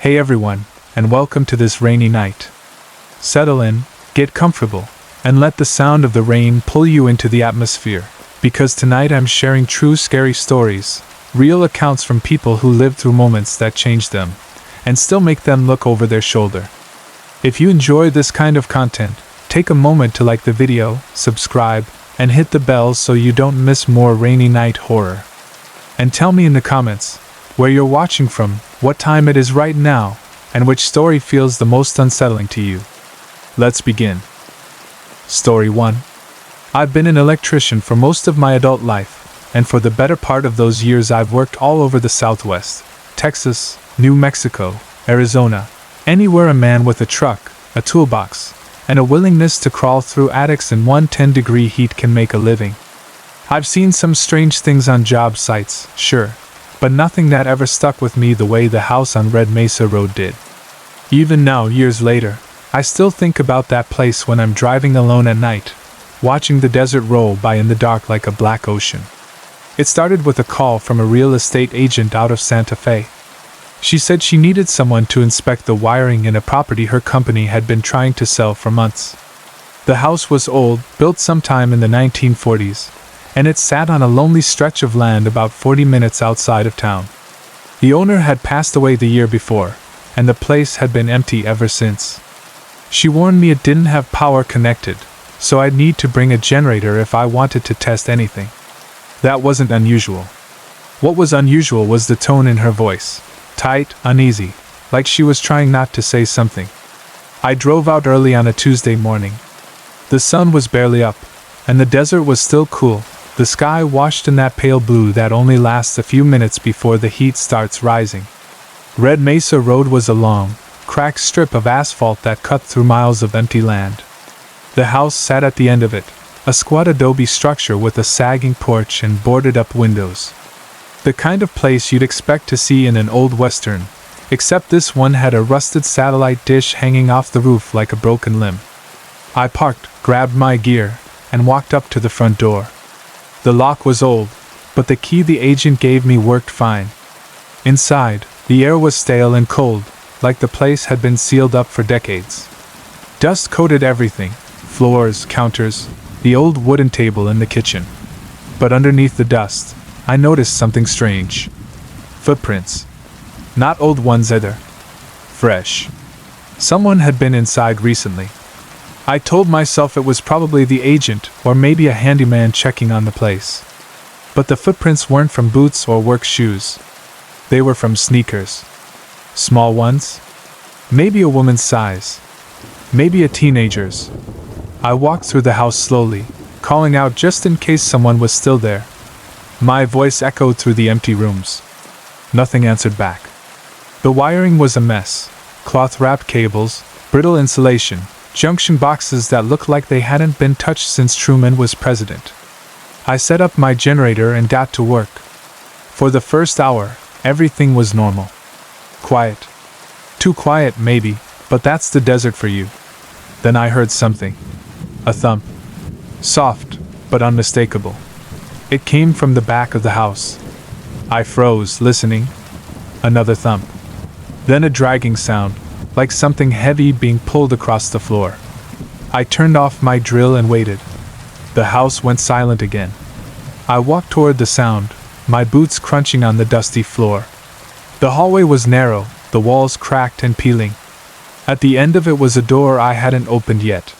Hey everyone, and welcome to this rainy night. Settle in, get comfortable, and let the sound of the rain pull you into the atmosphere, because tonight I'm sharing true scary stories, real accounts from people who lived through moments that changed them, and still make them look over their shoulder. If you enjoy this kind of content, take a moment to like the video, subscribe, and hit the bell so you don't miss more rainy night horror. And tell me in the comments where you're watching from, what time it is right now, and which story feels the most unsettling to you. Let's begin. Story 1. I've been an electrician for most of my adult life, and for the better part of those years I've worked all over the Southwest, Texas, New Mexico, Arizona, anywhere a man with a truck, a toolbox, and a willingness to crawl through attics in 110-degree heat can make a living. I've seen some strange things on job sites, sure, but nothing that ever stuck with me the way the house on Red Mesa Road did. Even now, years later, I still think about that place when I'm driving alone at night, watching the desert roll by in the dark like a black ocean. It started with a call from a real estate agent out of Santa Fe. She said she needed someone to inspect the wiring in a property her company had been trying to sell for months. The house was old, built sometime in the 1940s, and it sat on a lonely stretch of land about 40 minutes outside of town. The owner had passed away the year before, and the place had been empty ever since. She warned me it didn't have power connected, so I'd need to bring a generator if I wanted to test anything. That wasn't unusual. What was unusual was the tone in her voice. Tight, uneasy, like she was trying not to say something. I drove out early on a Tuesday morning. The sun was barely up, and the desert was still cool, the sky washed in that pale blue that only lasts a few minutes before the heat starts rising. Red Mesa Road was a long, cracked strip of asphalt that cut through miles of empty land. The house sat at the end of it, a squat adobe structure with a sagging porch and boarded-up windows. The kind of place you'd expect to see in an old western, except this one had a rusted satellite dish hanging off the roof like a broken limb. I parked, grabbed my gear, and walked up to the front door. The lock was old, but the key the agent gave me worked fine. Inside, the air was stale and cold, like the place had been sealed up for decades. Dust coated everything, floors, counters, the old wooden table in the kitchen. But underneath the dust, I noticed something strange. Footprints. Not old ones either. Fresh. Someone had been inside recently. I told myself it was probably the agent or maybe a handyman checking on the place. But the footprints weren't from boots or work shoes. They were from sneakers. Small ones? Maybe a woman's size. Maybe a teenager's. I walked through the house slowly, calling out just in case someone was still there. My voice echoed through the empty rooms. Nothing answered back. The wiring was a mess. Cloth-wrapped cables, brittle insulation, junction boxes that looked like they hadn't been touched since Truman was president. I set up my generator and got to work. For the first hour, everything was normal. Quiet. Too quiet, maybe, but that's the desert for you. Then I heard something. A thump. Soft, but unmistakable. It came from the back of the house. I froze, listening. Another thump. Then a dragging sound, like something heavy being pulled across the floor. I turned off my drill and waited. The house went silent again. I walked toward the sound, my boots crunching on the dusty floor. The hallway was narrow, the walls cracked and peeling. At the end of it was a door I hadn't opened yet.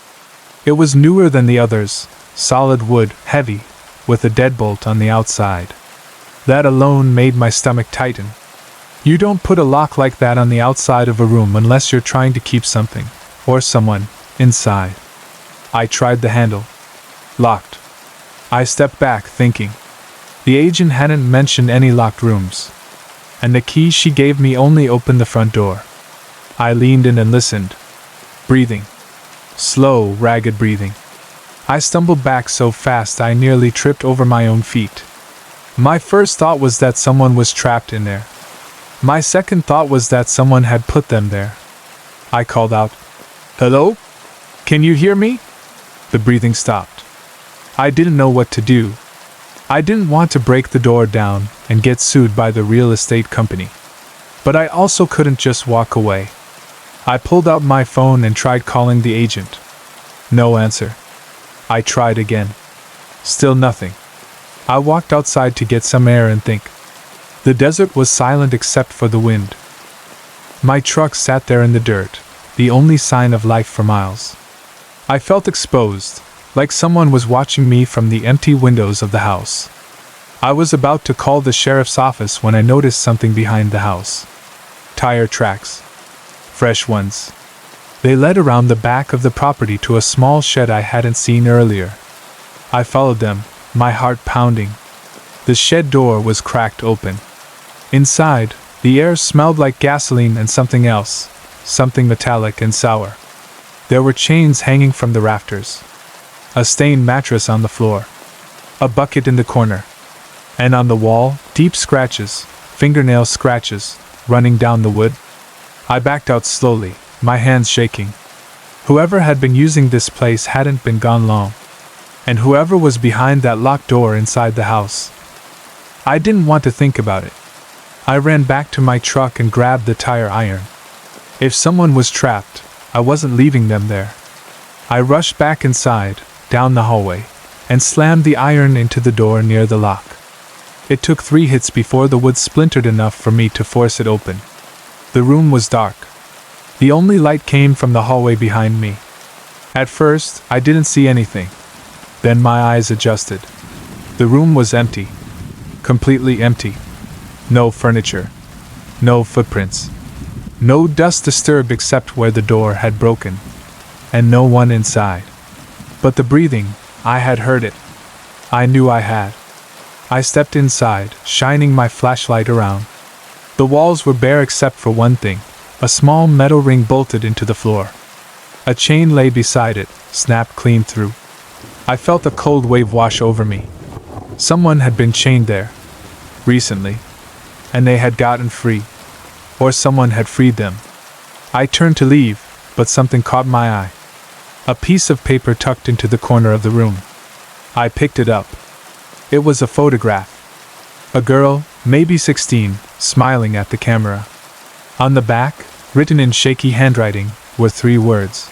It was newer than the others, solid wood, heavy, with a deadbolt on the outside. That alone made my stomach tighten. You don't put a lock like that on the outside of a room unless you're trying to keep something, or someone, inside. I tried the handle. Locked. I stepped back, thinking. The agent hadn't mentioned any locked rooms. And the key she gave me only opened the front door. I leaned in and listened. Breathing. Slow, ragged breathing. I stumbled back so fast I nearly tripped over my own feet. My first thought was that someone was trapped in there. My second thought was that someone had put them there. I called out, "Hello? Can you hear me?" The breathing stopped. I didn't know what to do. I didn't want to break the door down and get sued by the real estate company. But I also couldn't just walk away. I pulled out my phone and tried calling the agent. No answer. I tried again. Still nothing. I walked outside to get some air and think. The desert was silent except for the wind. My truck sat there in the dirt, the only sign of life for miles. I felt exposed, like someone was watching me from the empty windows of the house. I was about to call the sheriff's office when I noticed something behind the house. Tire tracks. Fresh ones. They led around the back of the property to a small shed I hadn't seen earlier. I followed them, my heart pounding. The shed door was cracked open. Inside, the air smelled like gasoline and something else, something metallic and sour. There were chains hanging from the rafters. A stained mattress on the floor. A bucket in the corner. And on the wall, deep scratches, fingernail scratches, running down the wood. I backed out slowly, my hands shaking. Whoever had been using this place hadn't been gone long. And whoever was behind that locked door inside the house. I didn't want to think about it. I ran back to my truck and grabbed the tire iron. If someone was trapped, I wasn't leaving them there. I rushed back inside, down the hallway, and slammed the iron into the door near the lock. It took 3 hits before the wood splintered enough for me to force it open. The room was dark. The only light came from the hallway behind me. At first, I didn't see anything. Then my eyes adjusted. The room was empty. Completely empty. No furniture. No footprints. No dust disturbed except where the door had broken. And no one inside. But the breathing, I had heard it. I knew I had. I stepped inside, shining my flashlight around. The walls were bare except for one thing, a small metal ring bolted into the floor. A chain lay beside it, snapped clean through. I felt a cold wave wash over me. Someone had been chained there. Recently. And they had gotten free. Or someone had freed them. I turned to leave, but something caught my eye. A piece of paper tucked into the corner of the room. I picked it up. It was a photograph. A girl, maybe 16, smiling at the camera. On the back, written in shaky handwriting, were 3 words.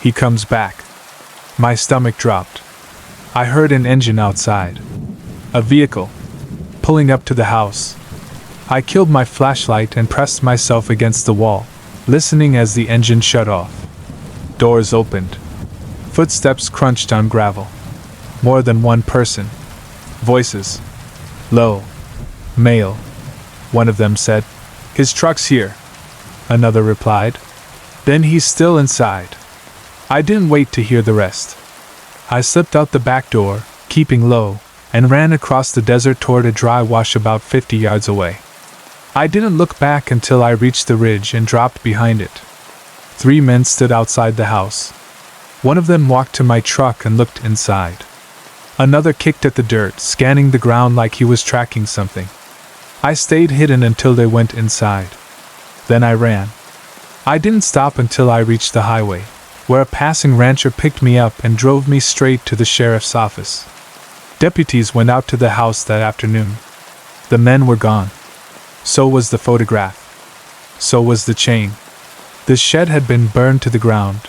He comes back. My stomach dropped. I heard an engine outside. A vehicle. Pulling up to the house. I killed my flashlight and pressed myself against the wall, listening as the engine shut off. Doors opened. Footsteps crunched on gravel. More than one person. Voices. Low. Male. One of them said, "His truck's here." Another replied, "Then he's still inside." I didn't wait to hear the rest. I slipped out the back door, keeping low, and ran across the desert toward a dry wash about 50 yards away. I didn't look back until I reached the ridge and dropped behind it. 3 men stood outside the house. One of them walked to my truck and looked inside. Another kicked at the dirt, scanning the ground like he was tracking something. I stayed hidden until they went inside. Then I ran. I didn't stop until I reached the highway, where a passing rancher picked me up and drove me straight to the sheriff's office. Deputies went out to the house that afternoon. The men were gone. So was the photograph. So was the chain. The shed had been burned to the ground.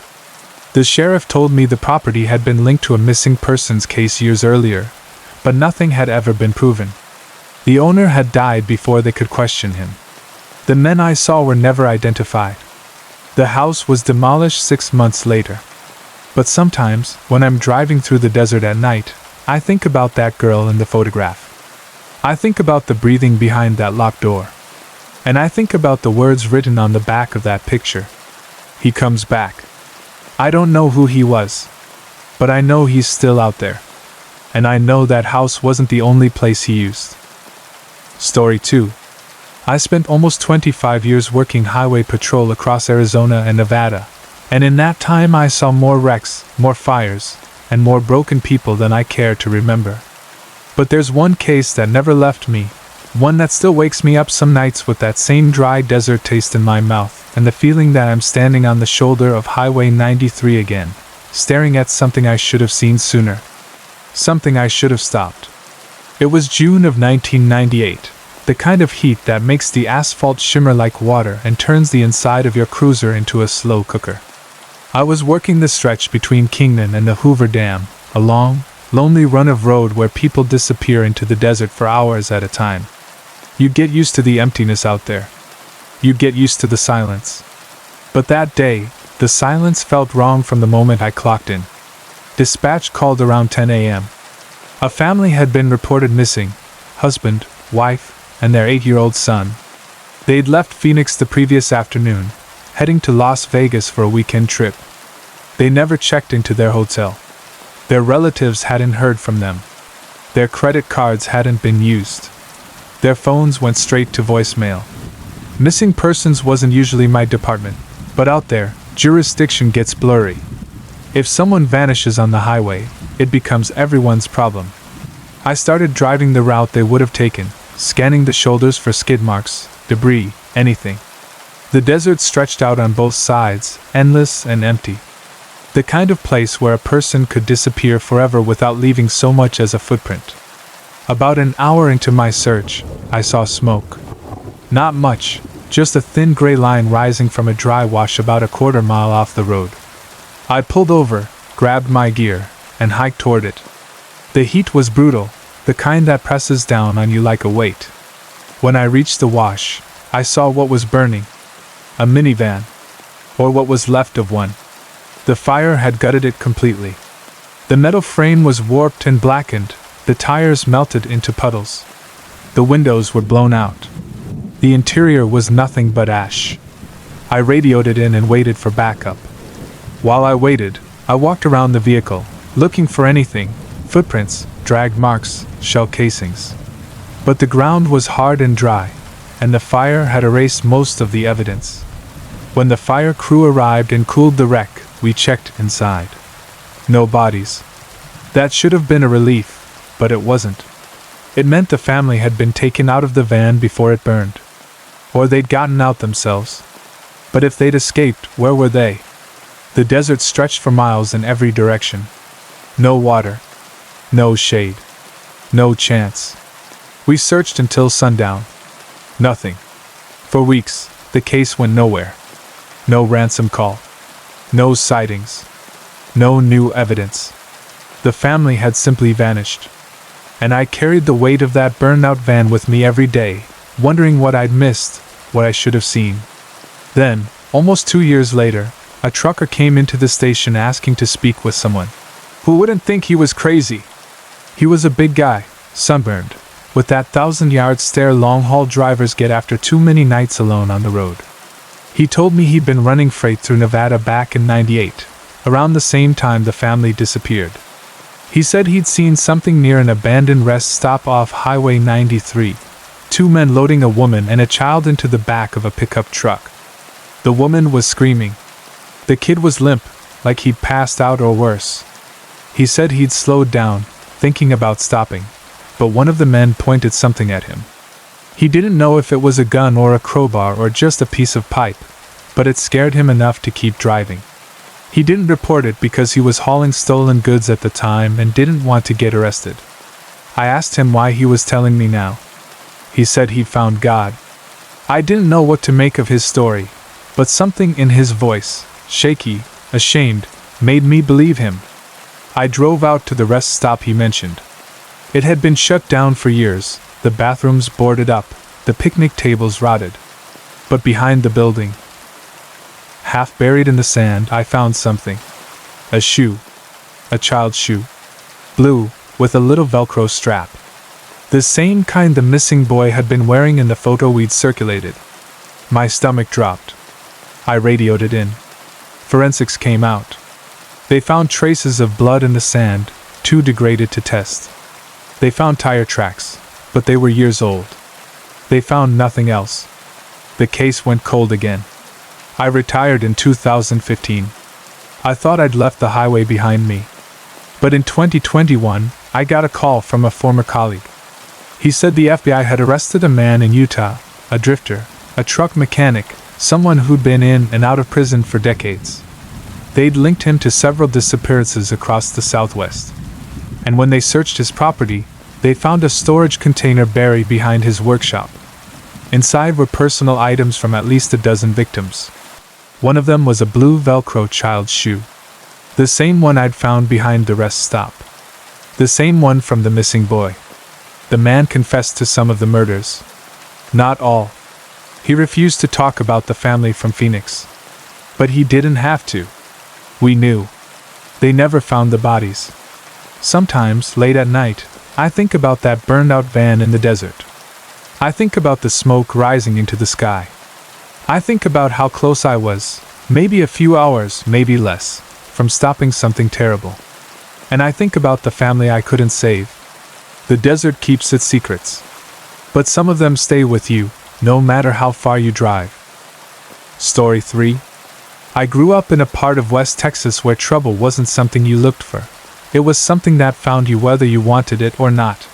The sheriff told me the property had been linked to a missing persons case years earlier, but nothing had ever been proven. The owner had died before they could question him. The men I saw were never identified. The house was demolished 6 months later. But sometimes, when I'm driving through the desert at night, I think about that girl in the photograph. I think about the breathing behind that locked door. And I think about the words written on the back of that picture. He comes back. I don't know who he was. But I know he's still out there. And I know that house wasn't the only place he used. Story 2. I spent almost 25 years working highway patrol across Arizona and Nevada. And in that time I saw more wrecks, more fires, and more broken people than I care to remember. But there's one case that never left me, one that still wakes me up some nights with that same dry desert taste in my mouth, and the feeling that I'm standing on the shoulder of Highway 93 again, staring at something I should have seen sooner. Something I should have stopped. It was June of 1998, The kind of heat that makes the asphalt shimmer like water and turns the inside of your cruiser into a slow cooker. I was working the stretch between Kingman and the Hoover Dam, a long, lonely run of road where people disappear into the desert for hours at a time. You get used to the emptiness out there. You get used to the silence. But that day, the silence felt wrong from the moment I clocked in. Dispatch called around 10 a.m. A family had been reported missing: husband, wife, and their 8-year-old son. They'd left Phoenix the previous afternoon, heading to Las Vegas for a weekend trip. They never checked into their hotel. Their relatives hadn't heard from them. Their credit cards hadn't been used. Their phones went straight to voicemail. Missing persons wasn't usually my department, but out there, jurisdiction gets blurry. If someone vanishes on the highway, it becomes everyone's problem. I started driving the route they would have taken, scanning the shoulders for skid marks, debris, anything. The desert stretched out on both sides, endless and empty. The kind of place where a person could disappear forever without leaving so much as a footprint. About an hour into my search, I saw smoke. Not much, just a thin gray line rising from a dry wash about a quarter mile off the road. I pulled over, grabbed my gear, and hiked toward it. The heat was brutal, the kind that presses down on you like a weight. When I reached the wash, I saw what was burning. A minivan. Or what was left of one. The fire had gutted it completely. The metal frame was warped and blackened, the tires melted into puddles. The windows were blown out. The interior was nothing but ash. I radioed it in and waited for backup. While I waited, I walked around the vehicle, looking for anything: footprints, drag marks, shell casings. But the ground was hard and dry, and the fire had erased most of the evidence. When the fire crew arrived and cooled the wreck, we checked inside. No bodies. That should have been a relief, but it wasn't. It meant the family had been taken out of the van before it burned. Or they'd gotten out themselves. But if they'd escaped, where were they? The desert stretched for miles in every direction. No water. No shade. No chance. We searched until sundown. Nothing. For weeks, the case went nowhere. No ransom call. No sightings. No new evidence. The family had simply vanished. And I carried the weight of that burned-out van with me every day, wondering what I'd missed, what I should have seen. Then, almost 2 years later, a trucker came into the station asking to speak with someone. Who wouldn't think he was crazy? He was a big guy, sunburned, with that 1,000-yard stare long-haul drivers get after too many nights alone on the road. He told me he'd been running freight through Nevada back in '98, around the same time the family disappeared. He said he'd seen something near an abandoned rest stop off Highway 93, 2 men loading a woman and a child into the back of a pickup truck. The woman was screaming. The kid was limp, like he'd passed out or worse. He said he'd slowed down, thinking about stopping, but one of the men pointed something at him. He didn't know if it was a gun or a crowbar or just a piece of pipe, but it scared him enough to keep driving. He didn't report it because he was hauling stolen goods at the time and didn't want to get arrested. I asked him why he was telling me now. He said he'd found God. I didn't know what to make of his story, but something in his voice, shaky, ashamed, made me believe him. I drove out to the rest stop he mentioned. It had been shut down for years, the bathrooms boarded up, the picnic tables rotted. But behind the building, half buried in the sand, I found something. A shoe. A child's shoe. Blue, with a little Velcro strap. The same kind the missing boy had been wearing in the photo we'd circulated. My stomach dropped. I radioed it in. Forensics came out. They found traces of blood in the sand, too degraded to test. They found tire tracks, but they were years old. They found nothing else. The case went cold again. I retired in 2015. I thought I'd left the highway behind me. But in 2021, I got a call from a former colleague. He said the FBI had arrested a man in Utah, a drifter, a truck mechanic, someone who'd been in and out of prison for decades. They'd linked him to several disappearances across the Southwest. And when they searched his property, They found a storage container buried behind his workshop. Inside were personal items from at least a dozen victims. One of them was a blue Velcro child's shoe. The same one I'd found behind the rest stop. The same one from the missing boy. The man confessed to some of the murders. Not all. He refused to talk about the family from Phoenix. But he didn't have to. We knew. They never found the bodies. Sometimes, late at night, I think about that burned-out van in the desert. I think about the smoke rising into the sky. I think about how close I was, maybe a few hours, maybe less, from stopping something terrible. And I think about the family I couldn't save. The desert keeps its secrets. But some of them stay with you, no matter how far you drive. Story 3. I grew up in a part of West Texas where trouble wasn't something you looked for. It was something that found you whether you wanted it or not.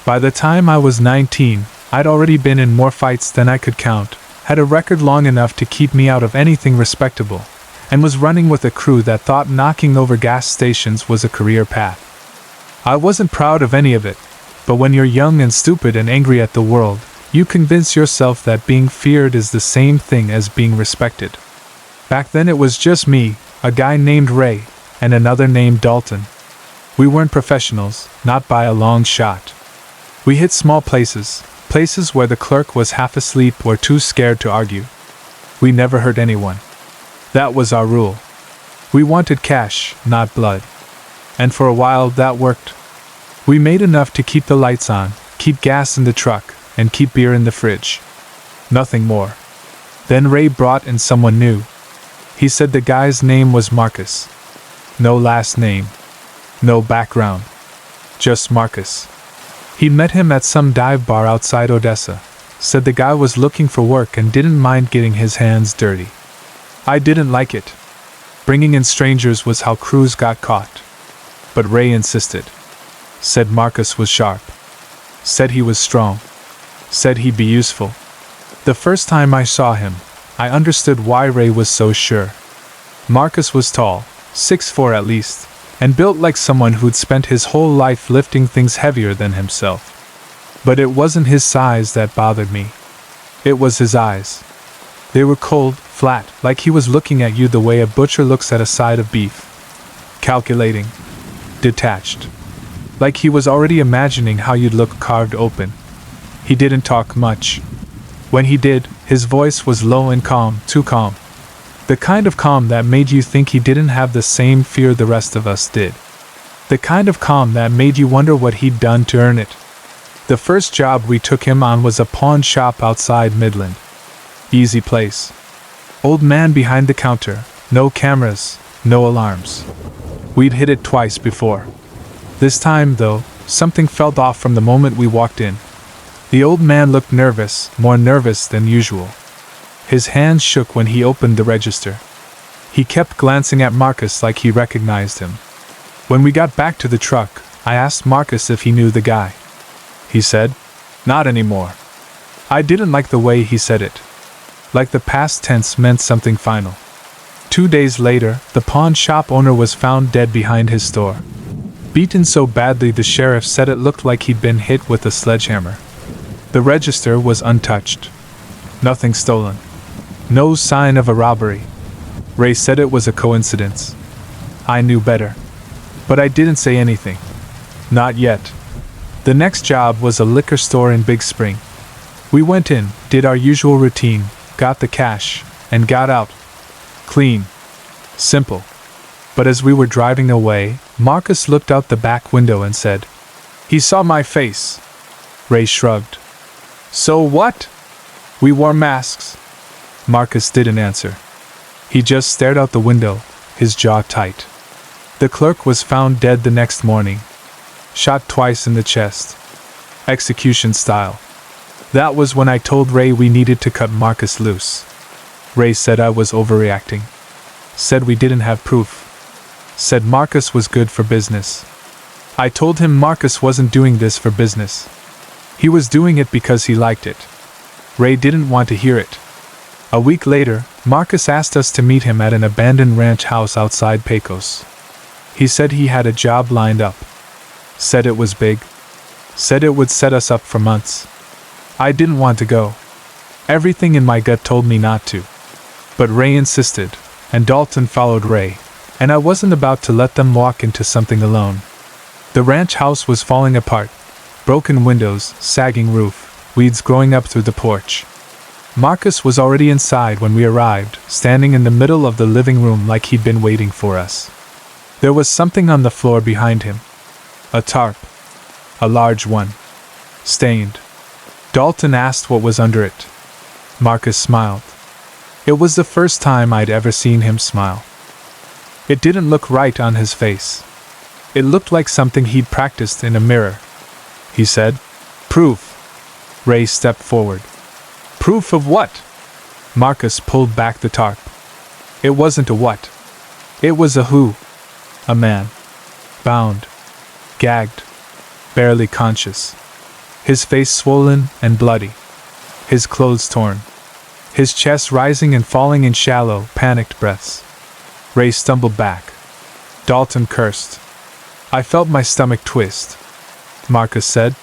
By the time I was 19, I'd already been in more fights than I could count, had a record long enough to keep me out of anything respectable, and was running with a crew that thought knocking over gas stations was a career path. I wasn't proud of any of it, but when you're young and stupid and angry at the world, you convince yourself that being feared is the same thing as being respected. Back then it was just me, a guy named Ray, and another named Dalton. We weren't professionals, not by a long shot. We hit small places where the clerk was half asleep or too scared to argue. We never hurt anyone. That was our rule. We wanted cash, not blood. And for a while that worked. We made enough to keep the lights on, keep gas in the truck, and keep beer in the fridge. Nothing more. Then Ray brought in someone new. He said the guy's name was Marcus. No last name. No background. Just Marcus. He'd met him at some dive bar outside Odessa. Said the guy was looking for work and didn't mind getting his hands dirty. I didn't like it. Bringing in strangers was how crews got caught. But Ray insisted. Said Marcus was sharp. Said he was strong. Said he'd be useful. The first time I saw him, I understood why Ray was so sure. Marcus was tall, 6'4" at least, and built like someone who'd spent his whole life lifting things heavier than himself. But it wasn't his size that bothered me. It was his eyes. They were cold, flat, like he was looking at you the way a butcher looks at a side of beef. Calculating. Detached. Like he was already imagining how you'd look carved open. He didn't talk much. When he did, his voice was low and calm, too calm. The kind of calm that made you think he didn't have the same fear the rest of us did. The kind of calm that made you wonder what he'd done to earn it. The first job we took him on was a pawn shop outside Midland. Easy place. Old man behind the counter, no cameras, no alarms. We'd hit it twice before. This time, though, something felt off from the moment we walked in. The old man looked nervous, more nervous than usual. His hands shook when he opened the register. He kept glancing at Marcus like he recognized him. When we got back to the truck, I asked Marcus if he knew the guy. He said, "Not anymore." I didn't like the way he said it. Like the past tense meant something final. 2 days later, the pawn shop owner was found dead behind his store. Beaten so badly the sheriff said it looked like he'd been hit with a sledgehammer. The register was untouched. Nothing stolen. No sign of a robbery. Ray said it was a coincidence. I knew better. But I didn't say anything. Not yet. The next job was a liquor store in Big Spring. We went in, did our usual routine, got the cash, and got out. Clean. Simple. But as we were driving away, Marcus looked out the back window and said, "He saw my face." Ray shrugged. "So what?" "We wore masks." Marcus didn't answer. He just stared out the window, his jaw tight. The clerk was found dead the next morning. Shot twice in the chest. Execution style. That was when I told Ray we needed to cut Marcus loose. Ray said I was overreacting. Said we didn't have proof. Said Marcus was good for business. I told him Marcus wasn't doing this for business. He was doing it because he liked it. Ray didn't want to hear it. A week later, Marcus asked us to meet him at an abandoned ranch house outside Pecos. He said he had a job lined up. Said it was big. said it would set us up for months. I didn't want to go. Everything in my gut told me not to. But Ray insisted, and Dalton followed Ray, and I wasn't about to let them walk into something alone. The ranch house was falling apart. Broken windows, sagging roof, weeds growing up through the porch. Marcus was already inside when we arrived, standing in the middle of the living room like he'd been waiting for us. There was something on the floor behind him. A tarp. A large one. Stained. Dalton asked what was under it. Marcus smiled. It was the first time I'd ever seen him smile. It didn't look right on his face. It looked like something he'd practiced in a mirror. He said, "Proof." Ray stepped forward. "Proof of what?" Marcus pulled back the tarp. It wasn't a what. It was a who. A man. Bound. Gagged. Barely conscious. His face swollen and bloody. His clothes torn. His chest rising and falling in shallow, panicked breaths. Ray stumbled back. Dalton cursed. I felt my stomach twist. Marcus said,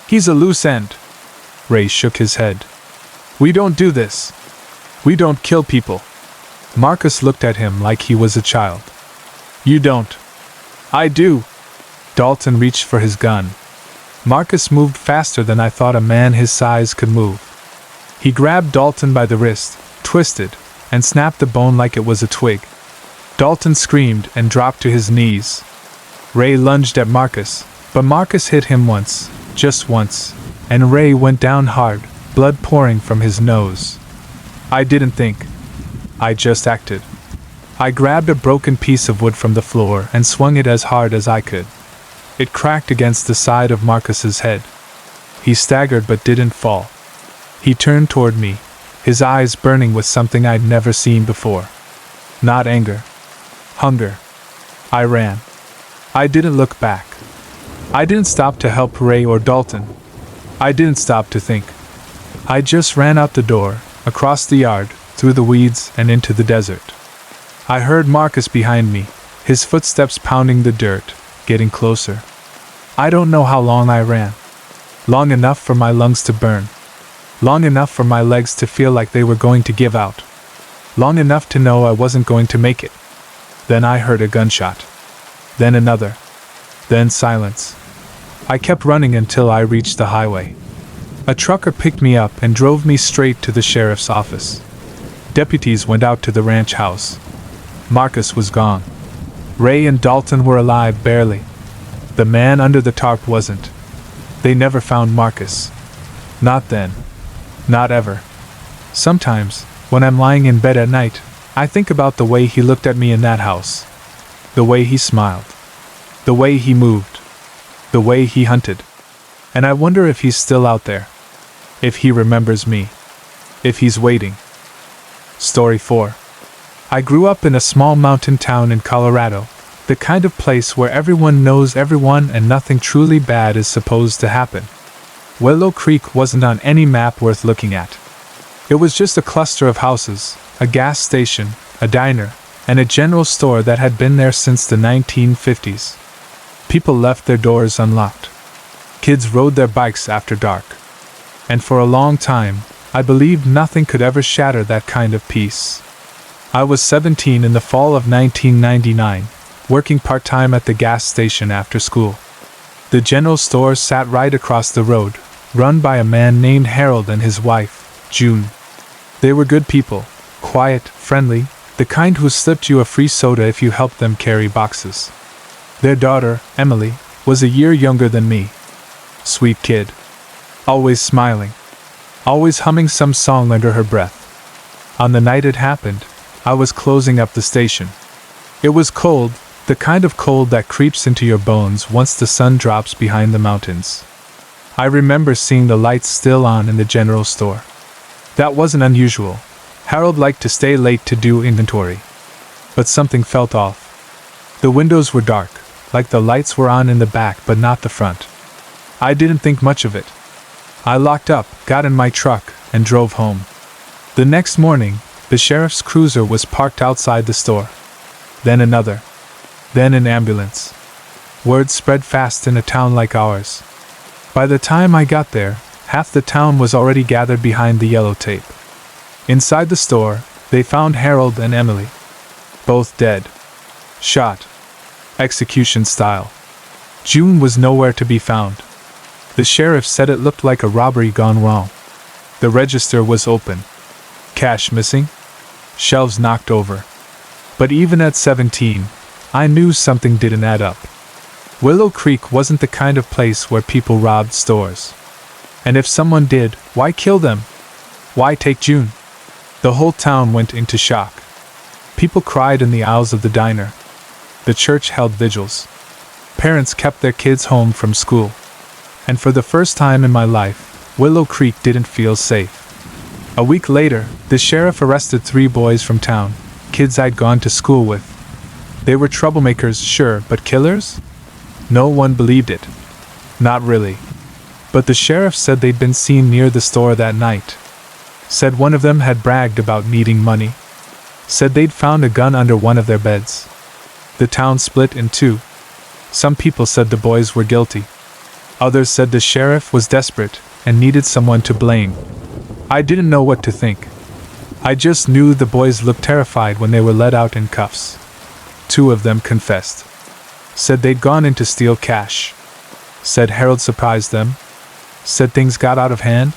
"He's a loose end." Ray shook his head. "We don't do this. We don't kill people." Marcus looked at him like he was a child. "You don't." "I do." Dalton reached for his gun. Marcus moved faster than I thought a man his size could move. He grabbed Dalton by the wrist, twisted, and snapped the bone like it was a twig. Dalton screamed and dropped to his knees. Ray lunged at Marcus, but Marcus hit him once, just once, and Ray went down hard, blood pouring from his nose. I didn't think. I just acted. I grabbed a broken piece of wood from the floor and swung it as hard as I could. It cracked against the side of Marcus's head. He staggered but didn't fall. He turned toward me, his eyes burning with something I'd never seen before. Not anger. Hunger. I ran. I didn't look back. I didn't stop to help Ray or Dalton. I didn't stop to think. I just ran out the door, across the yard, through the weeds and into the desert. I heard Marcus behind me, his footsteps pounding the dirt, getting closer. I don't know how long I ran. Long enough for my lungs to burn. Long enough for my legs to feel like they were going to give out. Long enough to know I wasn't going to make it. Then I heard a gunshot. Then another. Then silence. I kept running until I reached the highway. A trucker picked me up and drove me straight to the sheriff's office. Deputies went out to the ranch house. Marcus was gone. Ray and Dalton were alive barely. The man under the tarp wasn't. They never found Marcus. Not then. Not ever. Sometimes, when I'm lying in bed at night, I think about the way he looked at me in that house. The way he smiled. The way he moved. The way he hunted. And I wonder if he's still out there. If he remembers me. If he's waiting. Story 4. I grew up in a small mountain town in Colorado, the kind of place where everyone knows everyone and nothing truly bad is supposed to happen. Willow Creek wasn't on any map worth looking at. It was just a cluster of houses, a gas station, a diner, and a general store that had been there since the 1950s. People left their doors unlocked. Kids rode their bikes after dark. And for a long time, I believed nothing could ever shatter that kind of peace. I was 17 in the fall of 1999, working part-time at the gas station after school. The general store sat right across the road, run by a man named Harold and his wife, June. They were good people, quiet, friendly, the kind who slipped you a free soda if you helped them carry boxes. Their daughter, Emily, was a year younger than me. Sweet kid. Always smiling. Always humming some song under her breath. On the night it happened, I was closing up the station. It was cold, the kind of cold that creeps into your bones once the sun drops behind the mountains. I remember seeing the lights still on in the general store. That wasn't unusual. Harold liked to stay late to do inventory. But something felt off. The windows were dark, like the lights were on in the back but not the front. I didn't think much of it. I locked up, got in my truck, and drove home. The next morning, the sheriff's cruiser was parked outside the store. Then another. Then an ambulance. Word spread fast in a town like ours. By the time I got there, half the town was already gathered behind the yellow tape. Inside the store, they found Harold and Emily. Both dead. Shot. Execution style. June was nowhere to be found. The sheriff said it looked like a robbery gone wrong. The register was open. Cash missing. Shelves knocked over. But even at 17, I knew something didn't add up. Willow Creek wasn't the kind of place where people robbed stores. And if someone did, why kill them? Why take June? The whole town went into shock. People cried in the aisles of the diner. The church held vigils. Parents kept their kids home from school. And for the first time in my life, Willow Creek didn't feel safe. A week later, the sheriff arrested 3 boys from town, kids I'd gone to school with. They were troublemakers, sure, but killers? No one believed it. Not really. But the sheriff said they'd been seen near the store that night. Said one of them had bragged about needing money. Said they'd found a gun under one of their beds. The town split in 2. Some people said the boys were guilty. Others said the sheriff was desperate and needed someone to blame. I didn't know what to think. I just knew the boys looked terrified when they were let out in cuffs. 2 of them confessed. Said they'd gone in to steal cash. Said Harold surprised them. Said things got out of hand.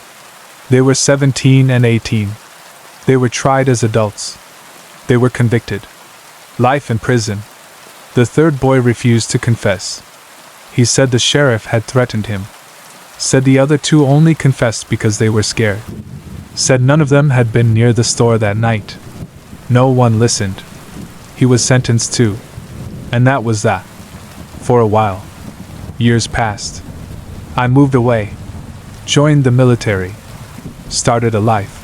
They were 17 and 18. They were tried as adults. They were convicted. Life in prison. The 3rd boy refused to confess. He said the sheriff had threatened him. Said the other 2 only confessed because they were scared. Said none of them had been near the store that night. No one listened. He was sentenced too. And that was that. For a while. Years passed. I moved away. Joined the military. Started a life.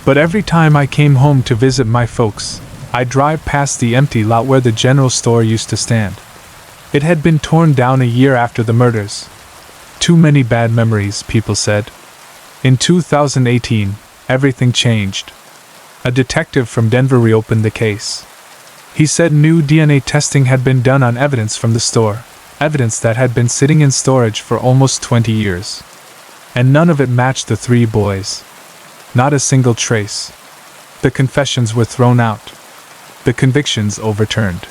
But every time I came home to visit my folks, I'd drive past the empty lot where the general store used to stand. It had been torn down a year after the murders. Too many bad memories, people said. In 2018, everything changed. A detective from Denver reopened the case. He said new DNA testing had been done on evidence from the store, evidence that had been sitting in storage for almost 20 years. And none of it matched the 3 boys. Not a single trace. The confessions were thrown out. The convictions overturned.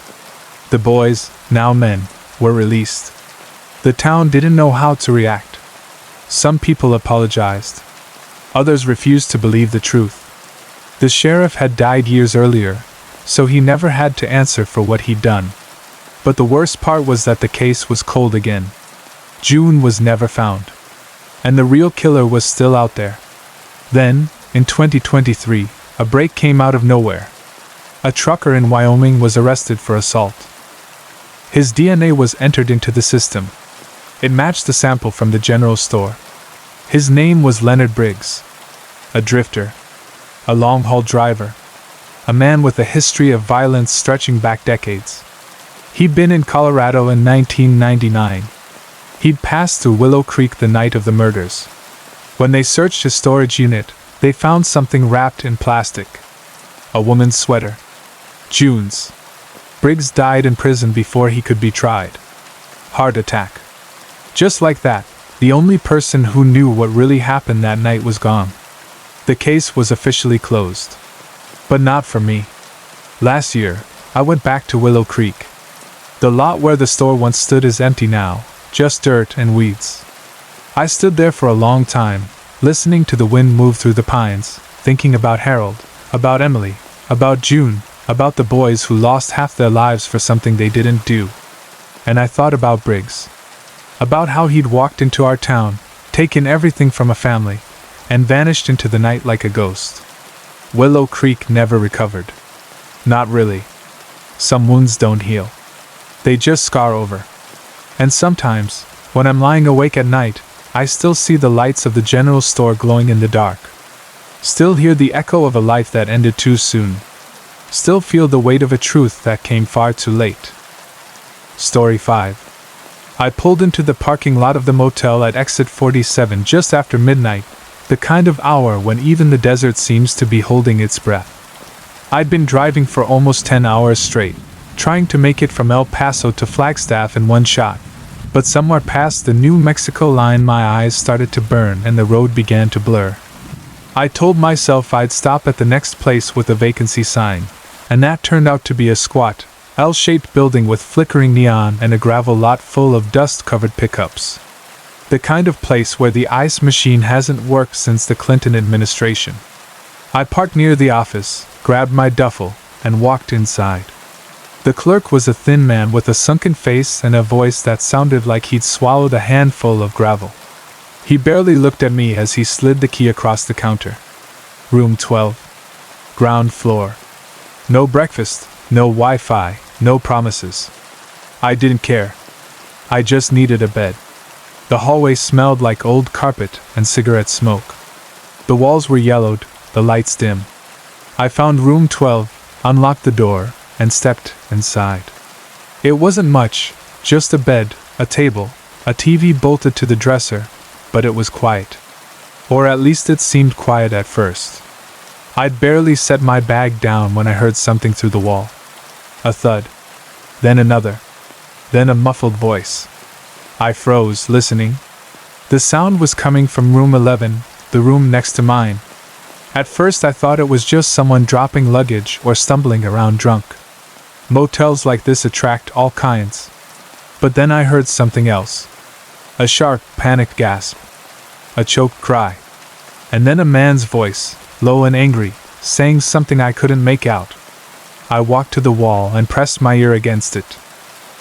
The boys, now men, were released. The town didn't know how to react. Some people apologized. Others refused to believe the truth. The sheriff had died years earlier, so he never had to answer for what he'd done. But the worst part was that the case was cold again. June was never found. And the real killer was still out there. Then, in 2023, a break came out of nowhere. A trucker in Wyoming was arrested for assault. His DNA was entered into the system. It matched the sample from the general store. His name was Leonard Briggs. A drifter. A long-haul driver. A man with a history of violence stretching back decades. He'd been in Colorado in 1999. He'd passed through Willow Creek the night of the murders. When they searched his storage unit, they found something wrapped in plastic. A woman's sweater. June's. Briggs died in prison before he could be tried. Heart attack. Just like that, the only person who knew what really happened that night was gone. The case was officially closed. But not for me. Last year, I went back to Willow Creek. The lot where the store once stood is empty now, just dirt and weeds. I stood there for a long time, listening to the wind move through the pines, thinking about Harold, about Emily, about June, about the boys who lost half their lives for something they didn't do. And I thought about Briggs. About how he'd walked into our town, taken everything from a family, and vanished into the night like a ghost. Willow Creek never recovered. Not really. Some wounds don't heal. They just scar over. And sometimes, when I'm lying awake at night, I still see the lights of the general store glowing in the dark. Still hear the echo of a life that ended too soon. Still feel the weight of a truth that came far too late. Story 5. I pulled into the parking lot of the motel at exit 47 just after midnight, the kind of hour when even the desert seems to be holding its breath. I'd been driving for almost 10 hours straight, trying to make it from El Paso to Flagstaff in one shot. But somewhere past the New Mexico line my eyes started to burn and the road began to blur. I told myself I'd stop at the next place with a vacancy sign, and that turned out to be a squat, L-shaped building with flickering neon and a gravel lot full of dust-covered pickups. The kind of place where the ice machine hasn't worked since the Clinton administration. I parked near the office, grabbed my duffel, and walked inside. The clerk was a thin man with a sunken face and a voice that sounded like he'd swallowed a handful of gravel. He barely looked at me as he slid the key across the counter. Room 12. Ground floor. No breakfast, no Wi-Fi, no promises. I didn't care. I just needed a bed. The hallway smelled like old carpet and cigarette smoke. The walls were yellowed, the lights dim. I found room 12, unlocked the door, and stepped inside. It wasn't much, just a bed, a table, a TV bolted to the dresser, but it was quiet. Or at least it seemed quiet at first. I'd barely set my bag down when I heard something through the wall. A thud. Then another. Then a muffled voice. I froze, listening. The sound was coming from room 11, the room next to mine. At first I thought it was just someone dropping luggage or stumbling around drunk. Motels like this attract all kinds. But then I heard something else. A sharp, panicked gasp. A choked cry. And then a man's voice, low and angry, saying something I couldn't make out. I walked to the wall and pressed my ear against it.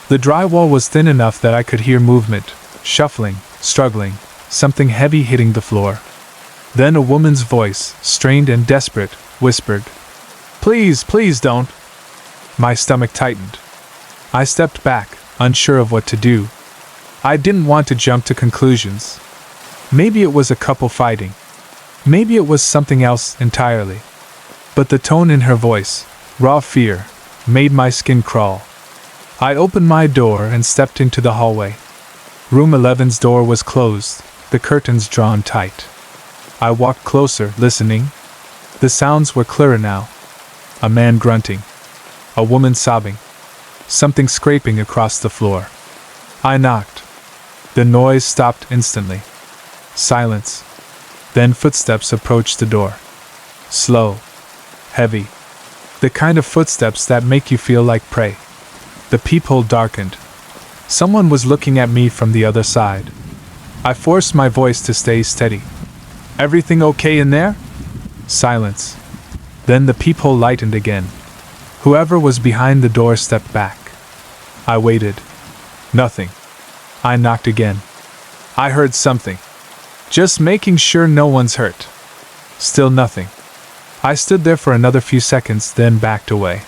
The drywall was thin enough that I could hear movement, shuffling, struggling, something heavy hitting the floor. Then a woman's voice, strained and desperate, whispered, "Please, please don't." My stomach tightened. I stepped back, unsure of what to do. I didn't want to jump to conclusions. Maybe it was a couple fighting. Maybe it was something else entirely. But the tone in her voice, raw fear, made my skin crawl. I opened my door and stepped into the hallway. Room 11's door was closed, the curtains drawn tight. I walked closer, listening. The sounds were clearer now. A man grunting. A woman sobbing. Something scraping across the floor. I knocked. The noise stopped instantly. Silence. Then footsteps approached the door. Slow. Heavy. The kind of footsteps that make you feel like prey. The peephole darkened. Someone was looking at me from the other side. I forced my voice to stay steady. "Everything okay in there?" Silence. Then the peephole lightened again. Whoever was behind the door stepped back. I waited. Nothing. I knocked again. I heard something. Just making sure no one's hurt. Still nothing. I stood there for another few seconds, then backed away.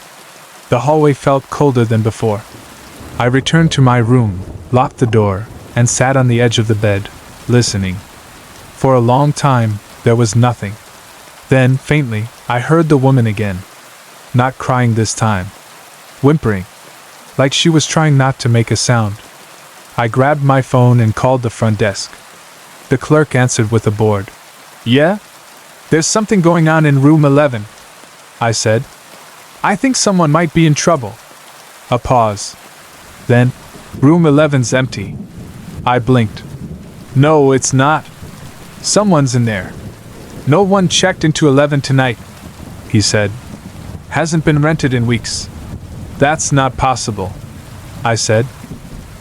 The hallway felt colder than before. I returned to my room, locked the door, and sat on the edge of the bed, listening. For a long time, there was nothing. Then, faintly, I heard the woman again. Not crying this time. Whimpering. Like she was trying not to make a sound. I grabbed my phone and called the front desk. The clerk answered with a bored, "Yeah? There's something going on in room 11, I said. "I think someone might be in trouble." A pause. Then, "Room 11's empty." I blinked. "No, it's not. Someone's in there. No one checked into 11 tonight," he said. "Hasn't been rented in weeks." "That's not possible," I said.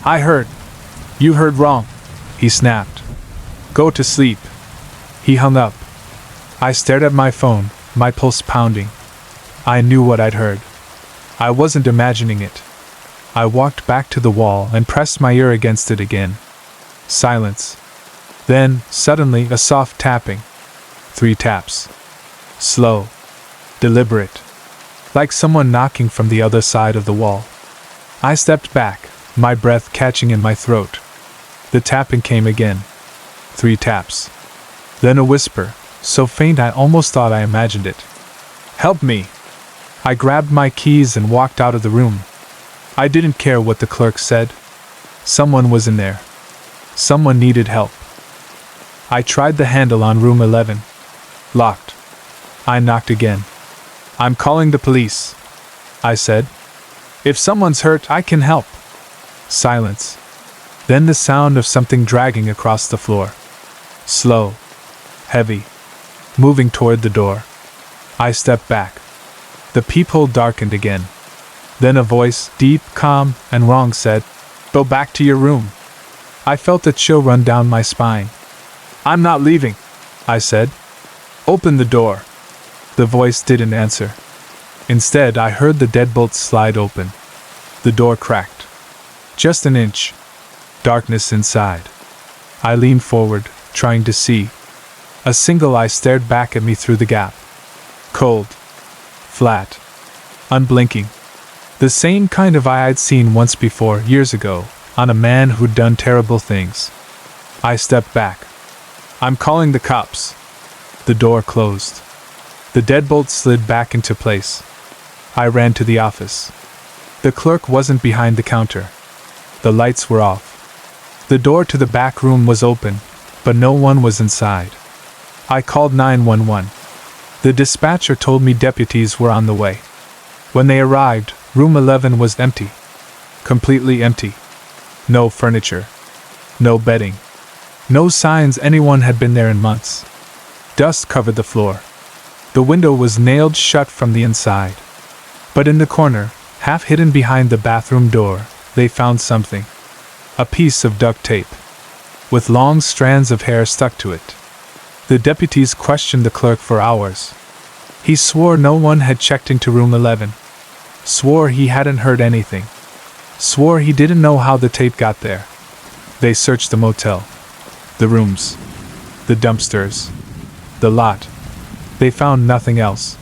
"I heard." "You heard wrong," he snapped. "Go to sleep." He hung up. I stared at my phone, my pulse pounding. I knew what I'd heard. I wasn't imagining it. I walked back to the wall and pressed my ear against it again. Silence. Then, suddenly, a soft tapping. 3 taps. Slow. Deliberate. Like someone knocking from the other side of the wall. I stepped back, my breath catching in my throat. The tapping came again. 3 taps. Then a whisper, so faint I almost thought I imagined it. "Help me!" I grabbed my keys and walked out of the room. I didn't care what the clerk said. Someone was in there. Someone needed help. I tried the handle on room 11. Locked. I knocked again. "I'm calling the police," I said. "If someone's hurt, I can help." Silence. Then the sound of something dragging across the floor. Slow. Heavy. Moving toward the door. I stepped back. The peephole darkened again. Then a voice, deep, calm, and wrong, said, "Go back to your room." I felt a chill run down my spine. "I'm not leaving," I said. "Open the door." The voice didn't answer. Instead, I heard the deadbolt slide open. The door cracked. Just an inch. Darkness inside. I leaned forward, trying to see. A single eye stared back at me through the gap. Cold. Flat. Unblinking. The same kind of eye I'd seen once before, years ago, on a man who'd done terrible things. I stepped back. "I'm calling the cops." The door closed. The deadbolt slid back into place. I ran to the office. The clerk wasn't behind the counter. The lights were off. The door to the back room was open, but no one was inside. I called 911. The dispatcher told me deputies were on the way. When they arrived, room 11 was empty. Completely empty. No furniture. No bedding. No signs anyone had been there in months. Dust covered the floor. The window was nailed shut from the inside. But in the corner, half hidden behind the bathroom door, they found something. A piece of duct tape. With long strands of hair stuck to it. The deputies questioned the clerk for hours. He swore no one had checked into room 11. Swore he hadn't heard anything. Swore he didn't know how the tape got there. They searched the motel. The rooms. The dumpsters. The lot. They found nothing else.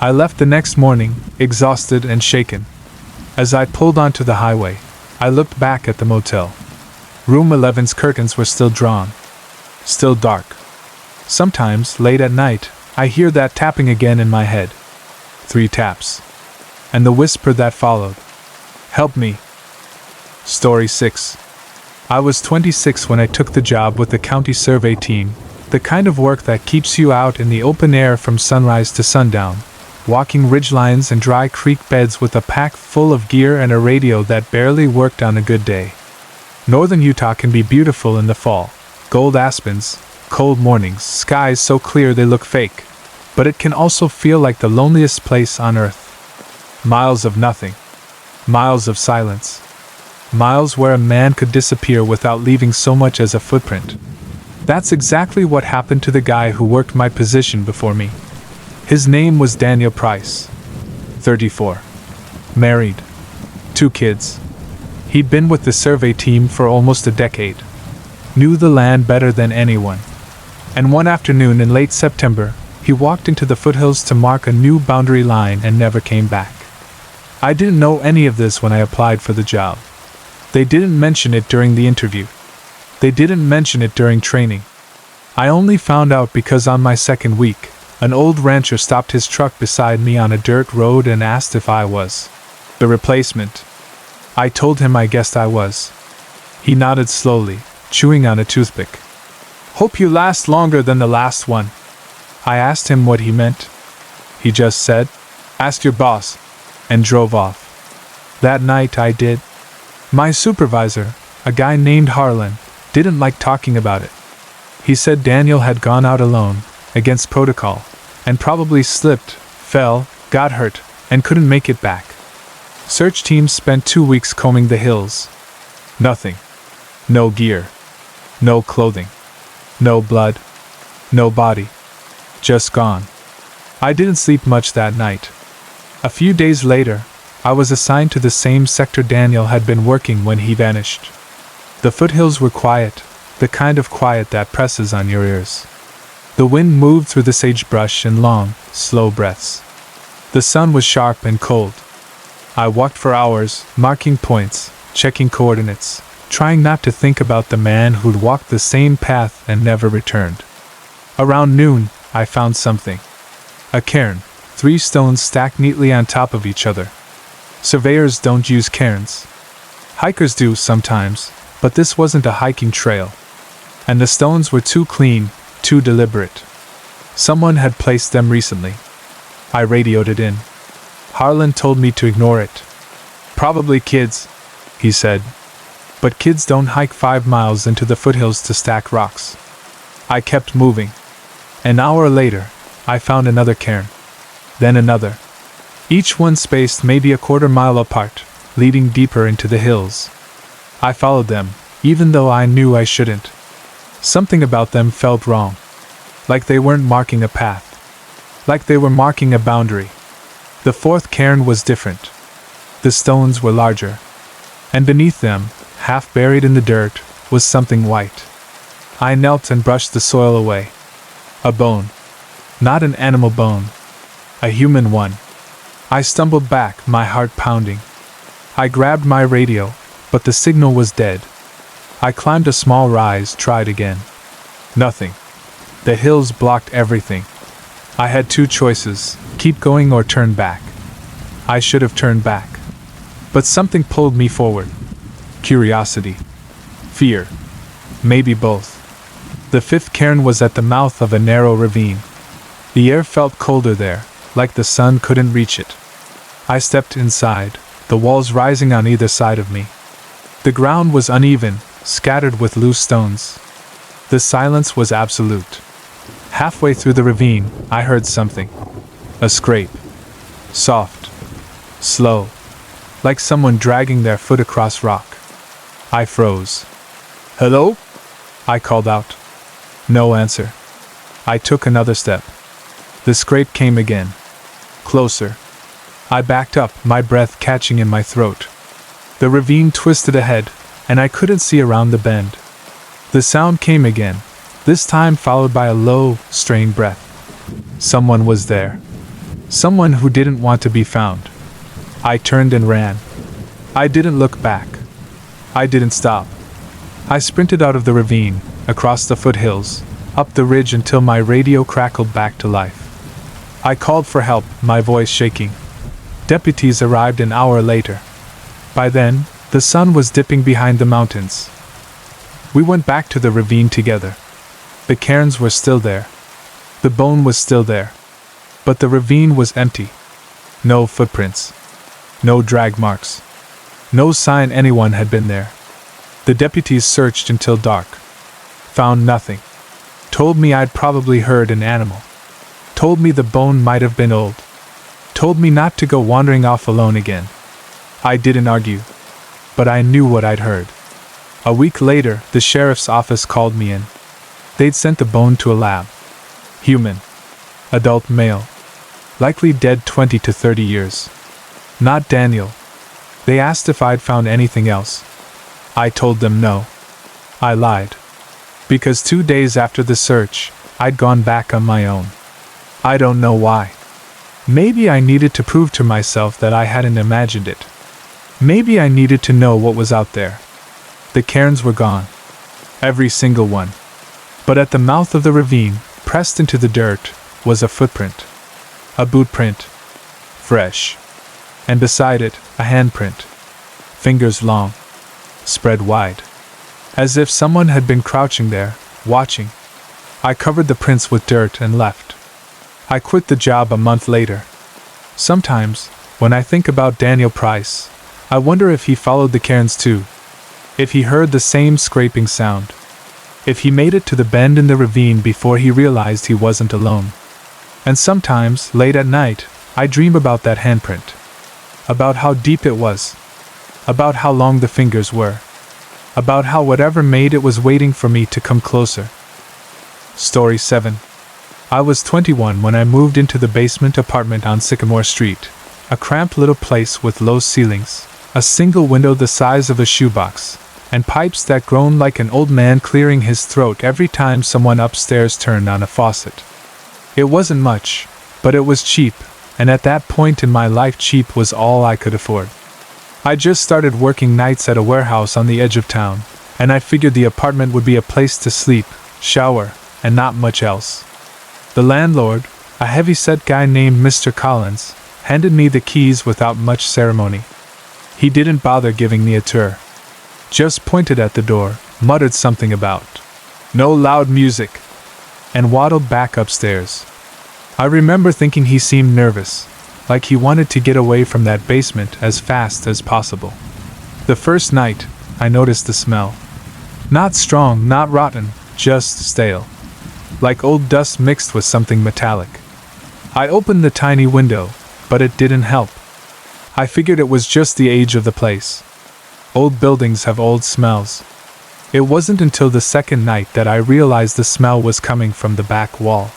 I left the next morning, exhausted and shaken. As I pulled onto the highway, I looked back at the motel. Room 11's curtains were still drawn. Still dark. Sometimes, late at night, I hear that tapping again in my head. 3 taps. And the whisper that followed. "Help me." Story 6. I was 26 when I took the job with the county survey team, the kind of work that keeps you out in the open air from sunrise to sundown, walking ridgelines and dry creek beds with a pack full of gear and a radio that barely worked on a good day. Northern Utah can be beautiful in the fall. Gold aspens, cold mornings, skies so clear they look fake. But it can also feel like the loneliest place on earth. Miles of nothing. Miles of silence. Miles where a man could disappear without leaving so much as a footprint. That's exactly what happened to the guy who worked my position before me. His name was Daniel Price. 34. Married. 2 kids. He'd been with the survey team for almost a decade. Knew the land better than anyone. And one afternoon in late September, he walked into the foothills to mark a new boundary line and never came back. I didn't know any of this when I applied for the job. They didn't mention it during the interview. They didn't mention it during training. I only found out because on my second week, an old rancher stopped his truck beside me on a dirt road and asked if I was the replacement. I told him I guessed I was. He nodded slowly, chewing on a toothpick. "Hope you last longer than the last one." I asked him what he meant. He just said, "Ask your boss," and drove off. That night I did. My supervisor, a guy named Harlan, didn't like talking about it. He said Daniel had gone out alone, against protocol, and probably slipped, fell, got hurt, and couldn't make it back. Search teams spent 2 weeks combing the hills. Nothing. No gear. No clothing. No blood. No body. Just gone. I didn't sleep much that night. A few days later, I was assigned to the same sector Daniel had been working when he vanished. The foothills were quiet, the kind of quiet that presses on your ears. The wind moved through the sagebrush in long, slow breaths. The sun was sharp and cold. I walked for hours, marking points, checking coordinates, trying not to think about the man who'd walked the same path and never returned. Around noon, I found something. A cairn, 3 stones stacked neatly on top of each other. Surveyors don't use cairns. Hikers do sometimes, but this wasn't a hiking trail. And the stones were too clean, too deliberate. Someone had placed them recently. I radioed it in. Harlan told me to ignore it. "Probably kids," he said. but kids don't hike 5 miles into the foothills to stack rocks. I kept moving. An hour later, I found another cairn. Then another. Each one spaced maybe a quarter-mile apart, leading deeper into the hills. I followed them, even though I knew I shouldn't. Something about them felt wrong. Like they weren't marking a path. Like they were marking a boundary. The fourth cairn was different. The stones were larger. And beneath them, half buried in the dirt, was something white. I knelt and brushed the soil away. A bone. Not an animal bone. A human one. I stumbled back, my heart pounding. I grabbed my radio, but the signal was dead. I climbed a small rise, tried again. Nothing. The hills blocked everything. I had two choices, keep going or turn back. I should have turned back. But something pulled me forward. Curiosity. Fear. Maybe both. The fifth cairn was at the mouth of a narrow ravine. The air felt colder there, like the sun couldn't reach it. I stepped inside, the walls rising on either side of me. The ground was uneven, scattered with loose stones. The silence was absolute. Halfway through the ravine, I heard something. A scrape. Soft. Slow. Like someone dragging their foot across rock. I froze. "Hello?" I called out. No answer. I took another step. The scrape came again. Closer. I backed up, my breath catching in my throat. The ravine twisted ahead, and I couldn't see around the bend. The sound came again, this time followed by a low, strained breath. Someone was there. Someone who didn't want to be found. I turned and ran. I didn't look back. I didn't stop. I sprinted out of the ravine, across the foothills, up the ridge until my radio crackled back to life. I called for help, my voice shaking. Deputies arrived an hour later. By then, the sun was dipping behind the mountains. We went back to the ravine together. The cairns were still there. The bone was still there. But the ravine was empty. No footprints. No drag marks. No sign anyone had been there. The deputies searched until dark. Found nothing. Told me I'd probably heard an animal. Told me the bone might have been old. Told me not to go wandering off alone again. I didn't argue. But I knew what I'd heard. A week later, the sheriff's office called me in. They'd sent the bone to a lab. Human. Adult male. Likely dead 20 to 30 years. Not Daniel. They asked if I'd found anything else. I told them no. I lied. Because 2 days after the search, I'd gone back on my own. I don't know why. Maybe I needed to prove to myself that I hadn't imagined it. Maybe I needed to know what was out there. The cairns were gone. Every single one. But at the mouth of the ravine, pressed into the dirt, was a footprint. A boot print. Fresh. And beside it, a handprint. Fingers long. Spread wide. As if someone had been crouching there, watching. I covered the prints with dirt and left. I quit the job a month later. Sometimes, when I think about Daniel Price, I wonder if he followed the cairns too. If he heard the same scraping sound. If he made it to the bend in the ravine before he realized he wasn't alone. And sometimes, late at night, I dream about that handprint. About how deep it was. About how long the fingers were. About how whatever made it was waiting for me to come closer. Story 7. I was 21 when I moved into the basement apartment on Sycamore Street, a cramped little place with low ceilings, a single window the size of a shoebox, and pipes that groaned like an old man clearing his throat every time someone upstairs turned on a faucet. It wasn't much, but it was cheap, and at that point in my life cheap was all I could afford. I just started working nights at a warehouse on the edge of town, and I figured the apartment would be a place to sleep, shower, and not much else. The landlord, a heavy-set guy named Mr. Collins, handed me the keys without much ceremony. He didn't bother giving me a tour. Just pointed at the door, muttered something about "no loud music," and waddled back upstairs. I remember thinking he seemed nervous, like he wanted to get away from that basement as fast as possible. The first night, I noticed the smell. Not strong, not rotten, just stale. Like old dust mixed with something metallic. I opened the tiny window, but it didn't help. I figured it was just the age of the place. Old buildings have old smells. It wasn't until the second night that I realized the smell was coming from the back wall.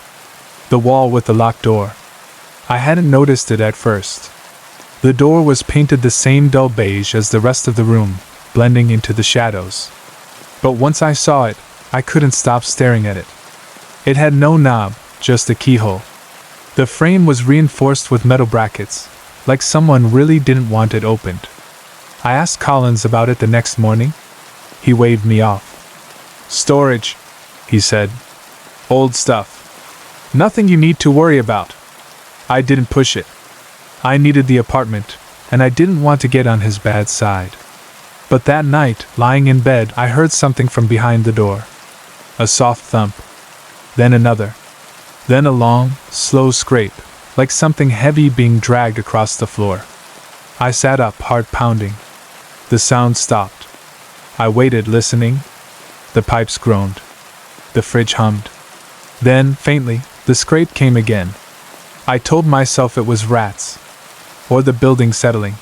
The wall with the locked door. I hadn't noticed it at first. The door was painted the same dull beige as the rest of the room, blending into the shadows. But once I saw it, I couldn't stop staring at it. It had no knob, just a keyhole. The frame was reinforced with metal brackets, like someone really didn't want it opened. I asked Collins about it the next morning. He waved me off. "Storage," he said. "Old stuff. Nothing you need to worry about." I didn't push it. I needed the apartment, and I didn't want to get on his bad side. But that night, lying in bed, I heard something from behind the door. A soft thump. Then another. Then a long, slow scrape, like something heavy being dragged across the floor. I sat up, heart pounding. The sound stopped. I waited, listening. The pipes groaned. The fridge hummed. Then, faintly, the scrape came again. I told myself it was rats. Or the building settling.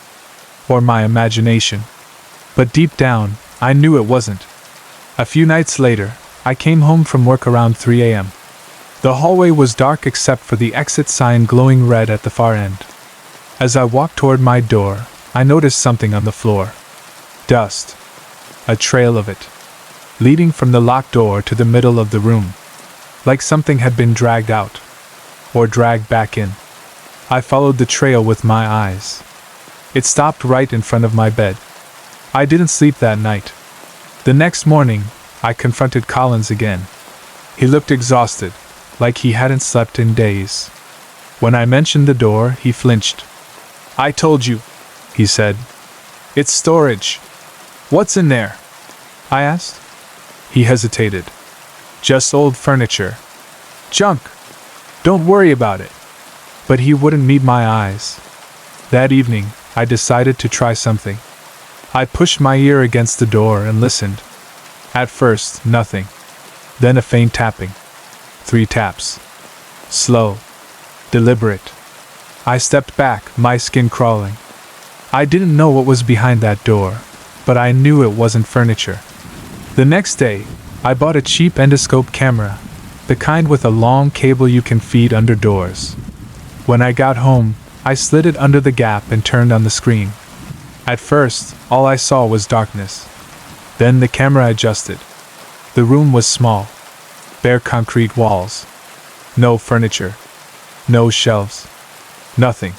Or my imagination. But deep down, I knew it wasn't. A few nights later, I came home from work around 3 a.m. The hallway was dark except for the exit sign glowing red at the far end. As I walked toward my door, I noticed something on the floor. Dust. A trail of it. Leading from the locked door to the middle of the room. Like something had been dragged out. Or dragged back in. I followed the trail with my eyes. It stopped right in front of my bed. I didn't sleep that night. The next morning, I confronted Collins again. He looked exhausted, like he hadn't slept in days. When I mentioned the door, he flinched. "I told you," he said. "It's storage." "What's in there?" I asked. He hesitated. "Just old furniture. Junk. Don't worry about it." But he wouldn't meet my eyes. That evening, I decided to try something. I pushed my ear against the door and listened. At first, nothing. Then a faint tapping. 3 taps. Slow. Deliberate. I stepped back, my skin crawling. I didn't know what was behind that door, but I knew it wasn't furniture. The next day, I bought a cheap endoscope camera, the kind with a long cable you can feed under doors. When I got home, I slid it under the gap and turned on the screen. At first, all I saw was darkness. Then the camera adjusted. The room was small. Bare concrete walls. No furniture. No shelves. Nothing.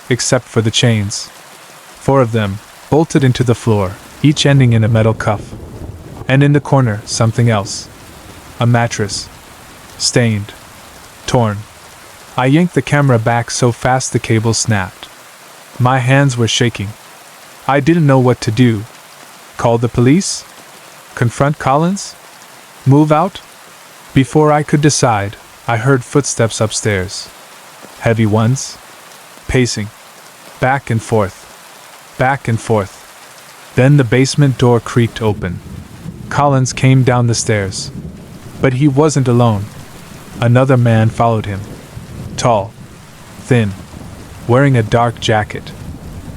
Except for the chains. 4 of them, bolted into the floor, each ending in a metal cuff. And in the corner, something else. A mattress. Stained. Torn. I yanked the camera back so fast the cable snapped. My hands were shaking. I didn't know what to do. Call the police? Confront Collins? Move out? Before I could decide, I heard footsteps upstairs. Heavy ones. Pacing. Back and forth. Back and forth. Then the basement door creaked open. Collins came down the stairs. But he wasn't alone. Another man followed him. Tall. Thin. Wearing a dark jacket.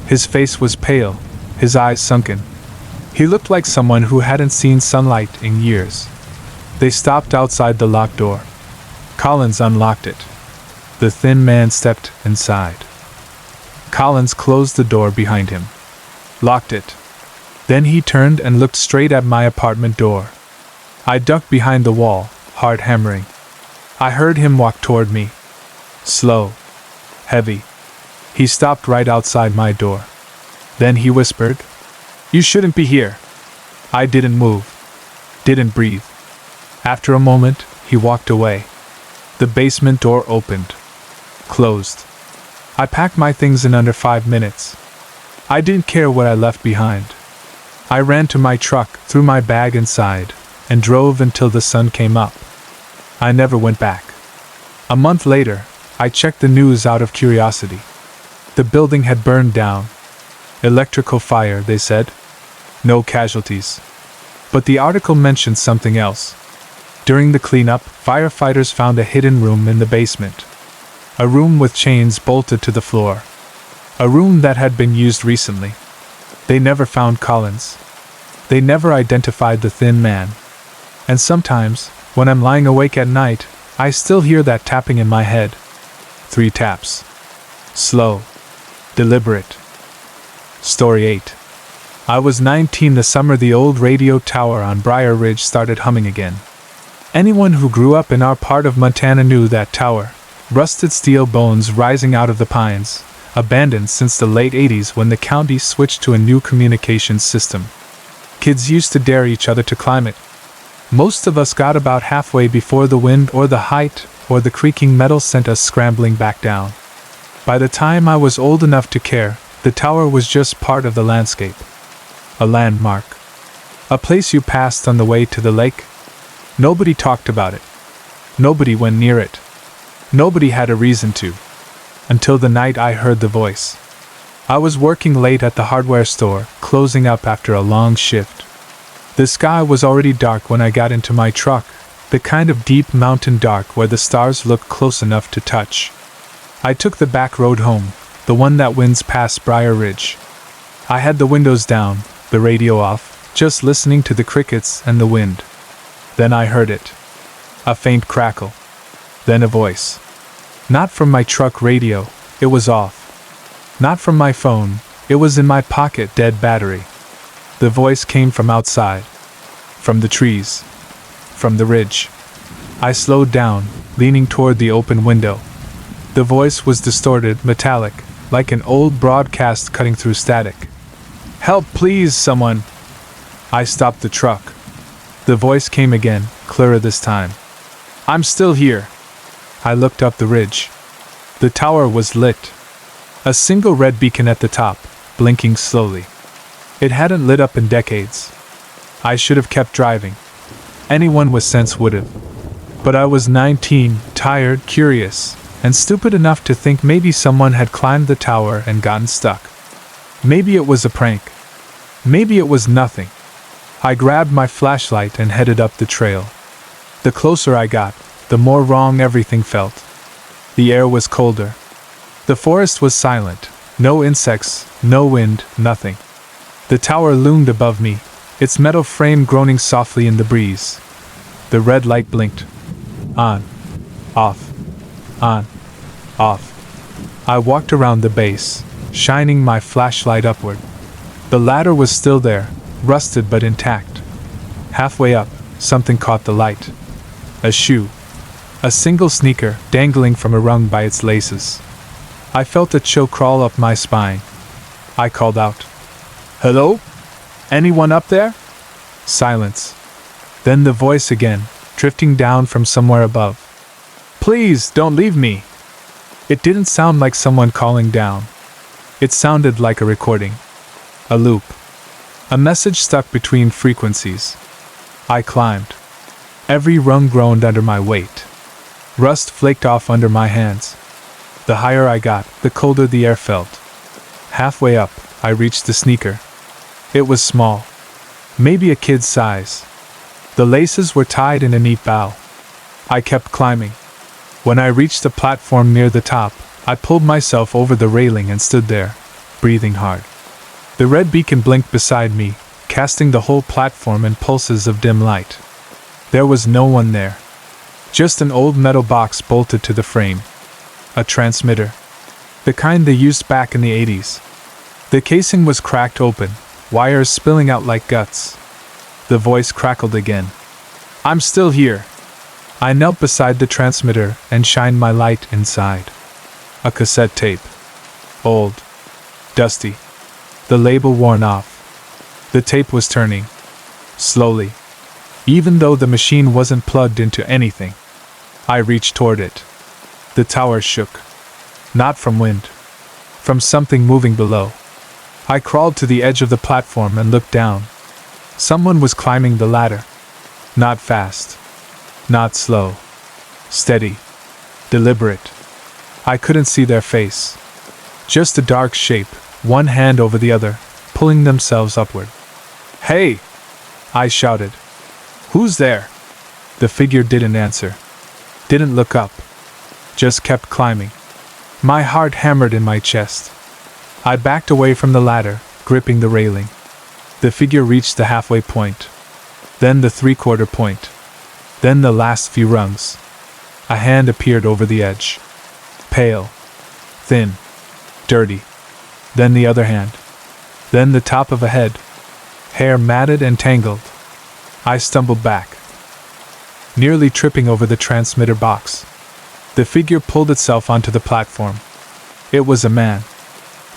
His face was pale, his eyes sunken. He looked like someone who hadn't seen sunlight in years. They stopped outside the locked door. Collins unlocked it. The thin man stepped inside. Collins closed the door behind him. Locked it. Then he turned and looked straight at my apartment door. I ducked behind the wall, heart hammering. I heard him walk toward me. Slow. Heavy. He stopped right outside my door. Then he whispered, "You shouldn't be here." I didn't move. Didn't breathe. After a moment, he walked away. The basement door opened. Closed. I packed my things in under 5 minutes. I didn't care what I left behind. I ran to my truck, threw my bag inside, and drove until the sun came up. I never went back. A month later, I checked the news out of curiosity. The building had burned down. Electrical fire, they said. No casualties. But the article mentioned something else. During the cleanup, firefighters found a hidden room in the basement. A room with chains bolted to the floor. A room that had been used recently. They never found Collins. They never identified the thin man. And sometimes, when I'm lying awake at night, I still hear that tapping in my head. 3 taps. Slow. Deliberate. Story 8. I was 19 the summer the old radio tower on Briar Ridge started humming again. Anyone who grew up in our part of Montana knew that tower. Rusted steel bones rising out of the pines, abandoned since the late 80s when the county switched to a new communications system. Kids used to dare each other to climb it. Most of us got about halfway before the wind or the height or the creaking metal sent us scrambling back down. By the time I was old enough to care, the tower was just part of the landscape. A landmark. A place you passed on the way to the lake. Nobody talked about it. Nobody went near it. Nobody had a reason to. Until the night I heard the voice. I was working late at the hardware store, closing up after a long shift. The sky was already dark when I got into my truck, the kind of deep mountain dark where the stars look close enough to touch. I took the back road home, the one that winds past Briar Ridge. I had the windows down, the radio off, just listening to the crickets and the wind. Then I heard it. A faint crackle. Then a voice. Not from my truck radio, it was off. Not from my phone, it was in my pocket, dead battery. The voice came from outside. From the trees. From the ridge. I slowed down, leaning toward the open window. The voice was distorted, metallic, like an old broadcast cutting through static. "Help, please, someone!" I stopped the truck. The voice came again, clearer this time. "I'm still here." I looked up the ridge. The tower was lit. A single red beacon at the top, blinking slowly. It hadn't lit up in decades. I should have kept driving. Anyone with sense would have. But I was 19, tired, curious, and stupid enough to think maybe someone had climbed the tower and gotten stuck. Maybe it was a prank. Maybe it was nothing. I grabbed my flashlight and headed up the trail. The closer I got, the more wrong everything felt. The air was colder. The forest was silent. No insects, no wind, nothing. The tower loomed above me, its metal frame groaning softly in the breeze. The red light blinked. On. Off. On. Off. I walked around the base, shining my flashlight upward. The ladder was still there, rusted but intact. Halfway up, something caught the light. A shoe. A single sneaker, dangling from a rung by its laces. I felt a chill crawl up my spine. I called out. "Hello? Anyone up there?" Silence. Then the voice again, drifting down from somewhere above. "Please, don't leave me." It didn't sound like someone calling down. It sounded like a recording. A loop. A message stuck between frequencies. I climbed. Every rung groaned under my weight. Rust flaked off under my hands. The higher I got, the colder the air felt. Halfway up, I reached the sneaker. It was small. Maybe a kid's size. The laces were tied in a neat bow. I kept climbing. When I reached the platform near the top, I pulled myself over the railing and stood there, breathing hard. The red beacon blinked beside me, casting the whole platform in pulses of dim light. There was no one there. Just an old metal box bolted to the frame. A transmitter. The kind they used back in the 80s. The casing was cracked open, wires spilling out like guts. The voice crackled again. "I'm still here." I knelt beside the transmitter and shined my light inside. A cassette tape. Old. Dusty. The label worn off. The tape was turning. Slowly. Even though the machine wasn't plugged into anything. I reached toward it. The tower shook. Not from wind. From something moving below. I crawled to the edge of the platform and looked down. Someone was climbing the ladder. Not fast. Not slow. Steady. Deliberate. I couldn't see their face. Just a dark shape, one hand over the other, pulling themselves upward. "Hey!" I shouted. "Who's there?" The figure didn't answer. Didn't look up. Just kept climbing. My heart hammered in my chest. I backed away from the ladder, gripping the railing. The figure reached the halfway point. Then the three-quarter point. Then the last few rungs. A hand appeared over the edge. Pale. Thin. Dirty. Then the other hand. Then the top of a head. Hair matted and tangled. I stumbled back, nearly tripping over the transmitter box. The figure pulled itself onto the platform. It was a man,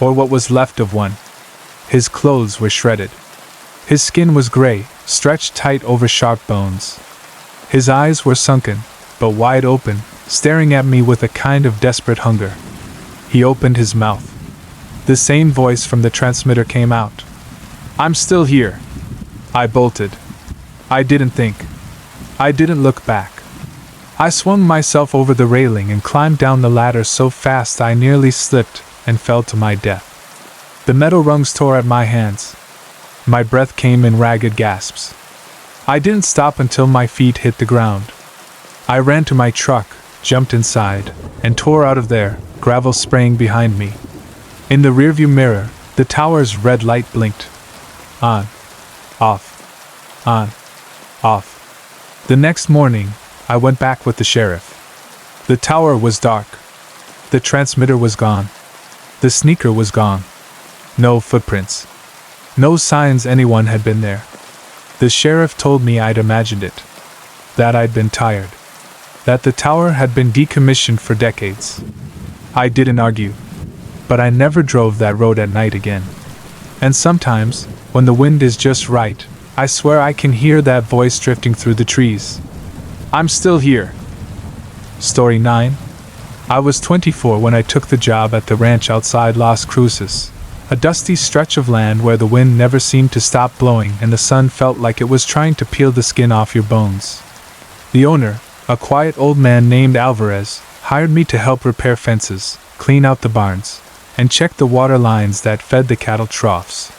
or what was left of one. His clothes were shredded. His skin was gray, stretched tight over sharp bones. His eyes were sunken, but wide open, staring at me with a kind of desperate hunger. He opened his mouth. The same voice from the transmitter came out. "I'm still here." I bolted. I didn't think. I didn't look back. I swung myself over the railing and climbed down the ladder so fast I nearly slipped and fell to my death. The metal rungs tore at my hands. My breath came in ragged gasps. I didn't stop until my feet hit the ground. I ran to my truck, jumped inside, and tore out of there, gravel spraying behind me. In the rearview mirror, the tower's red light blinked. On. Off. On. Off. The next morning, I went back with the sheriff. The tower was dark. The transmitter was gone. The sneaker was gone. No footprints. No signs anyone had been there. The sheriff told me I'd imagined it. That I'd been tired. That the tower had been decommissioned for decades. I didn't argue. But I never drove that road at night again. And sometimes, when the wind is just right, I swear I can hear that voice drifting through the trees. I'm still here. Story 9. I was 24 when I took the job at the ranch outside Las Cruces, a dusty stretch of land where the wind never seemed to stop blowing and the sun felt like it was trying to peel the skin off your bones. The owner, a quiet old man named Alvarez, hired me to help repair fences, clean out the barns, and check the water lines that fed the cattle troughs.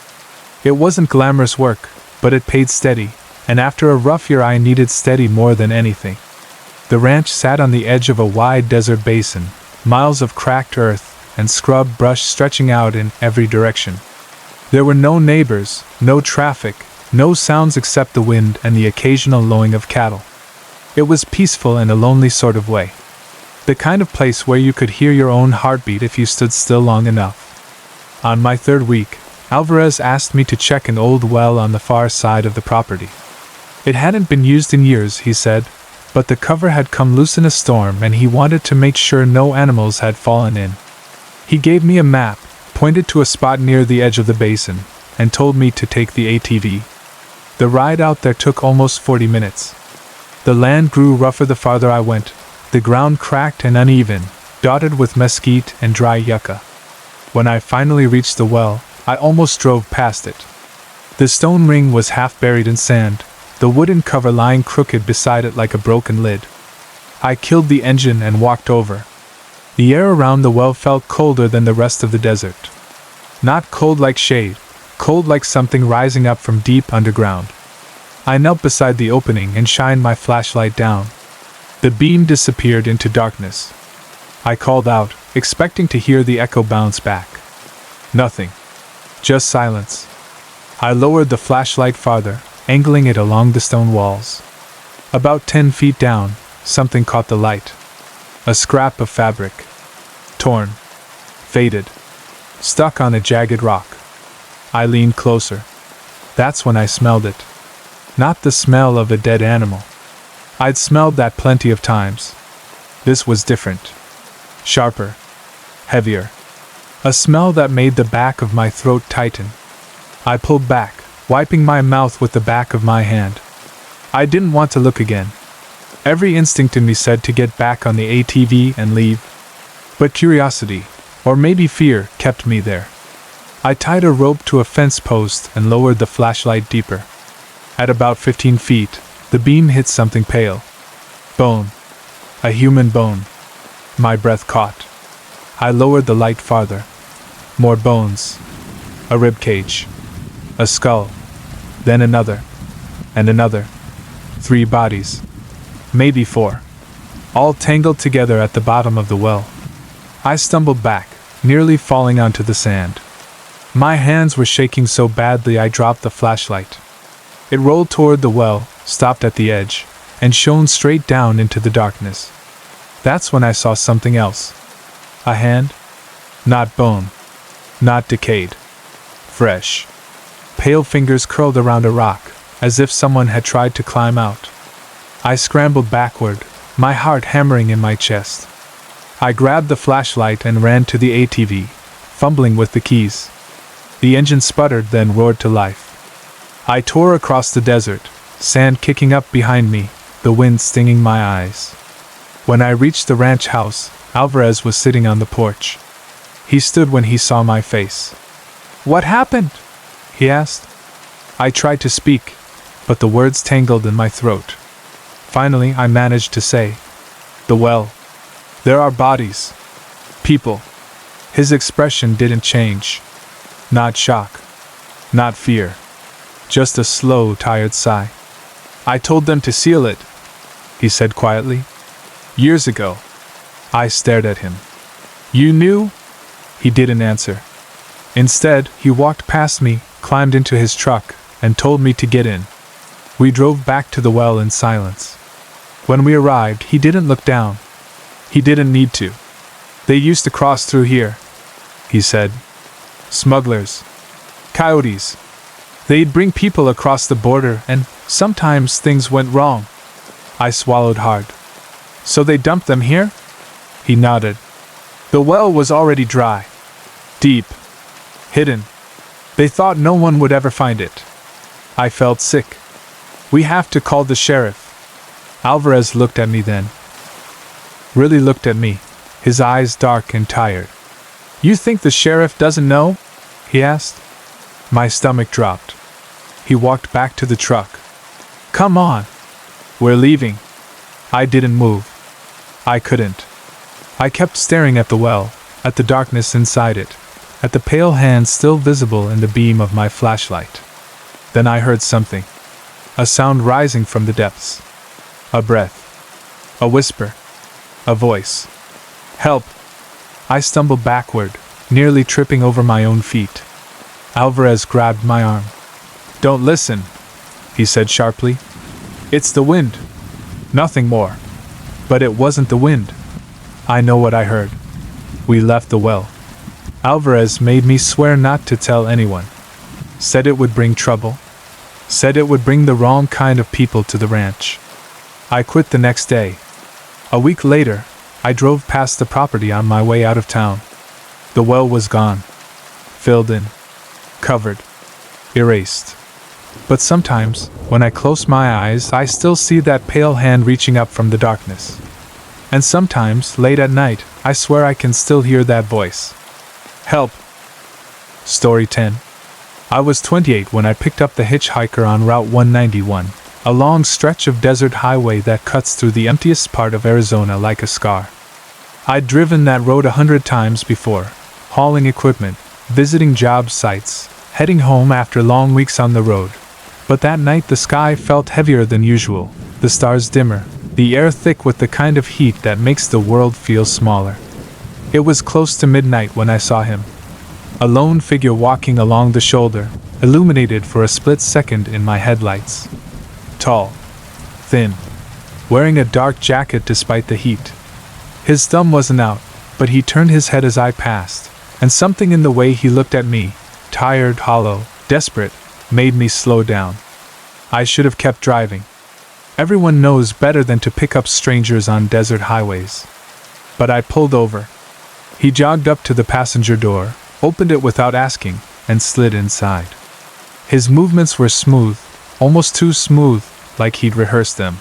It wasn't glamorous work, but it paid steady, and after a rough year I needed steady more than anything. The ranch sat on the edge of a wide desert basin, miles of cracked earth and scrub brush stretching out in every direction. There were no neighbors, no traffic, no sounds except the wind and the occasional lowing of cattle. It was peaceful in a lonely sort of way. The kind of place where you could hear your own heartbeat if you stood still long enough. On my third week, Alvarez asked me to check an old well on the far side of the property. It hadn't been used in years, he said, but the cover had come loose in a storm and he wanted to make sure no animals had fallen in. He gave me a map, pointed to a spot near the edge of the basin, and told me to take the ATV. The ride out there took almost 40 minutes. The land grew rougher the farther I went, the ground cracked and uneven, dotted with mesquite and dry yucca. When I finally reached the well, I almost drove past it. The stone ring was half buried in sand, the wooden cover lying crooked beside it like a broken lid. I killed the engine and walked over. The air around the well felt colder than the rest of the desert. Not cold like shade, cold like something rising up from deep underground. I knelt beside the opening and shined my flashlight down. The beam disappeared into darkness. I called out, expecting to hear the echo bounce back. Nothing. Just silence. I lowered the flashlight farther, angling it along the stone walls. About 10 feet down, something caught the light. A scrap of fabric. Torn. Faded. Stuck on a jagged rock. I leaned closer. That's when I smelled it. Not the smell of a dead animal. I'd smelled that plenty of times. This was different. Sharper. Heavier. A smell that made the back of my throat tighten. I pulled back, wiping my mouth with the back of my hand. I didn't want to look again. Every instinct in me said to get back on the ATV and leave. But curiosity, or maybe fear, kept me there. I tied a rope to a fence post and lowered the flashlight deeper. At about 15 feet, the beam hit something pale. Bone. A human bone. My breath caught. I lowered the light farther. More bones. A rib cage. A skull. Then another. And another. 3 bodies. Maybe 4. All tangled together at the bottom of the well. I stumbled back, nearly falling onto the sand. My hands were shaking so badly I dropped the flashlight. It rolled toward the well, stopped at the edge, and shone straight down into the darkness. That's when I saw something else. A hand? Not bone. Not decayed. Fresh. Pale fingers curled around a rock, as if someone had tried to climb out. I scrambled backward, my heart hammering in my chest. I grabbed the flashlight and ran to the ATV, fumbling with the keys. The engine sputtered, then roared to life. I tore across the desert, sand kicking up behind me, the wind stinging my eyes. When I reached the ranch house, Alvarez was sitting on the porch. He stood when he saw my face. "What happened?" he asked. I tried to speak, but the words tangled in my throat. Finally, I managed to say, "The well. There are bodies. People." His expression didn't change. Not shock. Not fear. Just a slow, tired sigh. "I told them to seal it," he said quietly. "Years ago." I stared at him. "You knew?" He didn't answer. Instead, he walked past me, climbed into his truck, and told me to get in. We drove back to the well in silence. When we arrived, he didn't look down. He didn't need to. "They used to cross through here," he said. "Smugglers. Coyotes. They'd bring people across the border, and sometimes things went wrong." I swallowed hard. "So they dumped them here?" He nodded. "The well was already dry. Deep. Hidden. They thought no one would ever find it." I felt sick. "We have to call the sheriff." Alvarez looked at me then. Really looked at me, his eyes dark and tired. "You think the sheriff doesn't know?" he asked. My stomach dropped. He walked back to the truck. "Come on. We're leaving." I didn't move. I couldn't. I kept staring at the well, at the darkness inside it, at the pale hand still visible in the beam of my flashlight. Then I heard something. A sound rising from the depths. A breath. A whisper. A voice. "Help!" I stumbled backward, nearly tripping over my own feet. Alvarez grabbed my arm. "Don't listen," he said sharply. "It's the wind. Nothing more." But it wasn't the wind. I know what I heard. We left the well. Alvarez made me swear not to tell anyone. Said it would bring trouble. Said it would bring the wrong kind of people to the ranch. I quit the next day. A week later, I drove past the property on my way out of town. The well was gone. Filled in. Covered. Erased. But sometimes, when I close my eyes, I still see that pale hand reaching up from the darkness. And sometimes, late at night, I swear I can still hear that voice. Help! Story 10. I was 28 when I picked up the hitchhiker on Route 191, a long stretch of desert highway that cuts through the emptiest part of Arizona like a scar. I'd driven that road 100 times before, hauling equipment, visiting job sites, heading home after long weeks on the road. But that night the sky felt heavier than usual, the stars dimmer, the air thick with the kind of heat that makes the world feel smaller. It was close to midnight when I saw him. A lone figure walking along the shoulder, illuminated for a split second in my headlights. Tall. Thin. Wearing a dark jacket despite the heat. His thumb wasn't out, but he turned his head as I passed, and something in the way he looked at me, tired, hollow, desperate, made me slow down. I should have kept driving. Everyone knows better than to pick up strangers on desert highways. But I pulled over. He jogged up to the passenger door, opened it without asking, and slid inside. His movements were smooth, almost too smooth, like he'd rehearsed them.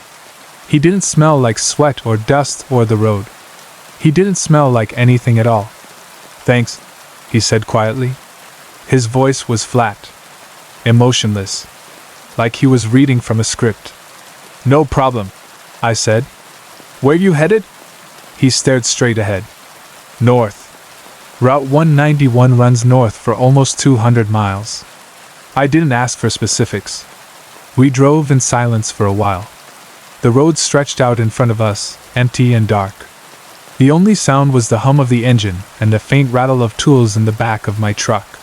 He didn't smell like sweat or dust or the road. He didn't smell like anything at all. "Thanks," he said quietly. His voice was flat. Emotionless. Like he was reading from a script. "No problem," I said. "Where you headed?" He stared straight ahead. "North. Route 191 runs north for almost 200 miles. I didn't ask for specifics. We drove in silence for a while. The road stretched out in front of us, empty and dark. The only sound was the hum of the engine and the faint rattle of tools in the back of my truck.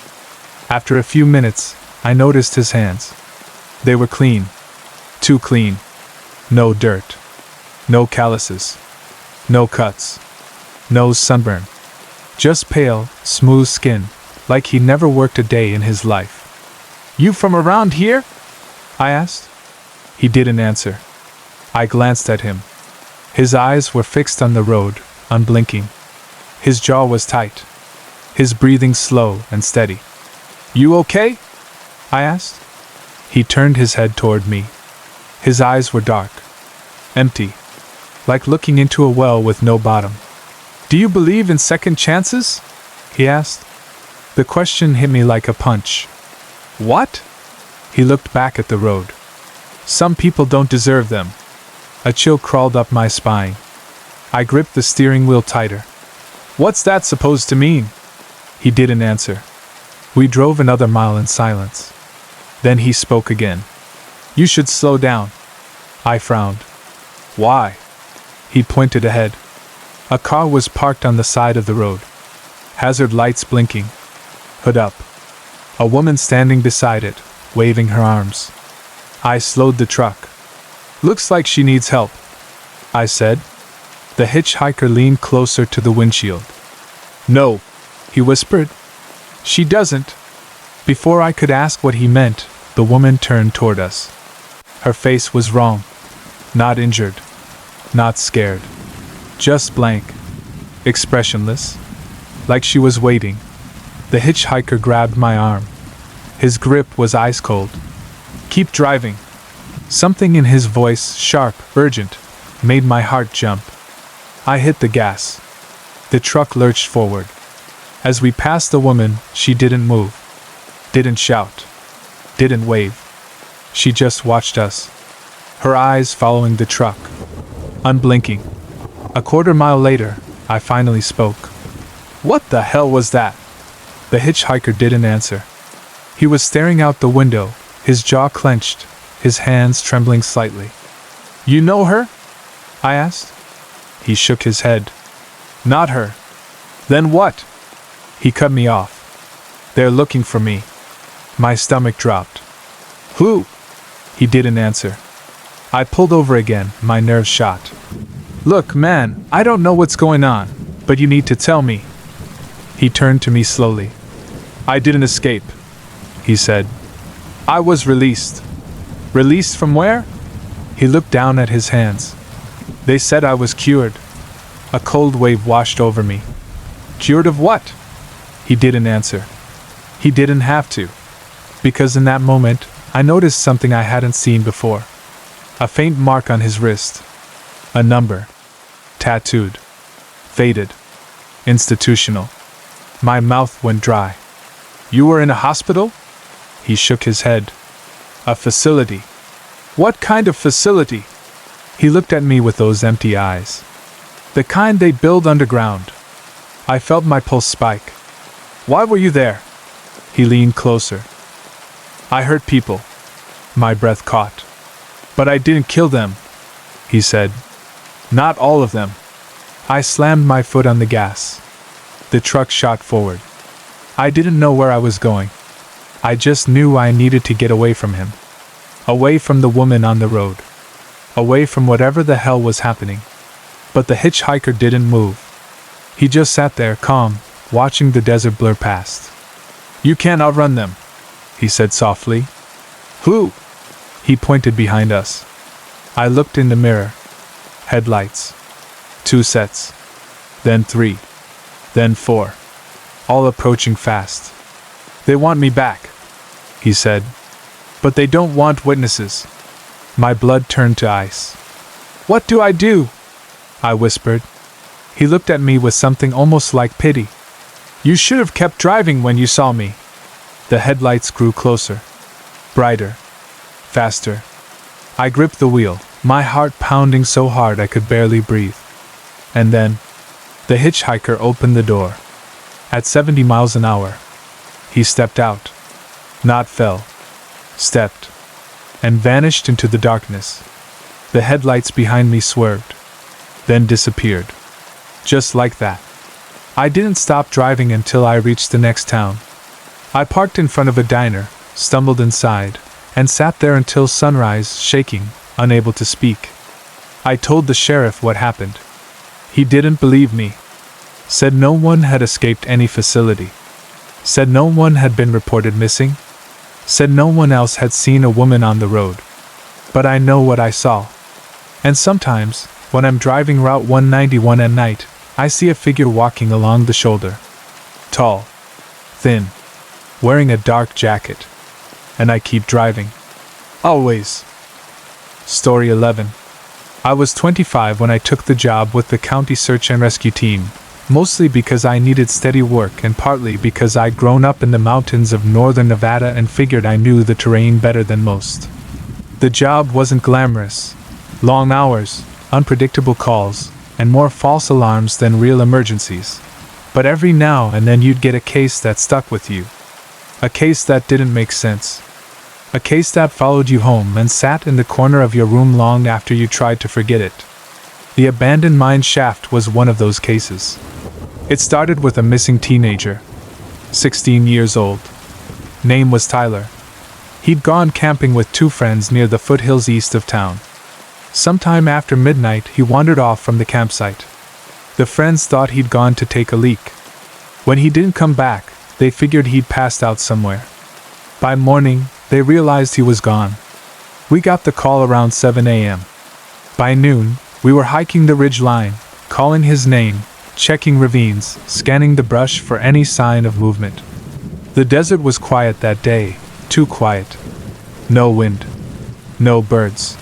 After a few minutes, I noticed his hands. They were clean. Too clean. No dirt. No calluses. No cuts. No sunburn. Just pale, smooth skin, like he'd never worked a day in his life. "You from around here?" I asked. He didn't answer. I glanced at him. His eyes were fixed on the road, unblinking. His jaw was tight. His breathing slow and steady. "You okay?" I asked. He turned his head toward me. His eyes were dark. Empty. Like looking into a well with no bottom. "Do you believe in second chances?" he asked. The question hit me like a punch. "What?" He looked back at the road. "Some people don't deserve them." A chill crawled up my spine. I gripped the steering wheel tighter. "What's that supposed to mean?" He didn't answer. We drove another mile in silence. Then he spoke again. "You should slow down." I frowned. "Why?" He pointed ahead. A car was parked on the side of the road. Hazard lights blinking. Hood up. A woman standing beside it, waving her arms. I slowed the truck. "Looks like she needs help," I said. The hitchhiker leaned closer to the windshield. "No," he whispered. "She doesn't." Before I could ask what he meant, the woman turned toward us. Her face was wrong. Not injured. Not scared. Just blank. Expressionless. Like she was waiting. The hitchhiker grabbed my arm. His grip was ice cold. "Keep driving." Something in his voice, sharp, urgent, made my heart jump. I hit the gas. The truck lurched forward. As we passed the woman, she didn't move. Didn't shout. Didn't wave. She just watched us. Her eyes following the truck. Unblinking. A quarter-mile later, I finally spoke. "What the hell was that?" The hitchhiker didn't answer. He was staring out the window, his jaw clenched, his hands trembling slightly. "You know her?" I asked. He shook his head. "Not her." "Then what?" He cut me off. "They're looking for me." My stomach dropped. "Who?" He didn't answer. I pulled over again, my nerves shot. "Look, man, I don't know what's going on, but you need to tell me." He turned to me slowly. "I didn't escape," he said. "I was released." "Released from where?" He looked down at his hands. "They said I was cured." A cold wave washed over me. "Cured of what?" He didn't answer. He didn't have to. Because in that moment, I noticed something I hadn't seen before. A faint mark on his wrist. A number. Tattooed. Faded. Institutional. My mouth went dry. "You were in a hospital?" He shook his head. "A facility." "What kind of facility?" He looked at me with those empty eyes. "The kind they build underground." I felt my pulse spike. "Why were you there?" He leaned closer. "I hurt people." My breath caught. "But I didn't kill them," he said. "Not all of them." I slammed my foot on the gas. The truck shot forward. I didn't know where I was going. I just knew I needed to get away from him. Away from the woman on the road. Away from whatever the hell was happening. But the hitchhiker didn't move. He just sat there, calm, watching the desert blur past. "You can't outrun them," he said softly. "Who?" He pointed behind us. I looked in the mirror. Headlights. 2 sets. Then 3. Then 4. All approaching fast. "They want me back," he said. "But they don't want witnesses." My blood turned to ice. "What do I do?" I whispered. He looked at me with something almost like pity. "You should have kept driving when you saw me." The headlights grew closer. Brighter. Faster. I gripped the wheel, my heart pounding so hard I could barely breathe. And then, the hitchhiker opened the door. At 70 miles an hour. He stepped out. Not fell. Stepped. and vanished into the darkness. The headlights behind me swerved, then disappeared. Just like that. I didn't stop driving until I reached the next town. I parked in front of a diner, stumbled inside, and sat there until sunrise, shaking, unable to speak. I told the sheriff what happened. He didn't believe me. Said no one had escaped any facility. Said no one had been reported missing. Said no one else had seen a woman on the road. But I know what I saw. And sometimes, when I'm driving Route 191 at night, I see a figure walking along the shoulder. Tall. Thin. Wearing a dark jacket. And I keep driving. Always. Story 11. I was 25 when I took the job with the county search and rescue team, mostly because I needed steady work and partly because I'd grown up in the mountains of northern Nevada and figured I knew the terrain better than most. The job wasn't glamorous. Long hours, unpredictable calls, and more false alarms than real emergencies. But every now and then you'd get a case that stuck with you. A case that didn't make sense. A case that followed you home and sat in the corner of your room long after you tried to forget it. The abandoned mine shaft was one of those cases. It started with a missing teenager, 16 years old. Name was Tyler. He'd gone camping with 2 friends near the foothills east of town. Sometime after midnight, he wandered off from the campsite. The friends thought he'd gone to take a leak. When he didn't come back, they figured he'd passed out somewhere. By morning, they realized he was gone. We got the call around 7 a.m. By noon, we were hiking the ridge line, calling his name, checking ravines, scanning the brush for any sign of movement. The desert was quiet that day, too quiet. No wind. No birds.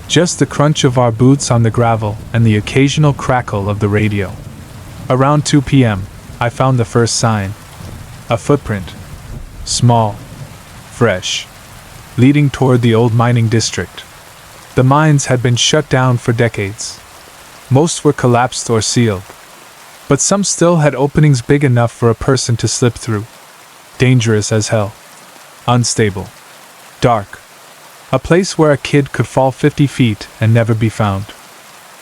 Just the crunch of our boots on the gravel and the occasional crackle of the radio. Around 2 p.m., I found the first sign. A footprint. Small. Fresh. Leading toward the old mining district. The mines had been shut down for decades. Most were collapsed or sealed. But some still had openings big enough for a person to slip through. Dangerous as hell. Unstable. Dark. A place where a kid could fall 50 feet and never be found.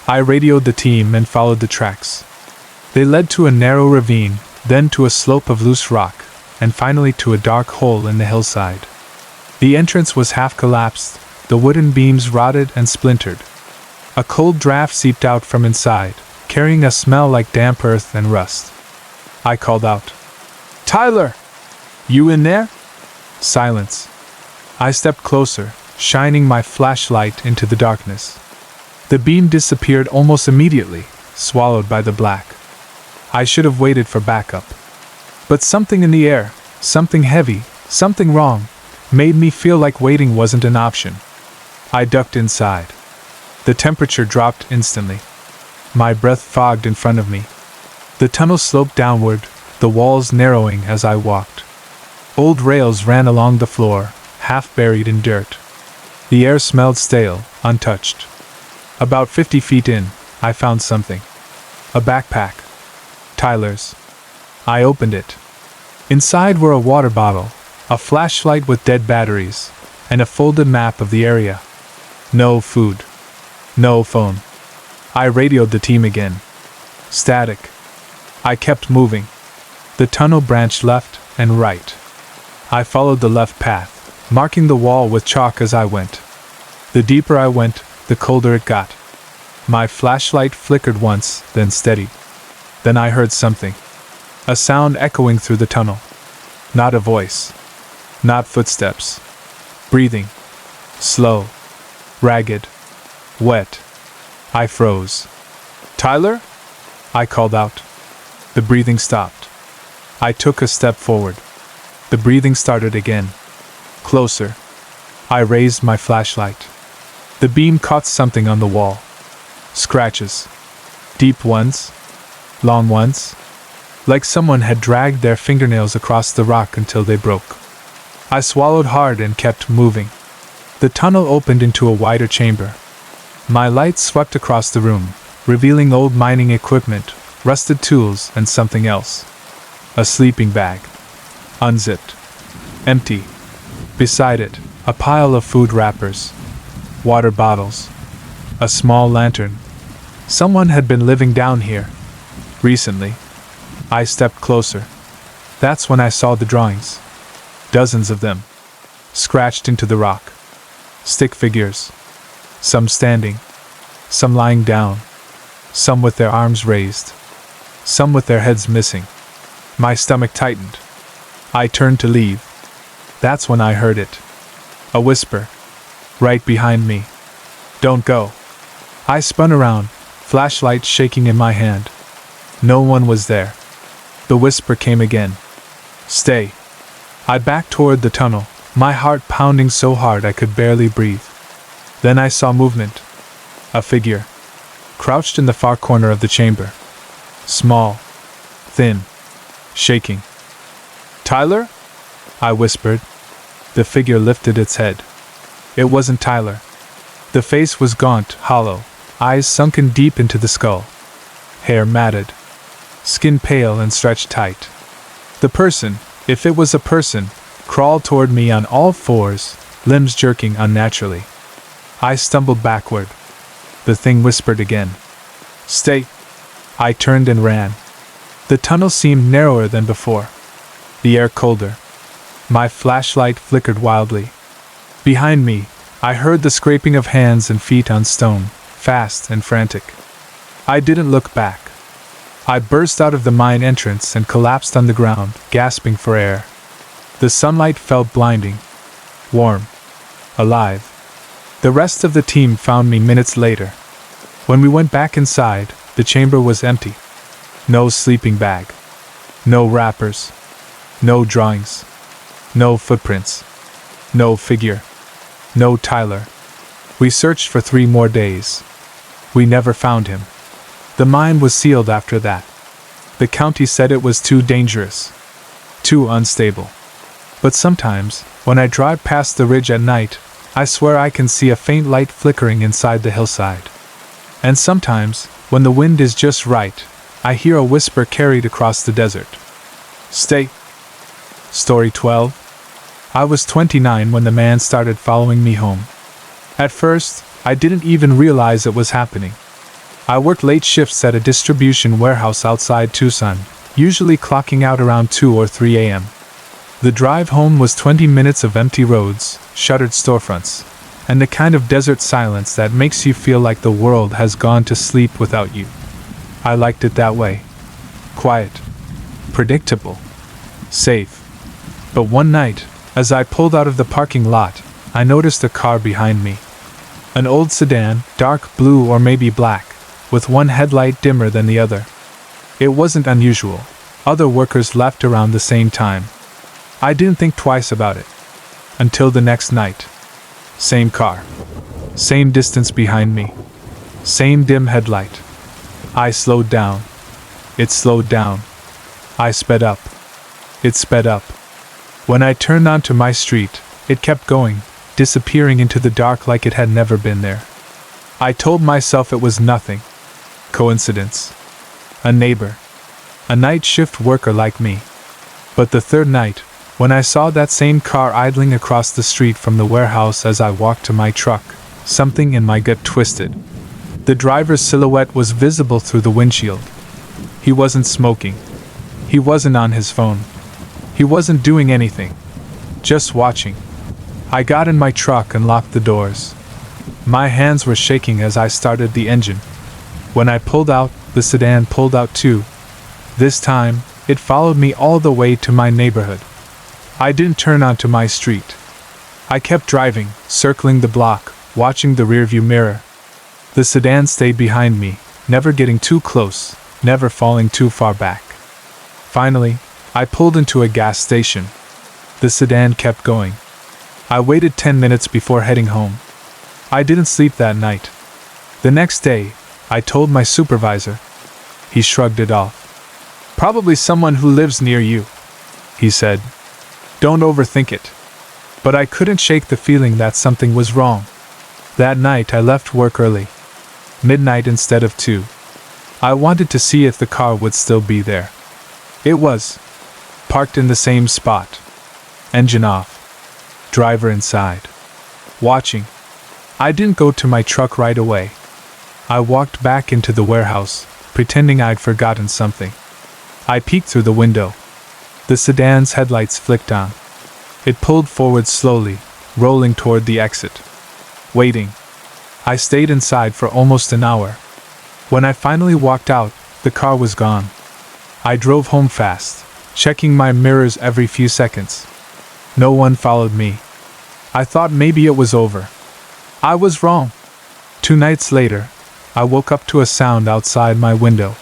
I radioed the team and followed the tracks. They led to a narrow ravine, then to a slope of loose rock, and finally to a dark hole in the hillside. The entrance was half collapsed, the wooden beams rotted and splintered. A cold draft seeped out from inside, carrying a smell like damp earth and rust. I called out, "Tyler! You in there?" Silence. I stepped closer, shining my flashlight into the darkness. The beam disappeared almost immediately, swallowed by the black. I should have waited for backup. But something in the air, something heavy, something wrong, made me feel like waiting wasn't an option. I ducked inside. The temperature dropped instantly. My breath fogged in front of me. The tunnel sloped downward, the walls narrowing as I walked. Old rails ran along the floor, half buried in dirt. The air smelled stale, untouched. About 50 feet in, I found something. A backpack. Tyler's. I opened it. Inside were a water bottle, a flashlight with dead batteries, and a folded map of the area. No food. No phone. I radioed the team again. Static. I kept moving. The tunnel branched left and right. I followed the left path, marking the wall with chalk as I went. The deeper I went, the colder it got. My flashlight flickered once, then steadied. Then I heard something. A sound echoing through the tunnel. Not a voice. Not footsteps. Breathing. Slow. Ragged. Wet. I froze. "Tyler?" I called out. The breathing stopped. I took a step forward. The breathing started again. Closer. I raised my flashlight. The beam caught something on the wall. Scratches. Deep ones. Long ones. Like someone had dragged their fingernails across the rock until they broke. I swallowed hard and kept moving. The tunnel opened into a wider chamber. My light swept across the room, revealing old mining equipment, rusted tools, and something else. A sleeping bag. Unzipped. Empty. Beside it, A pile of food wrappers, water bottles, a small lantern. Someone had been living down here. Recently. I stepped closer. That's when I saw the drawings. Dozens of them. Scratched into the rock. Stick figures. Some standing. Some lying down. Some with their arms raised. Some with their heads missing. My stomach tightened. I turned to leave. That's when I heard it. A whisper. Right behind me. Don't go. I spun around, flashlight shaking in my hand. No one was there. The whisper came again. Stay. I backed toward the tunnel, my heart pounding so hard I could barely breathe. Then I saw movement. A figure. Crouched in the far corner of the chamber. Small. Thin. Shaking. Tyler? I whispered. The figure lifted its head. It wasn't Tyler. The face was gaunt, hollow, eyes sunken deep into the skull. Hair matted. Skin pale and stretched tight. The person, if it was a person, crawled toward me on all fours, limbs jerking unnaturally. I stumbled backward. The thing whispered again. Stay. I turned and ran. The tunnel seemed narrower than before. The air colder. My flashlight flickered wildly. Behind me, I heard the scraping of hands and feet on stone, fast and frantic. I didn't look back. I burst out of the mine entrance and collapsed on the ground, gasping for air. The sunlight felt blinding. Warm. Alive. The rest of the team found me minutes later. When we went back inside, the chamber was empty. No sleeping bag. No wrappers. No drawings. No footprints. No figure. No Tyler. We searched for 3 more days. We never found him. The mine was sealed after that. The county said it was too dangerous. Too unstable. But sometimes, when I drive past the ridge at night, I swear I can see a faint light flickering inside the hillside. And sometimes, when the wind is just right, I hear a whisper carried across the desert. Stay. Story 12. I was 29 when the man started following me home. At first, I didn't even realize it was happening. I worked late shifts at a distribution warehouse outside Tucson, usually clocking out around 2 or 3 a.m. The drive home was 20 minutes of empty roads, shuttered storefronts, and the kind of desert silence that makes you feel like the world has gone to sleep without you. I liked it that way. Quiet. Predictable. Safe. But one night, as I pulled out of the parking lot, I noticed a car behind me. An old sedan, dark blue or maybe black, with one headlight dimmer than the other. It wasn't unusual. Other workers left around the same time. I didn't think twice about it. Until the next night. Same car. Same distance behind me. Same dim headlight. I slowed down. It slowed down. I sped up. It sped up. When I turned onto my street, it kept going, disappearing into the dark like it had never been there. I told myself it was nothing. Coincidence. A neighbor. A night shift worker like me. But the third night, when I saw that same car idling across the street from the warehouse as I walked to my truck, something in my gut twisted. The driver's silhouette was visible through the windshield. He wasn't smoking. He wasn't on his phone. He wasn't doing anything. Just watching. I got in my truck and locked the doors. My hands were shaking as I started the engine. When I pulled out, the sedan pulled out too. This time, it followed me all the way to my neighborhood. I didn't turn onto my street. I kept driving, circling the block, watching the rearview mirror. The sedan stayed behind me, never getting too close, never falling too far back. Finally, I pulled into a gas station. The sedan kept going. I waited 10 minutes before heading home. I didn't sleep that night. The next day, I told my supervisor. He shrugged it off. Probably someone who lives near you, he said. Don't overthink it. But I couldn't shake the feeling that something was wrong. That night I left work early. Midnight instead of 2. I wanted to see if the car would still be there. It was. Parked in the same spot. Engine off. Driver inside. watching. I didn't go to my truck right away. I walked back into the warehouse, pretending I'd forgotten something. I peeked through the window. The sedan's headlights flicked on. It pulled forward slowly, rolling toward the exit. Waiting. I stayed inside for almost an hour. When I finally walked out, the car was gone. I drove home fast, checking my mirrors every few seconds. No one followed me. I thought maybe it was over. I was wrong. 2 nights later, I woke up to a sound outside my window.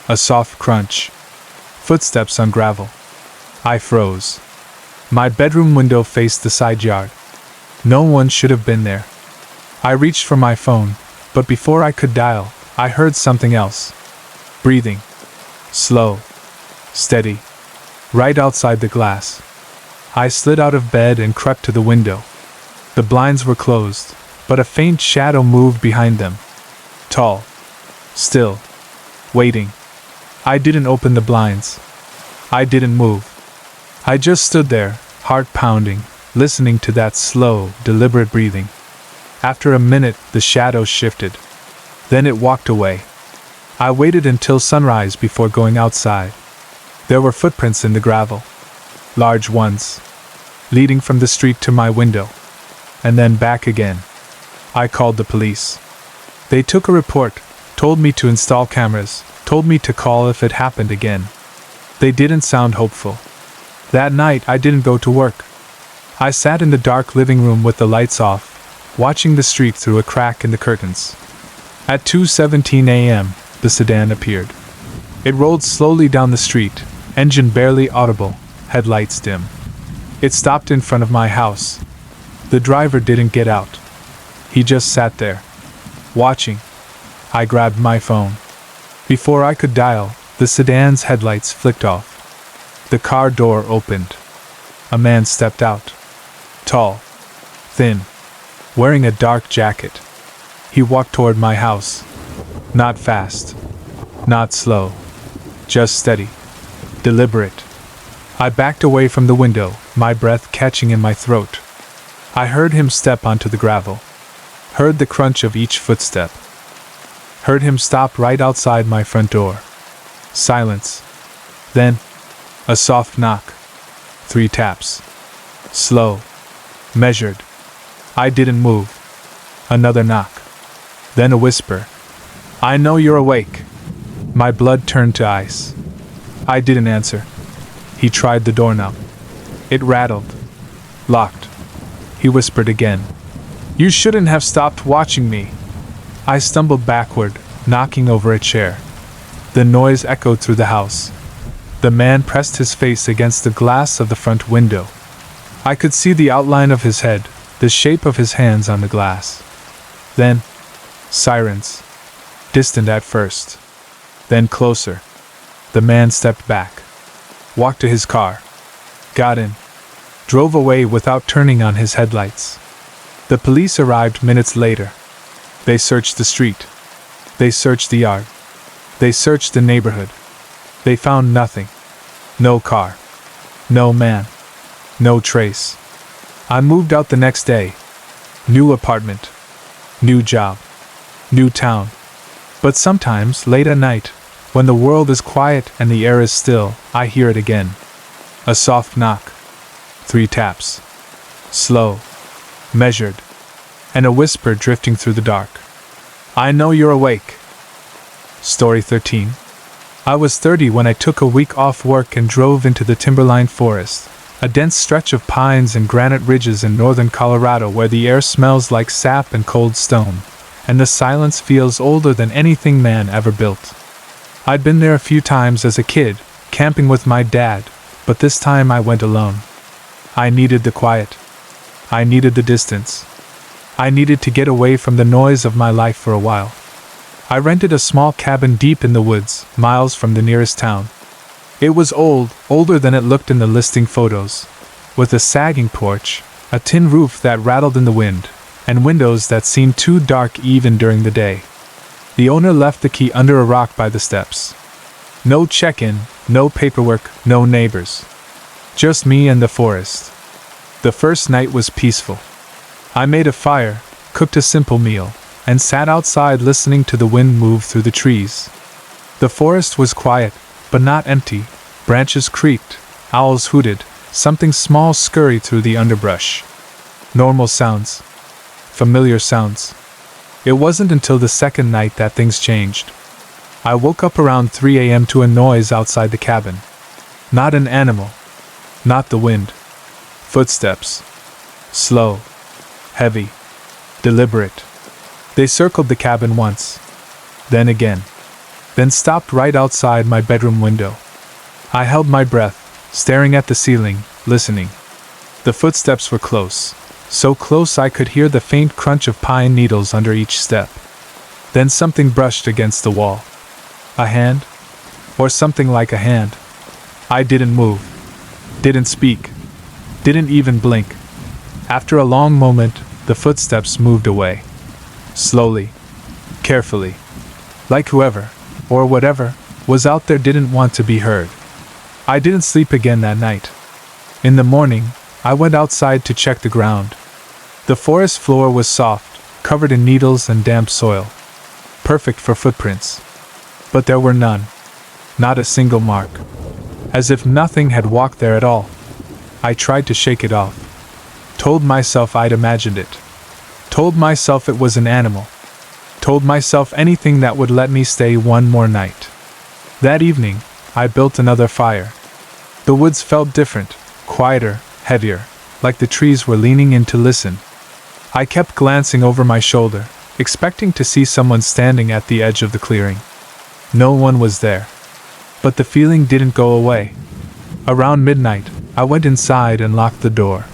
A soft crunch. Footsteps on gravel. I froze. My bedroom window faced the side yard. No one should have been there. I reached for my phone, but before I could dial, I heard something else. Breathing. Slow. Steady. Right outside the glass. I slid out of bed and crept to the window. The blinds were closed, but a faint shadow moved behind them. Tall. Still. Waiting. I didn't open the blinds. I didn't move. I just stood there, heart pounding, listening to that slow, deliberate breathing. After a minute, the shadow shifted. Then it walked away. I waited until sunrise before going outside. There were footprints in the gravel. Large ones. Leading from the street to my window. And then back again. I called the police. They took a report, told me to install cameras, told me to call if it happened again. They didn't sound hopeful. That night I didn't go to work. I sat in the dark living room with the lights off, watching the street through a crack in the curtains. At 2:17 a.m., the sedan appeared. It rolled slowly down the street, engine barely audible, headlights dim. It stopped in front of my house. The driver didn't get out. He just sat there, watching. I grabbed my phone. Before I could dial, the sedan's headlights flicked off. The car door opened. A man stepped out. Tall. Thin. Wearing a dark jacket. He walked toward my house. Not fast. Not slow. Just steady. Deliberate. I backed away from the window, my breath catching in my throat. I heard him step onto the gravel. Heard the crunch of each footstep. Heard him stop right outside my front door. Silence. Then, a soft knock. 3 taps. Slow. Measured. I didn't move. Another knock. Then a whisper. "I know you're awake." My blood turned to ice. I didn't answer. He tried the doorknob. It rattled. Locked. He whispered again. "You shouldn't have stopped watching me." I stumbled backward, knocking over a chair. The noise echoed through the house. The man pressed his face against the glass of the front window. I could see the outline of his head, the shape of his hands on the glass. Then, sirens. Distant at first. Then closer. The man stepped back. Walked to his car. Got in. Drove away without turning on his headlights. The police arrived minutes later. They searched the street. They searched the yard. They searched the neighborhood. They found nothing. No car. No man. No trace. I moved out the next day. New apartment. New job. New town. But sometimes, late at night, when the world is quiet and the air is still, I hear it again. A soft knock. 3 taps. Slow. Measured. And a whisper drifting through the dark. "I know you're awake." Story 13. I was 30 when I took a week off work and drove into the timberline forest, a dense stretch of pines and granite ridges in northern Colorado where the air smells like sap and cold stone, and the silence feels older than anything man ever built. I'd been there a few times as a kid, camping with my dad, but this time I went alone. I needed the quiet. I needed the distance. I needed to get away from the noise of my life for a while. I rented a small cabin deep in the woods, miles from the nearest town. It was old, older than it looked in the listing photos, with a sagging porch, a tin roof that rattled in the wind, and windows that seemed too dark even during the day. The owner left the key under a rock by the steps. No check-in, no paperwork, no neighbors. Just me and the forest. The first night was peaceful. I made a fire, cooked a simple meal, and sat outside listening to the wind move through the trees. The forest was quiet, but not empty. Branches creaked, owls hooted, something small scurried through the underbrush. Normal sounds. Familiar sounds. It wasn't until the second night that things changed. I woke up around 3 a.m. to a noise outside the cabin. Not an animal. Not the wind. Footsteps. Slow. Heavy. Deliberate. They circled the cabin once. Then again. Then stopped right outside my bedroom window. I held my breath, staring at the ceiling, listening. The footsteps were close. So close I could hear the faint crunch of pine needles under each step. Then something brushed against the wall. A hand? Or something like a hand. I didn't move. Didn't speak. Didn't even blink. After a long moment, the footsteps moved away. Slowly. Carefully. Like whoever, or whatever, was out there didn't want to be heard. I didn't sleep again that night. In the morning, I went outside to check the ground. The forest floor was soft, covered in needles and damp soil. Perfect for footprints. But there were none. Not a single mark. As if nothing had walked there at all. I tried to shake it off. Told myself I'd imagined it. Told myself it was an animal. Told myself anything that would let me stay one more night. That evening, I built another fire. The woods felt different, quieter, heavier, like the trees were leaning in to listen. I kept glancing over my shoulder, expecting to see someone standing at the edge of the clearing. No one was there. But the feeling didn't go away. Around midnight, I went inside and locked the door.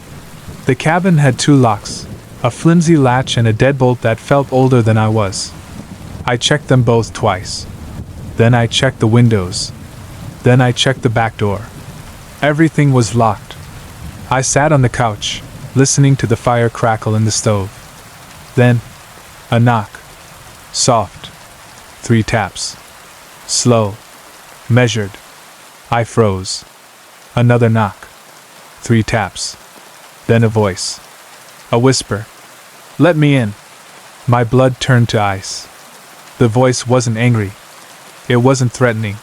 The cabin had 2 locks, a flimsy latch and a deadbolt that felt older than I was. I checked them both twice. Then I checked the windows. Then I checked the back door. Everything was locked. I sat on the couch, listening to the fire crackle in the stove. Then, a knock. Soft. 3 taps. Slow. Measured. I froze. Another knock. 3 taps. Then a voice. A whisper. "Let me in." My blood turned to ice. The voice wasn't angry. It wasn't threatening.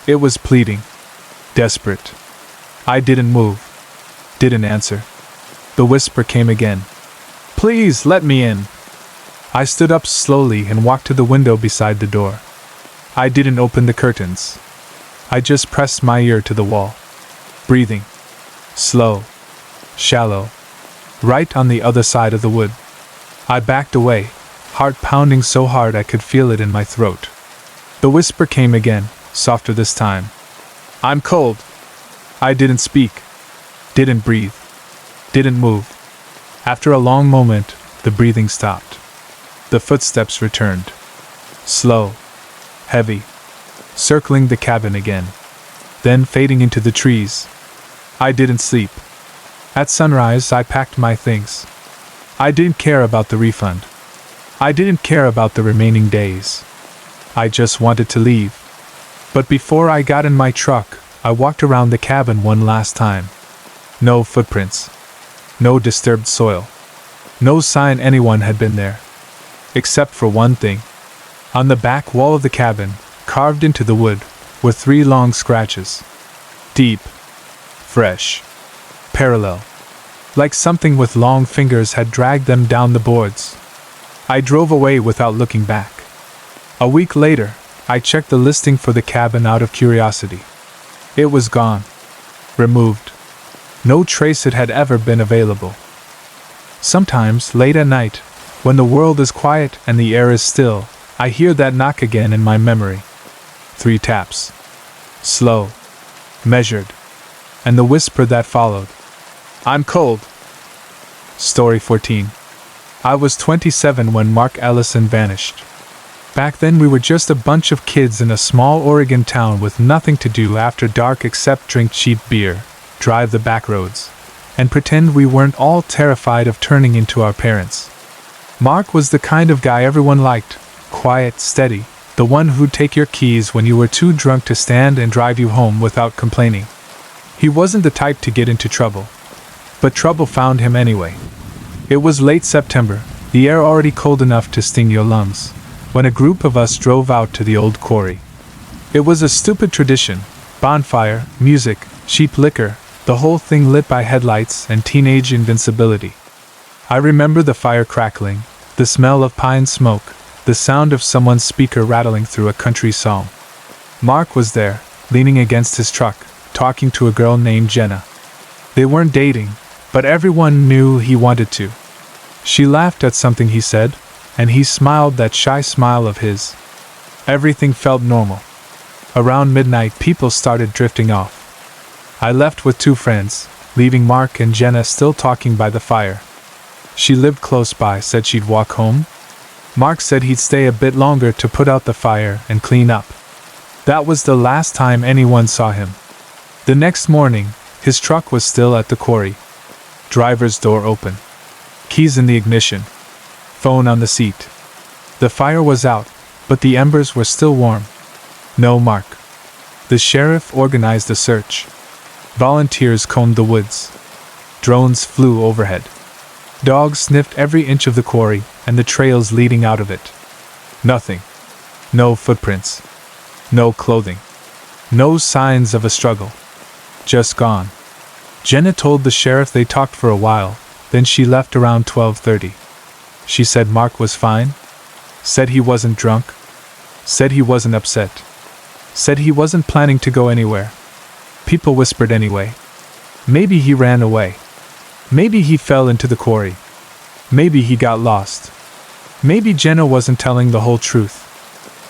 It was pleading. Desperate. I didn't move. Didn't answer. The whisper came again. "Please let me in." I stood up slowly and walked to the window beside the door. I didn't open the curtains. I just pressed my ear to the wall. Breathing. Slow. Shallow. Right on the other side of the wood. I backed away, heart pounding so hard I could feel it in my throat. The whisper came again, softer this time. "I'm cold." I didn't speak. Didn't breathe. Didn't move. After a long moment, the breathing stopped. The footsteps returned. Slow. Heavy. Circling the cabin again. Then fading into the trees. I didn't sleep. At sunrise, I packed my things. I didn't care about the refund. I didn't care about the remaining days. I just wanted to leave. But before I got in my truck, I walked around the cabin one last time. No footprints. No disturbed soil. No sign anyone had been there. Except for one thing. On the back wall of the cabin, carved into the wood, were 3 long scratches. Deep. Fresh. Parallel. Like something with long fingers had dragged them down the boards. I drove away without looking back. A week later, I checked the listing for the cabin out of curiosity. It was gone. Removed. No trace it had ever been available. Sometimes, late at night, when the world is quiet and the air is still, I hear that knock again in my memory. 3 taps. Slow. Measured. And the whisper that followed. "I'm cold." Story 14. I was 27 when Mark Ellison vanished. Back then we were just a bunch of kids in a small Oregon town with nothing to do after dark except drink cheap beer, drive the back roads, and pretend we weren't all terrified of turning into our parents. Mark was the kind of guy everyone liked, quiet, steady, the one who'd take your keys when you were too drunk to stand and drive you home without complaining. He wasn't the type to get into trouble. But trouble found him anyway. It was late September, the air already cold enough to sting your lungs, when a group of us drove out to the old quarry. It was a stupid tradition: bonfire, music, cheap liquor, the whole thing lit by headlights and teenage invincibility. I remember the fire crackling, the smell of pine smoke, the sound of someone's speaker rattling through a country song. Mark was there, leaning against his truck, talking to a girl named Jenna. They weren't dating, but everyone knew he wanted to. She laughed at something he said, and he smiled that shy smile of his. Everything felt normal. Around midnight, people started drifting off. I left with 2 friends, leaving Mark and Jenna still talking by the fire. She lived close by, said she'd walk home. Mark said he'd stay a bit longer to put out the fire and clean up. That was the last time anyone saw him. The next morning, his truck was still at the quarry. Driver's door open. Keys in the ignition. Phone on the seat. The fire was out, but the embers were still warm. No Mark. The sheriff organized a search. Volunteers combed the woods. Drones flew overhead. Dogs sniffed every inch of the quarry and the trails leading out of it. Nothing. No footprints. No clothing. No signs of a struggle. Just gone. Jenna told the sheriff they talked for a while, then she left around 12:30. She said Mark was fine. Said he wasn't drunk. Said he wasn't upset. Said he wasn't planning to go anywhere. People whispered anyway. Maybe he ran away. Maybe he fell into the quarry. Maybe he got lost. Maybe Jenna wasn't telling the whole truth.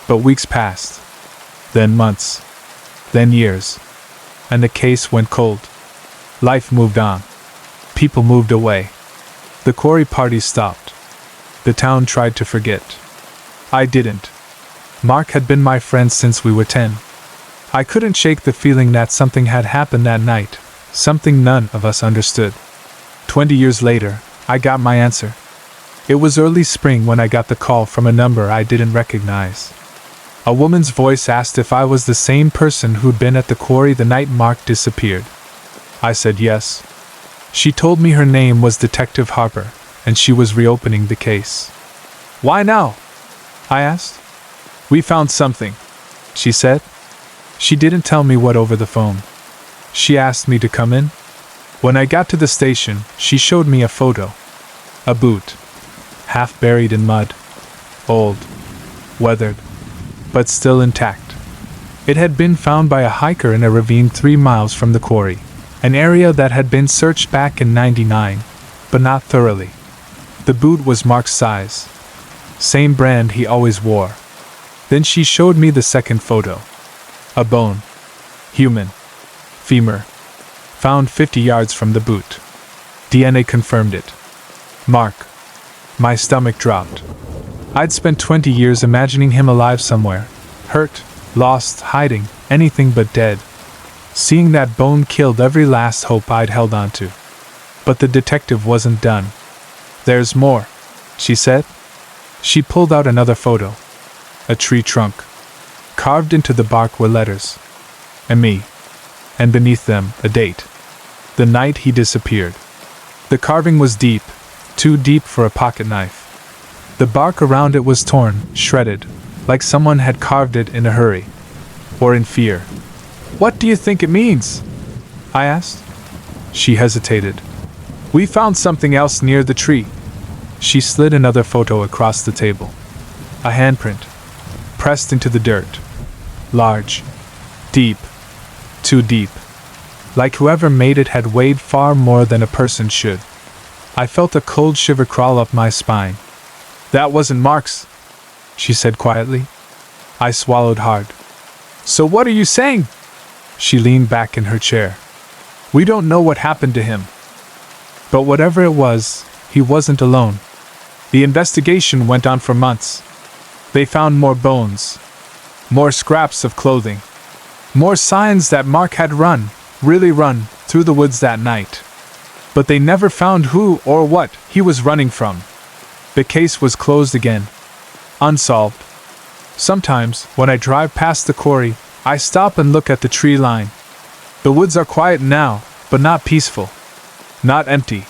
But weeks passed. Then months. Then years. And the case went cold. Life moved on. People moved away. The quarry party stopped. The town tried to forget. I didn't. Mark had been my friend since we were 10. I couldn't shake the feeling that something had happened that night, something none of us understood. 20 years later, I got my answer. It was early spring when I got the call from a number I didn't recognize. A woman's voice asked if I was the same person who'd been at the quarry the night Mark disappeared. I said yes. She told me her name was Detective Harper, and she was reopening the case. Why now? I asked. We found something, she said. She didn't tell me what over the phone. She asked me to come in. When I got to the station, she showed me a photo. A boot. Half buried in mud. Old. Weathered. But still intact. It had been found by a hiker in a ravine 3 miles from the quarry, an area that had been searched back in '99, but not thoroughly. The boot was Mark's size. Same brand he always wore. Then she showed me the second photo. A bone. Human. Femur. Found 50 yards from the boot. DNA confirmed it. Mark. My stomach dropped. I'd spent 20 years imagining him alive somewhere. Hurt, lost, hiding, anything but dead. Seeing that bone killed every last hope I'd held on to. But the detective wasn't done. There's more, she said. She pulled out another photo. A tree trunk. Carved into the bark were letters. And me. And beneath them, a date. The night he disappeared. The carving was deep, too deep for a pocket knife. The bark around it was torn, shredded, like someone had carved it in a hurry. Or in fear. What do you think it means? I asked. She hesitated. We found something else near the tree. She slid another photo across the table. A handprint. Pressed into the dirt. Large. Deep. Too deep. Like whoever made it had weighed far more than a person should. I felt a cold shiver crawl up my spine. That wasn't Mark's, she said quietly. I swallowed hard. So what are you saying? She leaned back in her chair. We don't know what happened to him. But whatever it was, he wasn't alone. The investigation went on for months. They found more bones. More scraps of clothing. More signs that Mark had run, really run, through the woods that night. But they never found who or what he was running from. The case was closed again. Unsolved. Sometimes, when I drive past the quarry, I stop and look at the tree line. The woods are quiet now, but not peaceful. Not empty.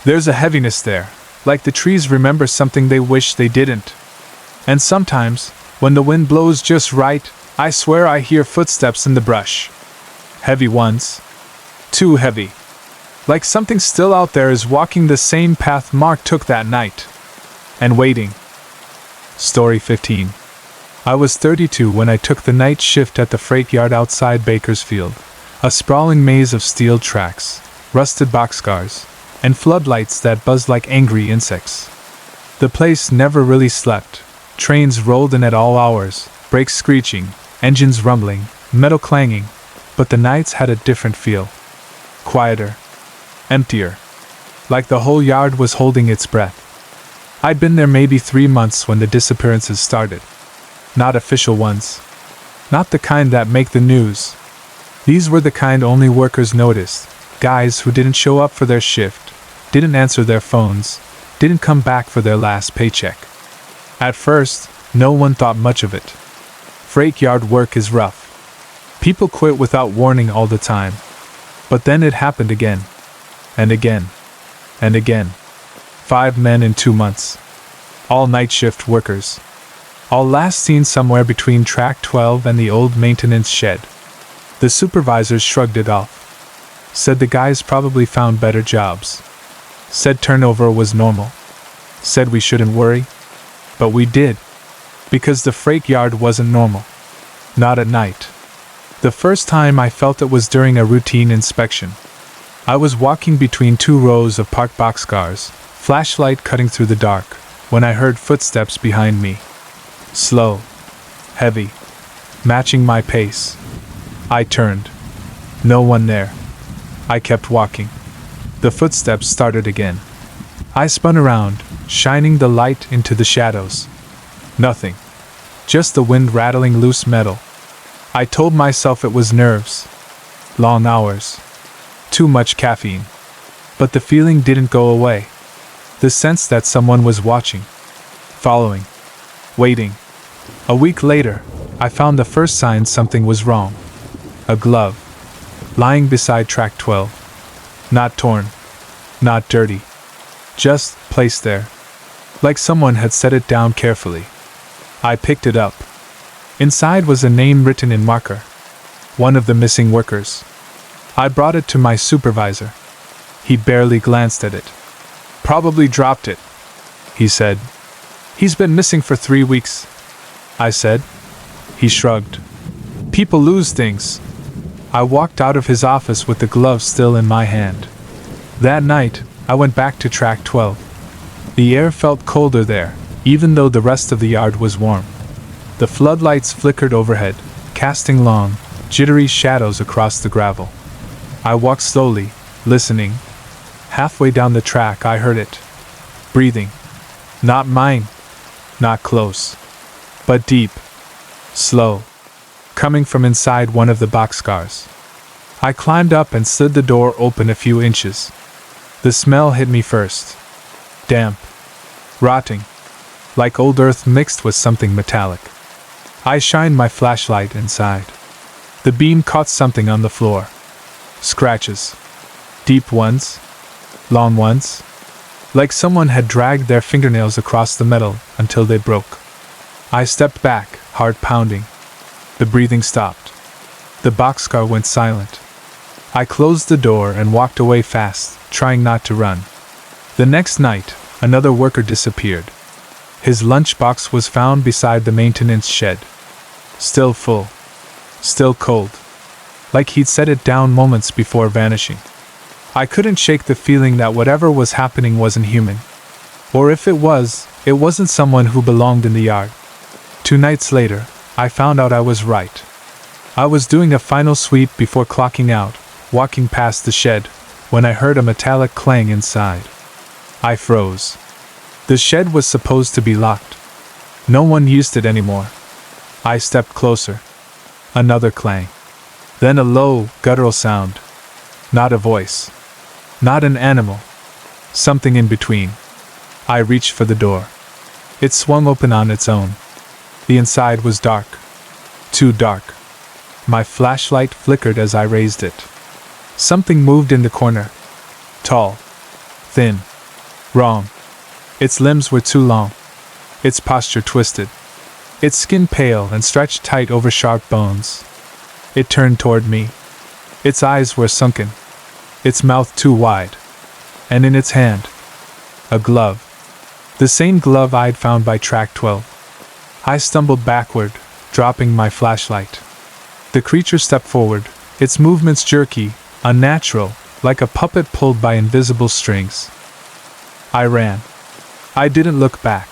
There's a heaviness there, like the trees remember something they wish they didn't. And sometimes, when the wind blows just right, I swear I hear footsteps in the brush. Heavy ones. Too heavy. Like something still out there is walking the same path Mark took that night. And waiting. Story 15. I was 32 when I took the night shift at the freight yard outside Bakersfield, a sprawling maze of steel tracks, rusted boxcars, and floodlights that buzzed like angry insects. The place never really slept. Trains rolled in at all hours, brakes screeching, engines rumbling, metal clanging, but the nights had a different feel. Quieter. Emptier. Like the whole yard was holding its breath. I'd been there maybe 3 months when the disappearances started. Not official ones. Not the kind that make the news. These were the kind only workers noticed. Guys who didn't show up for their shift, didn't answer their phones, didn't come back for their last paycheck. At first, no one thought much of it. Freight yard work is rough. People quit without warning all the time. But then it happened again. And again. And again. 5 men in 2 months. All night shift workers. All last seen somewhere between track 12 and the old maintenance shed. The supervisors shrugged it off. Said the guys probably found better jobs. Said turnover was normal. Said we shouldn't worry. But we did. Because the freight yard wasn't normal. Not at night. The first time I felt it was during a routine inspection. I was walking between 2 rows of parked boxcars, flashlight cutting through the dark, when I heard footsteps behind me. Slow. Heavy. Matching my pace. I turned. No one there. I kept walking. The footsteps started again. I spun around, shining the light into the shadows. Nothing. Just the wind rattling loose metal. I told myself it was nerves. Long hours. Too much caffeine. But the feeling didn't go away. The sense that someone was watching. Following. Waiting. A week later, I found the first sign something was wrong. A glove. Lying beside track 12. Not torn. Not dirty. Just placed there. Like someone had set it down carefully. I picked it up. Inside was a name written in marker. One of the missing workers. I brought it to my supervisor. He barely glanced at it. Probably dropped it, he said. He's been missing for 3 weeks, I said. He shrugged. People lose things. I walked out of his office with the glove still in my hand. That night, I went back to track 12. The air felt colder there, even though the rest of the yard was warm. The floodlights flickered overhead, casting long, jittery shadows across the gravel. I walked slowly, listening. Halfway down the track I heard it. Breathing. Not mine. Not close. But deep. Slow. Coming from inside one of the boxcars. I climbed up and slid the door open a few inches. The smell hit me first. Damp. Rotting. Like old earth mixed with something metallic. I shined my flashlight inside. The beam caught something on the floor. Scratches. Deep ones. Long ones. Like someone had dragged their fingernails across the metal until they broke. I stepped back, heart pounding. The breathing stopped. The boxcar went silent. I closed the door and walked away fast, trying not to run. The next night, another worker disappeared. His lunchbox was found beside the maintenance shed. Still full. Still cold. Like he'd set it down moments before vanishing. I couldn't shake the feeling that whatever was happening wasn't human. Or if it was, it wasn't someone who belonged in the yard. 2 nights later, I found out I was right. I was doing a final sweep before clocking out, walking past the shed, when I heard a metallic clang inside. I froze. The shed was supposed to be locked. No one used it anymore. I stepped closer. Another clang. Then a low, guttural sound. Not a voice. Not an animal. Something in between. I reached for the door. It swung open on its own. The inside was dark. Too dark. My flashlight flickered as I raised it. Something moved in the corner. Tall. Thin. Wrong. Its limbs were too long. Its posture twisted. Its skin pale and stretched tight over sharp bones. It turned toward me. Its eyes were sunken. Its mouth too wide. And in its hand, a glove. The same glove I'd found by track 12. I stumbled backward, dropping my flashlight. The creature stepped forward, its movements jerky, unnatural, like a puppet pulled by invisible strings. I ran. I didn't look back.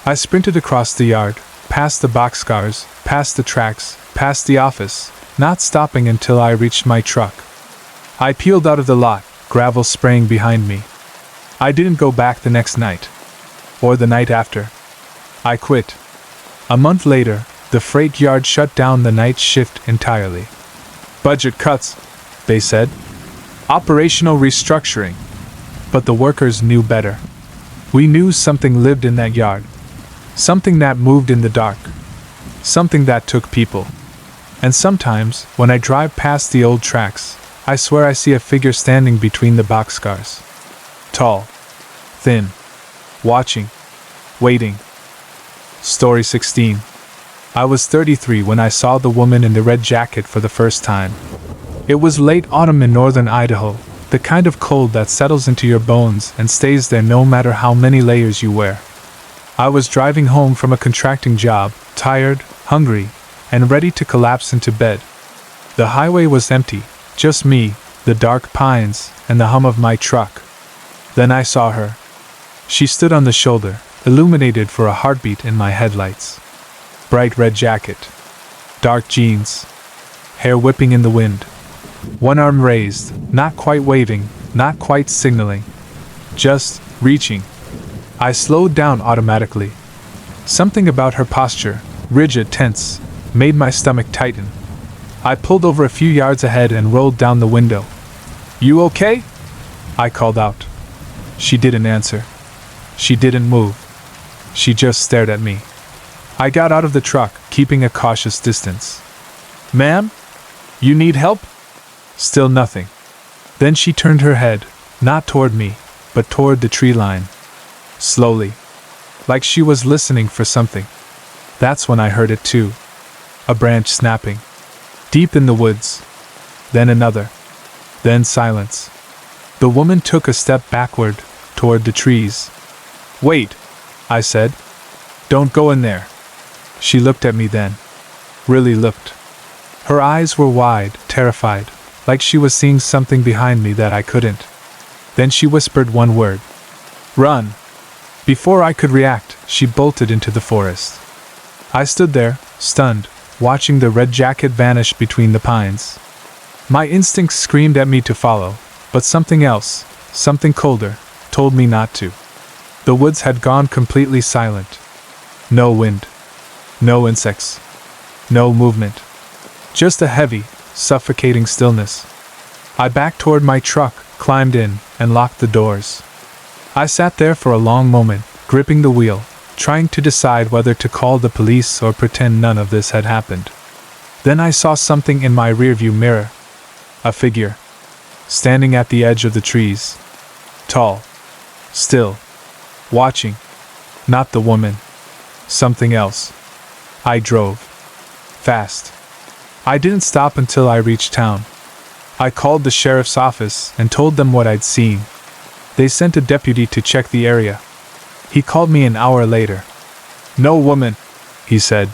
I sprinted across the yard, past the boxcars, past the tracks, past the office, not stopping until I reached my truck. I peeled out of the lot, gravel spraying behind me. I didn't go back the next night. Or the night after. I quit. A month later, the freight yard shut down the night shift entirely. Budget cuts, they said. Operational restructuring. But the workers knew better. We knew something lived in that yard. Something that moved in the dark. Something that took people. And sometimes, when I drive past the old tracks, I swear I see a figure standing between the boxcars. Tall. Thin. Watching. Waiting. Story 16. I was 33 when I saw the woman in the red jacket for the first time. It was late autumn in northern Idaho, the kind of cold that settles into your bones and stays there no matter how many layers you wear. I was driving home from a contracting job, tired, hungry, and ready to collapse into bed. The highway was empty, just me, the dark pines, and the hum of my truck. Then I saw her. She stood on the shoulder, illuminated for a heartbeat in my headlights. Bright red jacket. Dark jeans. Hair whipping in the wind. One arm raised, not quite waving, not quite signaling. Just reaching. I slowed down automatically. Something about her posture, rigid, tense, made my stomach tighten. I pulled over a few yards ahead and rolled down the window. "You okay?" I called out. She didn't answer. She didn't move. She just stared at me. I got out of the truck, keeping a cautious distance. "Ma'am? You need help?" Still nothing. Then she turned her head, not toward me, but toward the tree line. Slowly. Like she was listening for something. That's when I heard it too. A branch snapping. Deep in the woods. Then another. Then silence. The woman took a step backward, toward the trees. "Wait," I said. "Don't go in there." She looked at me then. Really looked. Her eyes were wide, terrified, like she was seeing something behind me that I couldn't. Then she whispered one word. "Run." Before I could react, she bolted into the forest. I stood there, stunned, watching the red jacket vanish between the pines. My instincts screamed at me to follow, but something else, something colder, told me not to. The woods had gone completely silent. No wind. No insects. No movement. Just a heavy, suffocating stillness. I backed toward my truck, climbed in, and locked the doors. I sat there for a long moment, gripping the wheel, trying to decide whether to call the police or pretend none of this had happened. Then I saw something in my rearview mirror. A figure. Standing at the edge of the trees. Tall. Still. Watching. Not the woman. Something else. I drove. Fast. I didn't stop until I reached town. I called the sheriff's office and told them what I'd seen. They sent a deputy to check the area. He called me an hour later. "No woman," he said.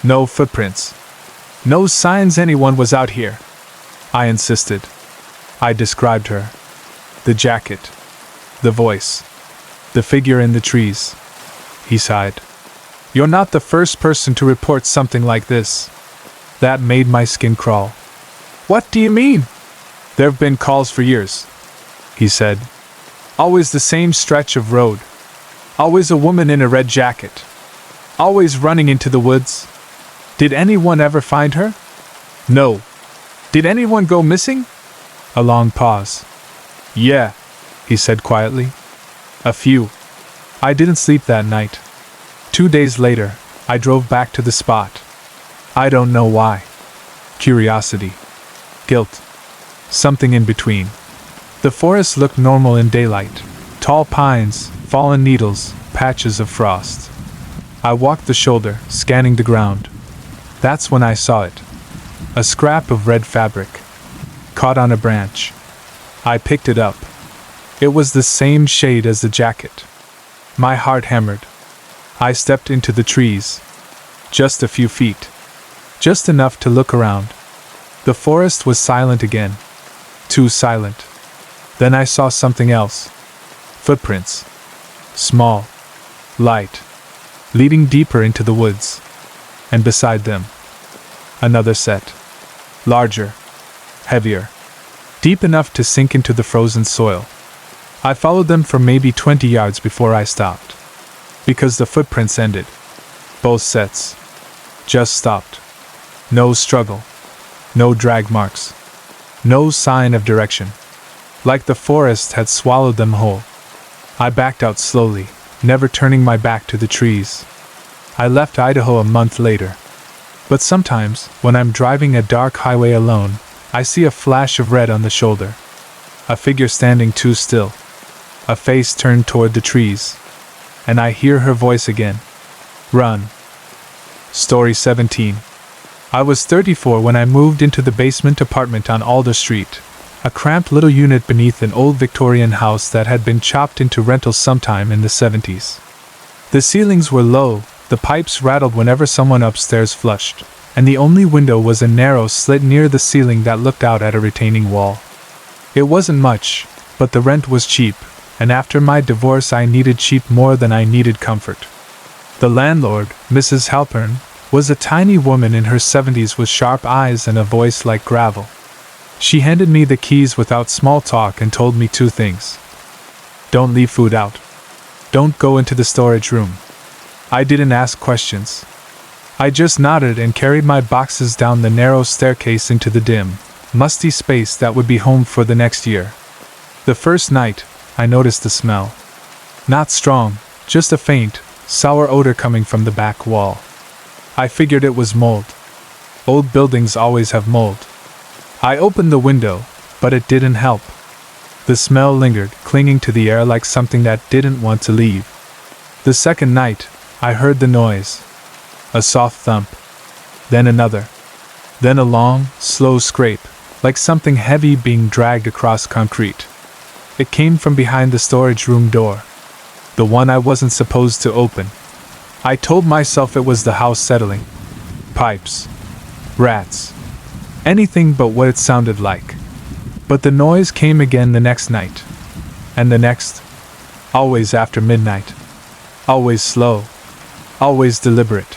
"No footprints. No signs anyone was out here." I insisted. I described her. The jacket. The voice. The figure in the trees. He sighed. "You're not the first person to report something like this." That made my skin crawl. "What do you mean?" "There've been calls for years," he said. "Always the same stretch of road. Always a woman in a red jacket. Always running into the woods. Did anyone ever find her?" "No." "Did anyone go missing?" A long pause. "Yeah," he said quietly. "A few." I didn't sleep that night. 2 days later, I drove back to the spot. I don't know why. Curiosity. Guilt. Something in between. The forest looked normal in daylight. Tall pines, fallen needles, patches of frost. I walked the shoulder, scanning the ground. That's when I saw it. A scrap of red fabric, caught on a branch. I picked it up. It was the same shade as the jacket. My heart hammered. I stepped into the trees. Just a few feet. Just enough to look around. The forest was silent again. Too silent. Then I saw something else. Footprints. Small. Light. Leading deeper into the woods. And beside them, another set. Larger. Heavier. Deep enough to sink into the frozen soil. I followed them for maybe 20 yards before I stopped. Because the footprints ended. Both sets. Just stopped. No struggle. No drag marks. No sign of direction. Like the forest had swallowed them whole. I backed out slowly, never turning my back to the trees. I left Idaho a month later. But sometimes, when I'm driving a dark highway alone, I see a flash of red on the shoulder. A figure standing too still. A face turned toward the trees. And I hear her voice again. Run. Story 17. I was 34 when I moved into the basement apartment on Alder Street, a cramped little unit beneath an old Victorian house that had been chopped into rentals sometime in the 70s. The ceilings were low, the pipes rattled whenever someone upstairs flushed, and the only window was a narrow slit near the ceiling that looked out at a retaining wall. It wasn't much, but the rent was cheap, and after my divorce I needed cheap more than I needed comfort. The landlord, Mrs. Halpern, was a tiny woman in her 70s with sharp eyes and a voice like gravel. She handed me the keys without small talk and told me two things. Don't leave food out. Don't go into the storage room. I didn't ask questions. I just nodded and carried my boxes down the narrow staircase into the dim, musty space that would be home for the next year. The first night, I noticed the smell. Not strong, just a faint, sour odor coming from the back wall. I figured it was mold. Old buildings always have mold. I opened the window, but it didn't help. The smell lingered, clinging to the air like something that didn't want to leave. The second night, I heard the noise. A soft thump. Then another. Then a long, slow scrape, like something heavy being dragged across concrete. It came from behind the storage room door. The one I wasn't supposed to open. I told myself it was the house settling. Pipes. Rats. Anything but what it sounded like. But the noise came again the next night. And the next. Always after midnight. Always slow. Always deliberate.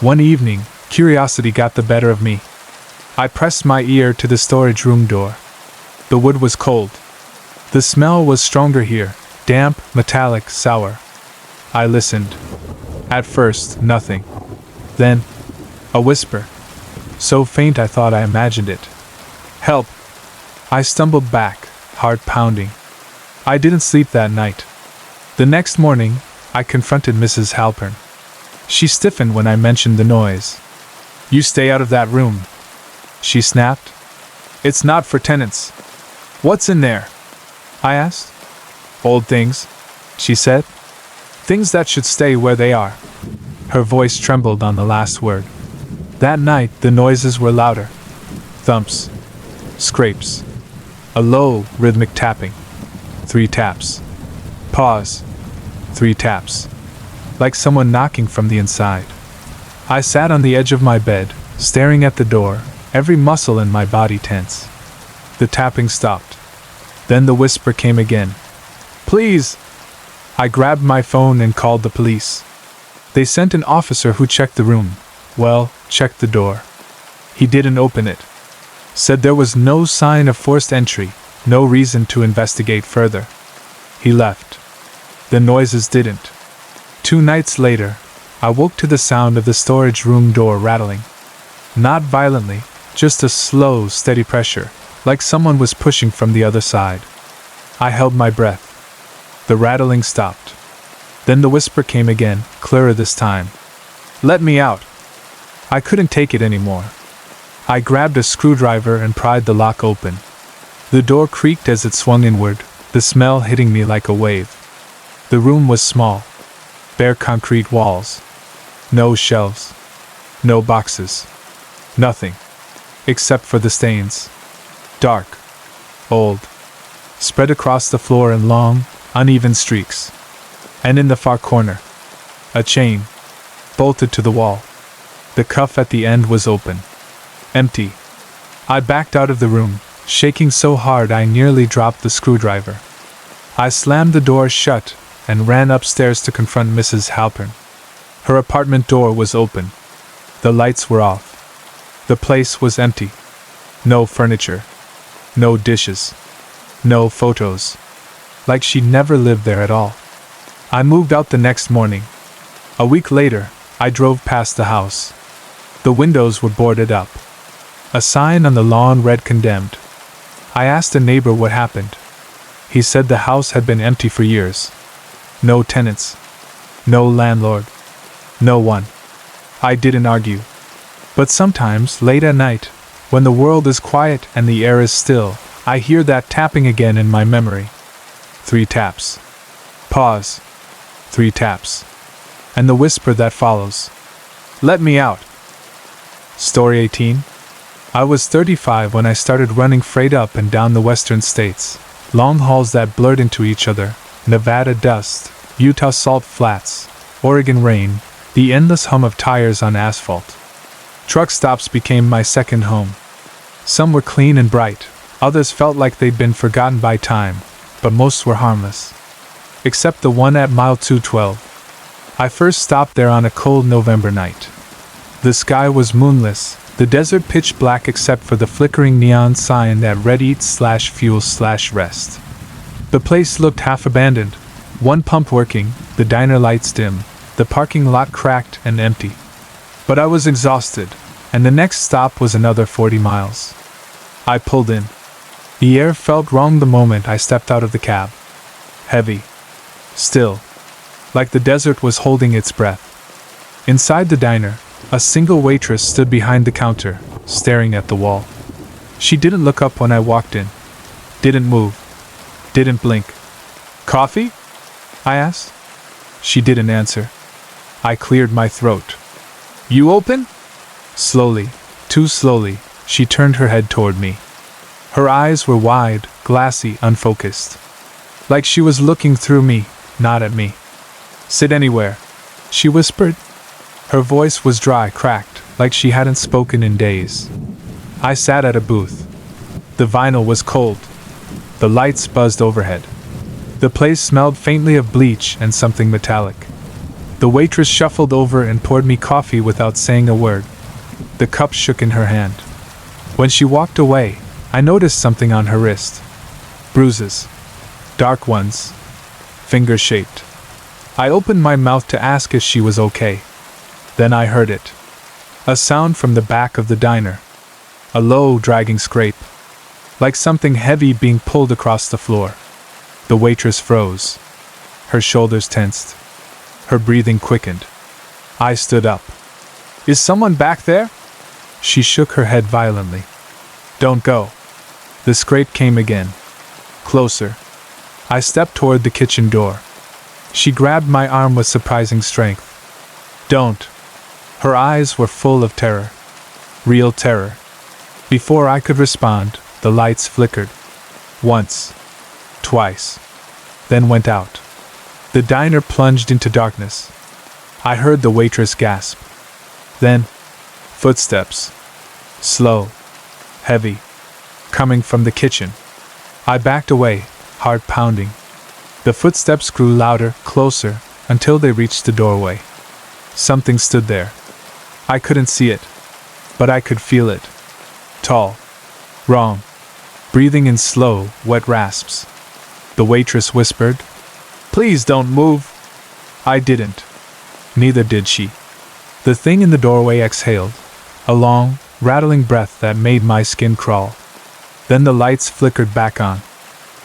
One evening, curiosity got the better of me. I pressed my ear to the storage room door. The wood was cold. The smell was stronger here, damp, metallic, sour. I listened. At first, nothing. Then, a whisper. So faint I thought I imagined it. Help! I stumbled back, heart pounding. I didn't sleep that night. The next morning, I confronted Mrs. Halpern. She stiffened when I mentioned the noise. You stay out of that room, she snapped. It's not for tenants. What's in there? I asked. Old things, she said. Things that should stay where they are. Her voice trembled on the last word. That night, the noises were louder. Thumps. Scrapes. A low, rhythmic tapping. 3 taps. Pause. 3 taps. Like someone knocking from the inside. I sat on the edge of my bed, staring at the door, every muscle in my body tense. The tapping stopped. Then the whisper came again. Please! I grabbed my phone and called the police. They sent an officer who checked the room. Well, checked the door. He didn't open it. Said there was no sign of forced entry, no reason to investigate further. He left. The noises didn't. 2 nights later, I woke to the sound of the storage room door rattling. Not violently, just a slow, steady pressure, like someone was pushing from the other side. I held my breath. The rattling stopped. Then the whisper came again, clearer this time. Let me out. I couldn't take it anymore. I grabbed a screwdriver and pried the lock open. The door creaked as it swung inward, the smell hitting me like a wave. The room was small. Bare concrete walls. No shelves. No boxes. Nothing. Except for the stains. Dark. Old. Spread across the floor in long, uneven streaks. And in the far corner, a chain, bolted to the wall. The cuff at the end was open. Empty. I backed out of the room, shaking so hard I nearly dropped the screwdriver. I slammed the door shut and ran upstairs to confront Mrs. Halpern. Her apartment door was open. The lights were off. The place was empty. No furniture. No dishes. No photos. Like she never lived there at all. I moved out the next morning. A week later, I drove past the house. The windows were boarded up. A sign on the lawn read condemned. I asked a neighbor what happened. He said the house had been empty for years. No tenants. No landlord. No one. I didn't argue. But sometimes, late at night, when the world is quiet and the air is still, I hear that tapping again in my memory. 3 taps. Pause. 3 taps. And the whisper that follows. Let me out. Story 18. I was 35 when I started running freight up and down the western states. Long hauls that blurred into each other. Nevada dust, Utah salt flats, Oregon rain, the endless hum of tires on asphalt. Truck stops became my second home. Some were clean and bright, others felt like they'd been forgotten by time, but most were harmless. Except the one at mile 212. I first stopped there on a cold November night. The sky was moonless, the desert pitch black except for the flickering neon sign that read eat/fuel/rest. The place looked half abandoned, one pump working, the diner lights dim, the parking lot cracked and empty. But I was exhausted, and the next stop was another 40 miles. I pulled in. The air felt wrong the moment I stepped out of the cab. Heavy. Still. Like the desert was holding its breath. Inside the diner, a single waitress stood behind the counter, staring at the wall. She didn't look up when I walked in. Didn't move. Didn't blink. Coffee? I asked. She didn't answer. I cleared my throat. You open? Slowly, too slowly, she turned her head toward me. Her eyes were wide, glassy, unfocused. Like she was looking through me, not at me. Sit anywhere, she whispered. Her voice was dry, cracked, like she hadn't spoken in days. I sat at a booth. The vinyl was cold. The lights buzzed overhead. The place smelled faintly of bleach and something metallic. The waitress shuffled over and poured me coffee without saying a word. The cup shook in her hand. When she walked away, I noticed something on her wrist. Bruises. Dark ones. Finger-shaped. I opened my mouth to ask if she was okay. Then I heard it. A sound from the back of the diner. A low, dragging scrape. Like something heavy being pulled across the floor. The waitress froze. Her shoulders tensed. Her breathing quickened. I stood up. Is someone back there? She shook her head violently. Don't go. The scrape came again. Closer. I stepped toward the kitchen door. She grabbed my arm with surprising strength. Don't. Her eyes were full of terror. Real terror. Before I could respond, the lights flickered. Once. Twice. Then went out. The diner plunged into darkness. I heard the waitress gasp. Then, footsteps. Slow. Heavy. Coming from the kitchen. I backed away, heart pounding. The footsteps grew louder, closer, until they reached the doorway. Something stood there. I couldn't see it, but I could feel it. Tall. Wrong. Breathing in slow, wet rasps. The waitress whispered, "Please don't move." I didn't. Neither did she. The thing in the doorway exhaled, a long, rattling breath that made my skin crawl. Then the lights flickered back on.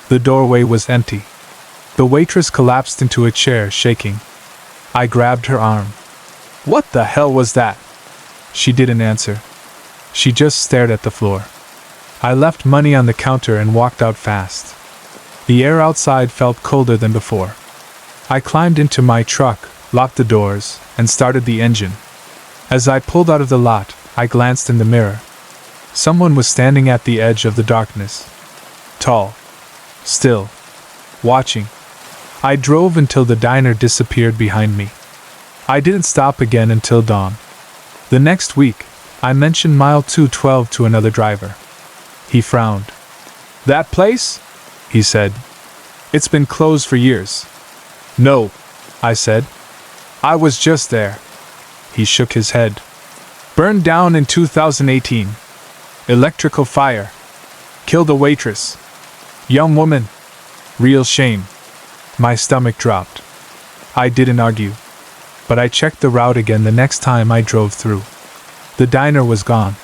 The doorway was empty. The waitress collapsed into a chair, shaking. I grabbed her arm. "What the hell was that?" She didn't answer. She just stared at the floor. I left money on the counter and walked out fast. The air outside felt colder than before. I climbed into my truck, locked the doors, and started the engine. As I pulled out of the lot, I glanced in the mirror. Someone was standing at the edge of the darkness. Tall. Still. Watching. I drove until the diner disappeared behind me. I didn't stop again until dawn. The next week, I mentioned mile 212 to another driver. He frowned. "That place?" he said. "It's been closed for years." "No," I said. "I was just there." He shook his head. "Burned down in 2018. Electrical fire. Killed a waitress. Young woman. Real shame." My stomach dropped. I didn't argue. But I checked the route again the next time I drove through. The diner was gone.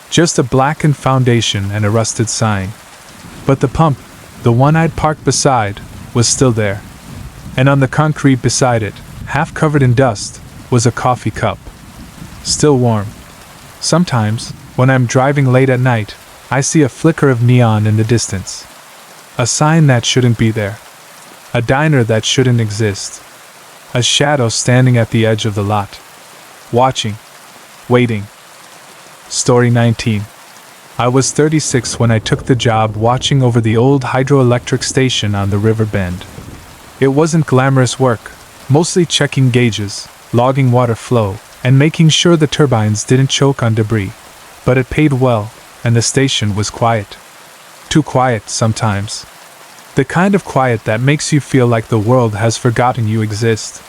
Just a blackened foundation and a rusted sign. But the pump, the one I'd parked beside, was still there. And on the concrete beside it, half covered in dust, was a coffee cup. Still warm. Sometimes, when I'm driving late at night, I see a flicker of neon in the distance. A sign that shouldn't be there. A diner that shouldn't exist. A shadow standing at the edge of the lot. Watching. Waiting. Story 19. I was 36 when I took the job watching over the old hydroelectric station on the river bend. It wasn't glamorous work, mostly checking gauges, logging water flow, and making sure the turbines didn't choke on debris. But it paid well, and the station was quiet. Too quiet sometimes. The kind of quiet that makes you feel like the world has forgotten you exist.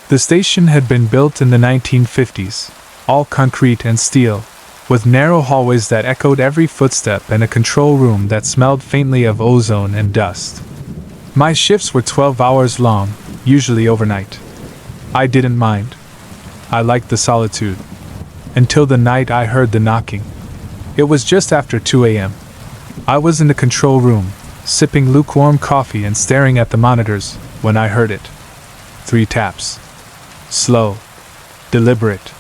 The station had been built in the 1950s, all concrete and steel, with narrow hallways that echoed every footstep and a control room that smelled faintly of ozone and dust. My shifts were 12 hours long, usually overnight. I didn't mind. I liked the solitude. Until the night I heard the knocking. It was just after 2 a.m. I was in the control room, sipping lukewarm coffee and staring at the monitors, when I heard it. 3 taps. Slow. Deliberate.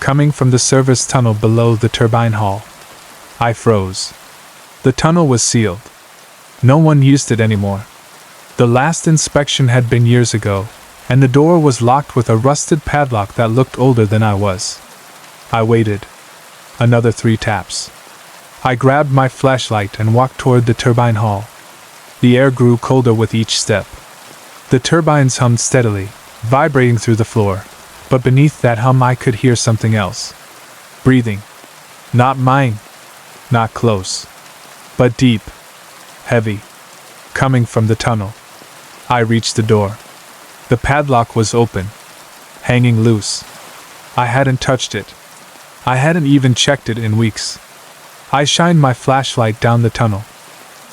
Coming from the service tunnel below the turbine hall. I froze. The tunnel was sealed. No one used it anymore. The last inspection had been years ago, and the door was locked with a rusted padlock that looked older than I was. I waited. Another 3 taps. I grabbed my flashlight and walked toward the turbine hall. The air grew colder with each step. The turbines hummed steadily, vibrating through the floor, but beneath that hum I could hear something else. Breathing. Not mine. Not close. But deep. Heavy. Coming from the tunnel. I reached the door. The padlock was open. Hanging loose. I hadn't touched it. I hadn't even checked it in weeks. I shined my flashlight down the tunnel.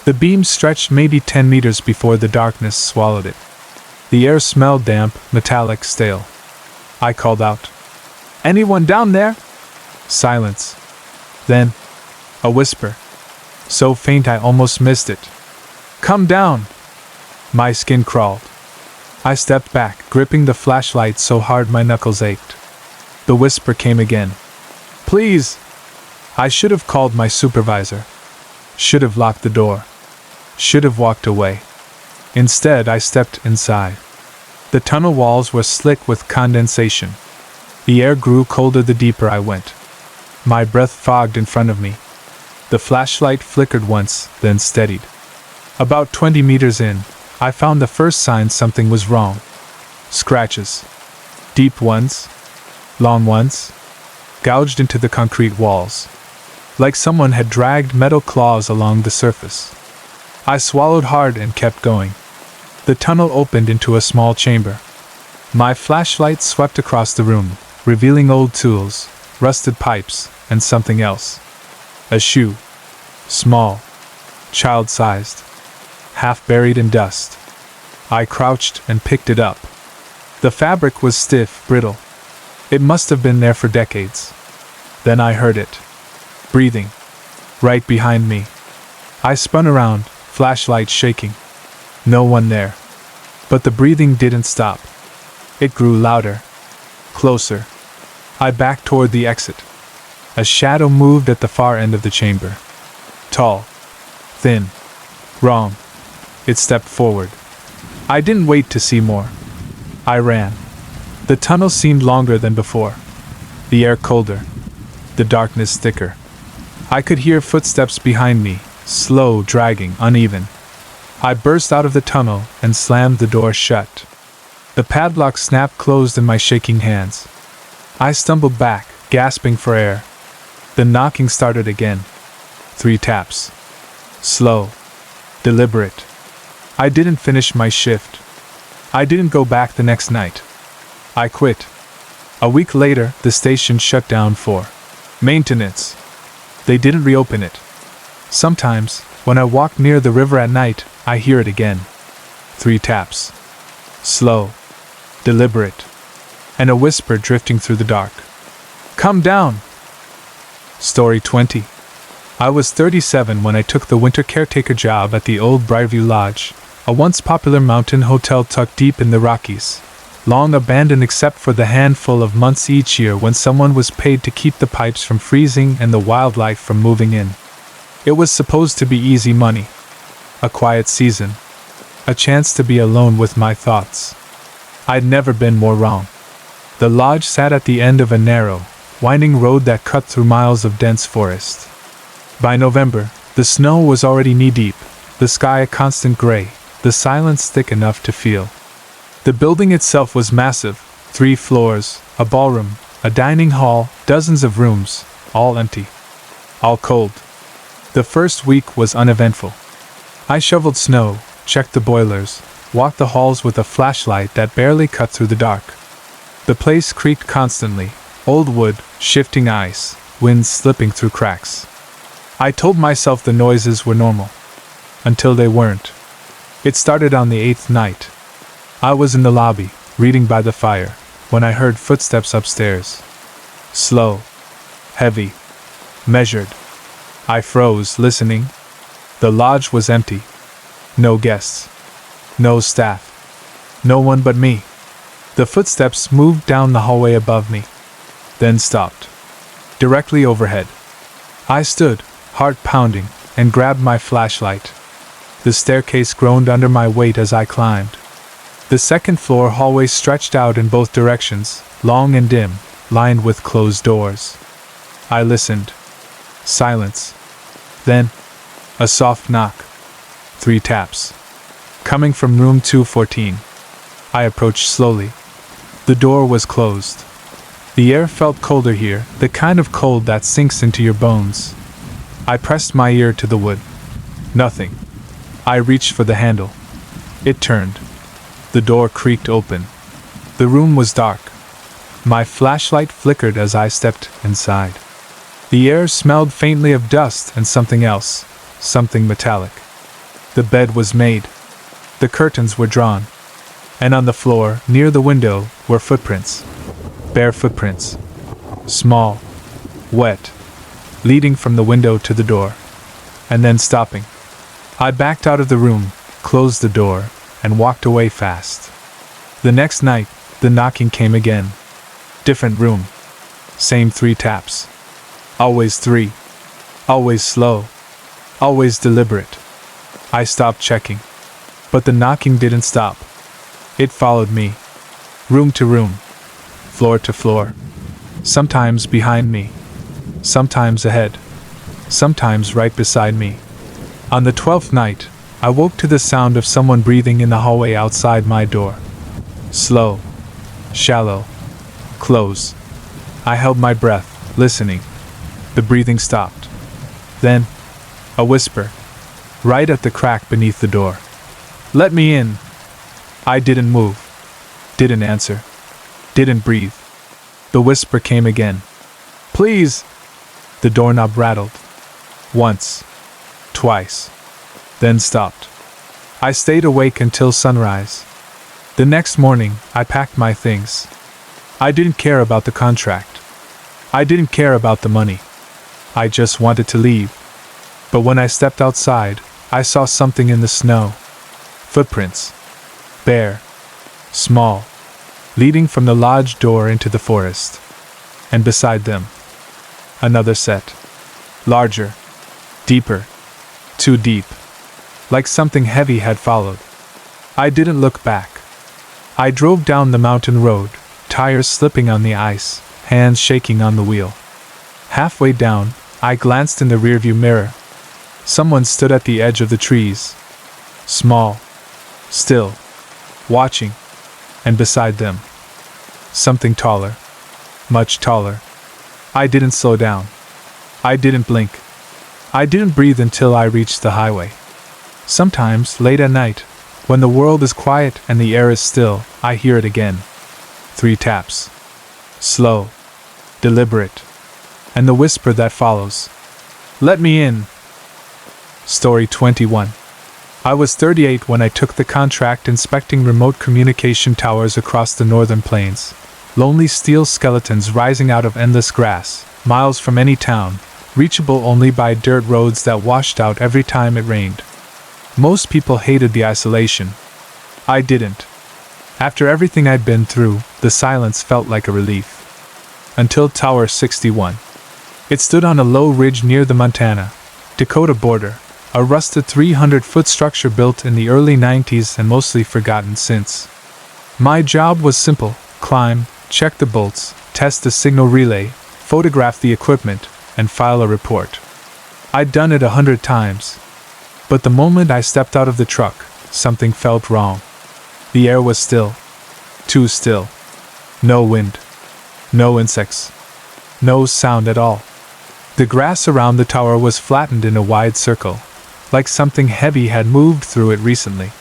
The beam stretched maybe 10 meters before the darkness swallowed it. The air smelled damp, metallic, stale. I called out, "Anyone down there?" Silence. Then, a whisper. So faint I almost missed it. "Come down!" My skin crawled. I stepped back, gripping the flashlight so hard my knuckles ached. The whisper came again. "Please!" I should have called my supervisor. Should have locked the door. Should have walked away. Instead, I stepped inside. The tunnel walls were slick with condensation. The air grew colder the deeper I went. My breath fogged in front of me. The flashlight flickered once, then steadied. About 20 meters in, I found the first sign something was wrong. Scratches. Deep ones. Long ones. Gouged into the concrete walls. Like someone had dragged metal claws along the surface. I swallowed hard and kept going. The tunnel opened into a small chamber. My flashlight swept across the room, revealing old tools, rusted pipes, and something else. A shoe. Small. Child-sized. Half buried in dust. I crouched and picked it up. The fabric was stiff, brittle. It must have been there for decades. Then I heard it. Breathing. Right behind me. I spun around, flashlight shaking. No one there. But the breathing didn't stop. It grew louder. Closer. I backed toward the exit. A shadow moved at the far end of the chamber. Tall. Thin. Wrong. it stepped forward. I didn't wait to see more. I ran. The tunnel seemed longer than before. The air colder. The darkness thicker. I could hear footsteps behind me, slow, dragging, uneven. I burst out of the tunnel and slammed the door shut. The padlock snapped closed in my shaking hands. I stumbled back, gasping for air. The knocking started again. 3 taps. Slow. Deliberate. I didn't finish my shift. I didn't go back the next night. I quit. A week later, the station shut down for maintenance. They didn't reopen it. Sometimes, when I walk near the river at night, I hear it again. 3 taps. Slow. Deliberate. And a whisper drifting through the dark. Come down! Story 20. I was 37 when I took the winter caretaker job at the old Briarview Lodge, a once popular mountain hotel tucked deep in the Rockies, long abandoned except for the handful of months each year when someone was paid to keep the pipes from freezing and the wildlife from moving in. It was supposed to be easy money. A quiet season. A chance to be alone with my thoughts. I'd never been more wrong. The lodge sat at the end of a narrow, winding road that cut through miles of dense forest. By November, the snow was already knee-deep, the sky a constant gray, the silence thick enough to feel. The building itself was massive, 3 floors, a ballroom, a dining hall, dozens of rooms, all empty. All cold. The first week was uneventful. I shoveled snow, checked the boilers, walked the halls with a flashlight that barely cut through the dark. The place creaked constantly, old wood, shifting ice, winds slipping through cracks. I told myself the noises were normal. Until they weren't. It started on the 8th night. I was in the lobby, reading by the fire, when I heard footsteps upstairs. Slow. Heavy. Measured. I froze, listening. The lodge was empty. No guests. No staff. No one but me. The footsteps moved down the hallway above me. Then stopped. Directly overhead. I stood, heart pounding, and grabbed my flashlight. The staircase groaned under my weight as I climbed. The second-floor hallway stretched out in both directions, long and dim, lined with closed doors. I listened. Silence. Then, a soft knock. 3 taps. Coming from room 214. I approached slowly. The door was closed. The air felt colder here, the kind of cold that sinks into your bones. I pressed my ear to the wood. Nothing. I reached for the handle. It turned. The door creaked open. The room was dark. My flashlight flickered as I stepped inside. The air smelled faintly of dust and something else, something metallic. The bed was made. The curtains were drawn. And on the floor, near the window, were footprints. Bare footprints. Small. Wet. Leading from the window to the door. And then stopping. I backed out of the room, closed the door, and walked away fast. The next night, the knocking came again. Different room. Same 3 taps. Always 3. Always slow. Always deliberate. I stopped checking. But the knocking didn't stop. It followed me. Room to room. Floor to floor. Sometimes behind me. Sometimes ahead. Sometimes right beside me. On the 12th night, I woke to the sound of someone breathing in the hallway outside my door. Slow. Shallow. Close. I held my breath, listening. The breathing stopped. Then, a whisper. Right at the crack beneath the door. Let me in. I didn't move. Didn't answer. Didn't breathe. The whisper came again. Please. The doorknob rattled. Once. Twice. Then stopped. I stayed awake until sunrise. The next morning, I packed my things. I didn't care about the contract. I didn't care about the money. I just wanted to leave. But when I stepped outside, I saw something in the snow. Footprints. Bare. Small. Leading from the lodge door into the forest. And beside them, another set. Larger. Deeper. Too deep. like something heavy had followed. I didn't look back. I drove down the mountain road, tires slipping on the ice, hands shaking on the wheel. Halfway down, I glanced in the rearview mirror. Someone stood at the edge of the trees. Small, still, watching, and beside them, something taller, much taller. I didn't slow down. I didn't blink. I didn't breathe until I reached the highway. Sometimes, late at night, when the world is quiet and the air is still, I hear it again. 3 taps. Slow, deliberate, and the whisper that follows. Let me in. Story 21. I was 38 when I took the contract inspecting remote communication towers across the northern plains. Lonely steel skeletons rising out of endless grass, miles from any town, reachable only by dirt roads that washed out every time it rained. Most people hated the isolation. I didn't. After everything I'd been through, the silence felt like a relief. Until Tower 61. It stood on a low ridge near the Montana-Dakota border, a rusted 300-foot structure built in the early 90s and mostly forgotten since. My job was simple: climb, check the bolts, test the signal relay, photograph the equipment, and file a report. I'd done it 100 times. But the moment I stepped out of the truck, something felt wrong. The air was still. Too still. No wind. No insects. No sound at all. The grass around the tower was flattened in a wide circle, like something heavy had moved through it recently.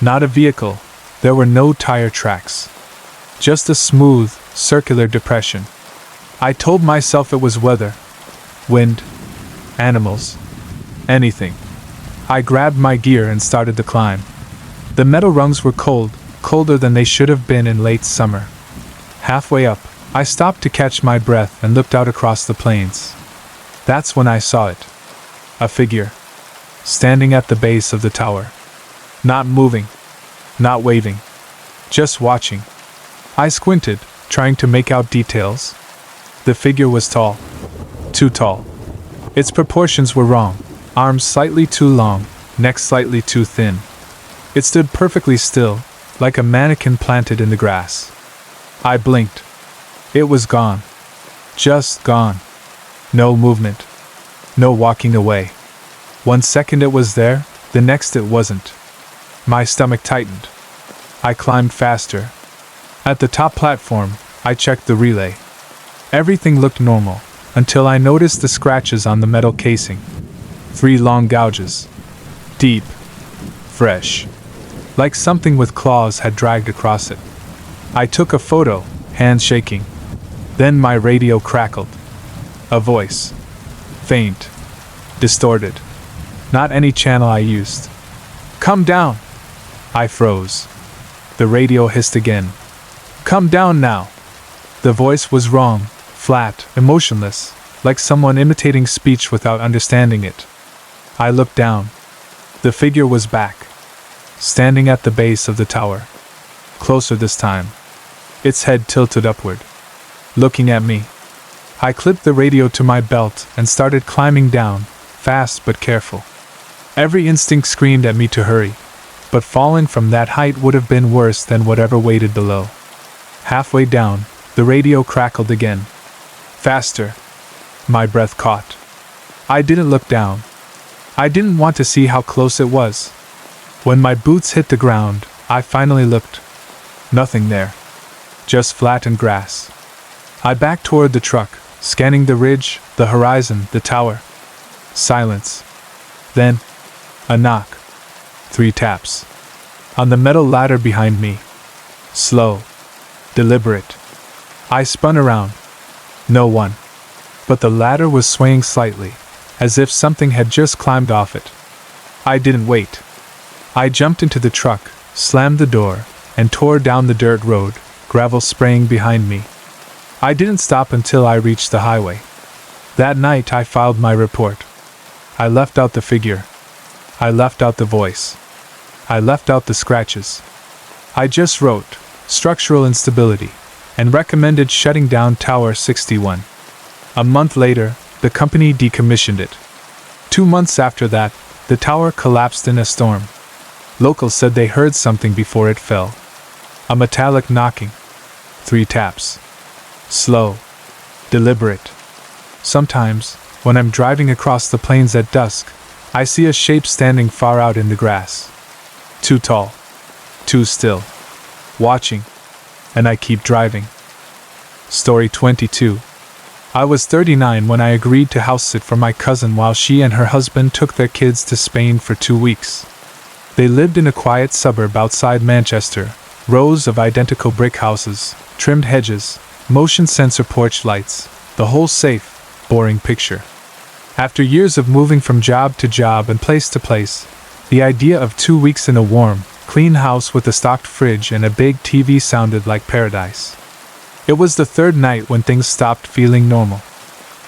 Not a vehicle. There were no tire tracks. Just a smooth, circular depression. I told myself it was weather. Wind. Animals. Anything. I grabbed my gear and started the climb. The metal rungs were cold, colder than they should have been in late summer. Halfway up, I stopped to catch my breath and looked out across the plains. That's when I saw it. A figure. Standing at the base of the tower. Not moving. Not waving. Just watching. I squinted, trying to make out details. The figure was tall. Too tall. Its proportions were wrong. Arms slightly too long, neck slightly too thin. It stood perfectly still, like a mannequin planted in the grass. I blinked. It was gone. Just gone. No movement. No walking away. 1 second it was there, the next it wasn't. My stomach tightened. I climbed faster. At the top platform, I checked the relay. Everything looked normal, until I noticed the scratches on the metal casing. 3 long gouges. Deep. Fresh. Like something with claws had dragged across it. I took a photo, hands shaking. Then my radio crackled. A voice. Faint. Distorted. Not any channel I used. Come down! I froze. The radio hissed again. Come down now! The voice was wrong, flat, emotionless, like someone imitating speech without understanding it. I looked down. The figure was back. Standing at the base of the tower. Closer this time. Its head tilted upward. Looking at me. I clipped the radio to my belt and started climbing down, fast but careful. Every instinct screamed at me to hurry, but falling from that height would have been worse than whatever waited below. Halfway down, the radio crackled again. Faster. My breath caught. I didn't look down. I didn't want to see how close it was. When my boots hit the ground, I finally looked. Nothing there. Just flattened grass. I backed toward the truck, scanning the ridge, the horizon, the tower. Silence. Then, a knock. 3 taps. On the metal ladder behind me. Slow. Deliberate. I spun around. No one. But the ladder was swaying slightly, as if something had just climbed off it. I didn't wait. I jumped into the truck, slammed the door, and tore down the dirt road, gravel spraying behind me. I didn't stop until I reached the highway. That night I filed my report. I left out the figure. I left out the voice. I left out the scratches. I just wrote, structural instability, and recommended shutting down Tower 61. A month later, the company decommissioned it. 2 months after that, the tower collapsed in a storm. Locals said they heard something before it fell. A metallic knocking. 3 taps. Slow. Deliberate. Sometimes, when I'm driving across the plains at dusk, I see a shape standing far out in the grass. Too tall. Too still. Watching. And I keep driving. Story 22. I was 39 when I agreed to house sit for my cousin while she and her husband took their kids to Spain for 2 weeks. They lived in a quiet suburb outside Manchester, rows of identical brick houses, trimmed hedges, motion sensor porch lights, the whole safe, boring picture. After years of moving from job to job and place to place, the idea of 2 weeks in a warm, clean house with a stocked fridge and a big TV sounded like paradise. It was the third night when things stopped feeling normal.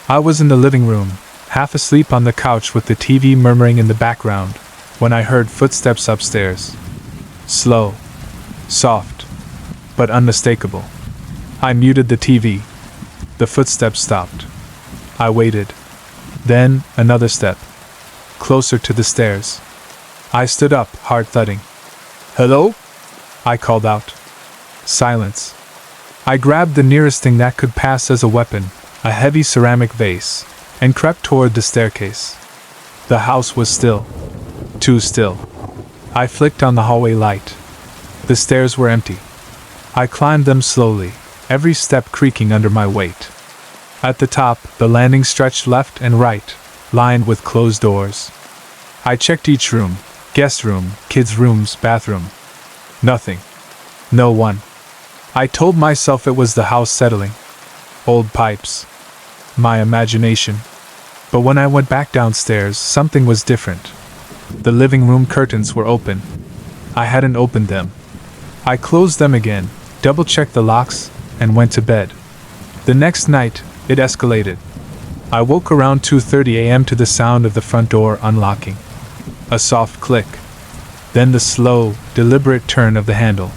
I was in the living room, half asleep on the couch with the TV murmuring in the background, when I heard footsteps upstairs. Slow, soft, but unmistakable. I muted the TV. The footsteps stopped. I waited. Then, another step. Closer to the stairs. I stood up, heart thudding. "Hello?" I called out. Silence. I grabbed the nearest thing that could pass as a weapon, a heavy ceramic vase, and crept toward the staircase. The house was still. Too still. I flicked on the hallway light. The stairs were empty. I climbed them slowly, every step creaking under my weight. At the top, the landing stretched left and right, lined with closed doors. I checked each room, guest room, kids' rooms, bathroom. Nothing. No one. I told myself it was the house settling. Old pipes. My imagination. But when I went back downstairs, something was different. The living room curtains were open. I hadn't opened them. I closed them again, double-checked the locks, and went to bed. The next night, it escalated. I woke around 2:30 a.m. to the sound of the front door unlocking. A soft click. Then the slow, deliberate turn of the handle.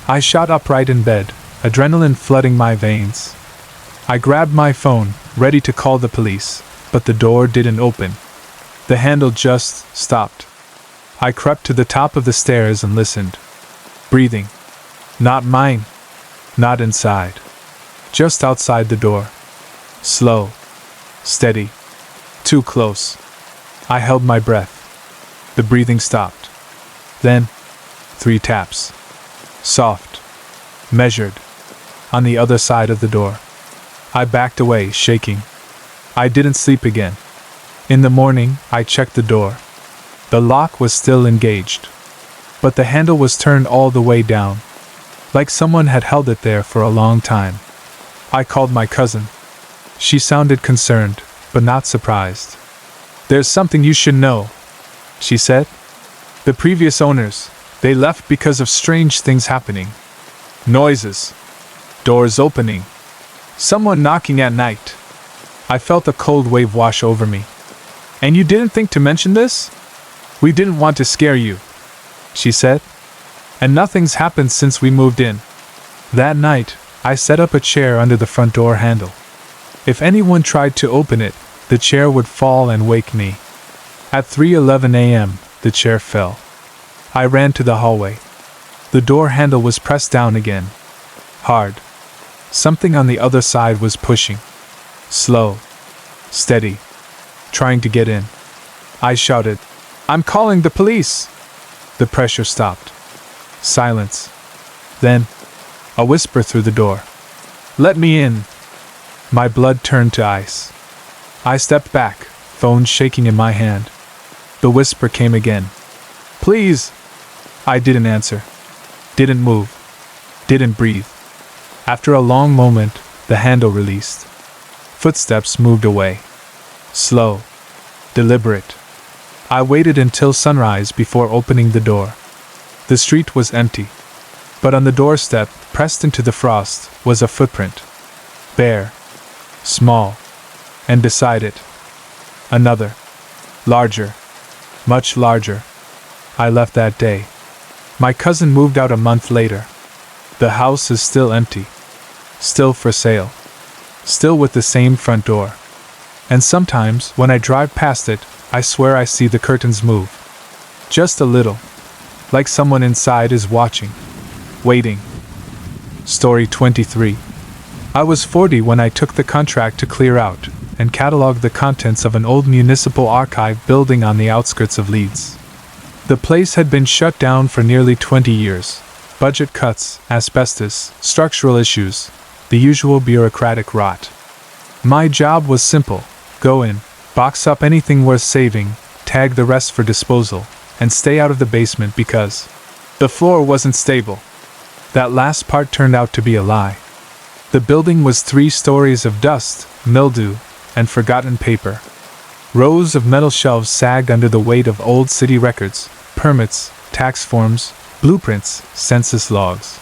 I shot upright in bed, adrenaline flooding my veins. I grabbed my phone, ready to call the police, but the door didn't open. The handle just stopped. I crept to the top of the stairs and listened. Breathing. Not mine. Not inside. Just outside the door. Slow. Steady. Too close. I held my breath. The breathing stopped. Then, 3 taps. Soft. Measured. On the other side of the door. I backed away, shaking. I didn't sleep again. In the morning, I checked the door. The lock was still engaged. But the handle was turned all the way down. Like someone had held it there for a long time. I called my cousin. She sounded concerned, but not surprised. "There's something you should know," she said. "The previous owners, they left because of strange things happening. Noises. Doors opening. Someone knocking at night." I felt a cold wave wash over me. "And you didn't think to mention this? We didn't want to scare you," she said. "And nothing's happened since we moved in." That night, I set up a chair under the front door handle. If anyone tried to open it, the chair would fall and wake me. At 3:11 a.m., the chair fell. I ran to the hallway. The door handle was pressed down again. Hard. Something on the other side was pushing. Slow. Steady. Trying to get in. I shouted, "I'm calling the police!" The pressure stopped. Silence. Then, a whisper through the door. "Let me in!" My blood turned to ice. I stepped back, phone shaking in my hand. The whisper came again. "Please!" I didn't answer. Didn't move. Didn't breathe. After a long moment, the handle released. Footsteps moved away. Slow. Deliberate. I waited until sunrise before opening the door. The street was empty. But on the doorstep, pressed into the frost, was a footprint. Bare. Small. And beside it, another. Larger. Much larger. I left that day. My cousin moved out a month later. The house is still empty. Still for sale. Still with the same front door. And sometimes, when I drive past it, I swear I see the curtains move. Just a little. Like someone inside is watching. Waiting. Story 23. I was 40 when I took the contract to clear out and catalog the contents of an old municipal archive building on the outskirts of Leeds. The place had been shut down for nearly 20 years. Budget cuts, asbestos, structural issues, the usual bureaucratic rot. My job was simple: go in, box up anything worth saving, tag the rest for disposal, and stay out of the basement because the floor wasn't stable. That last part turned out to be a lie. The building was 3 stories of dust, mildew, and forgotten paper. Rows of metal shelves sagged under the weight of old city records, permits, tax forms, blueprints, census logs.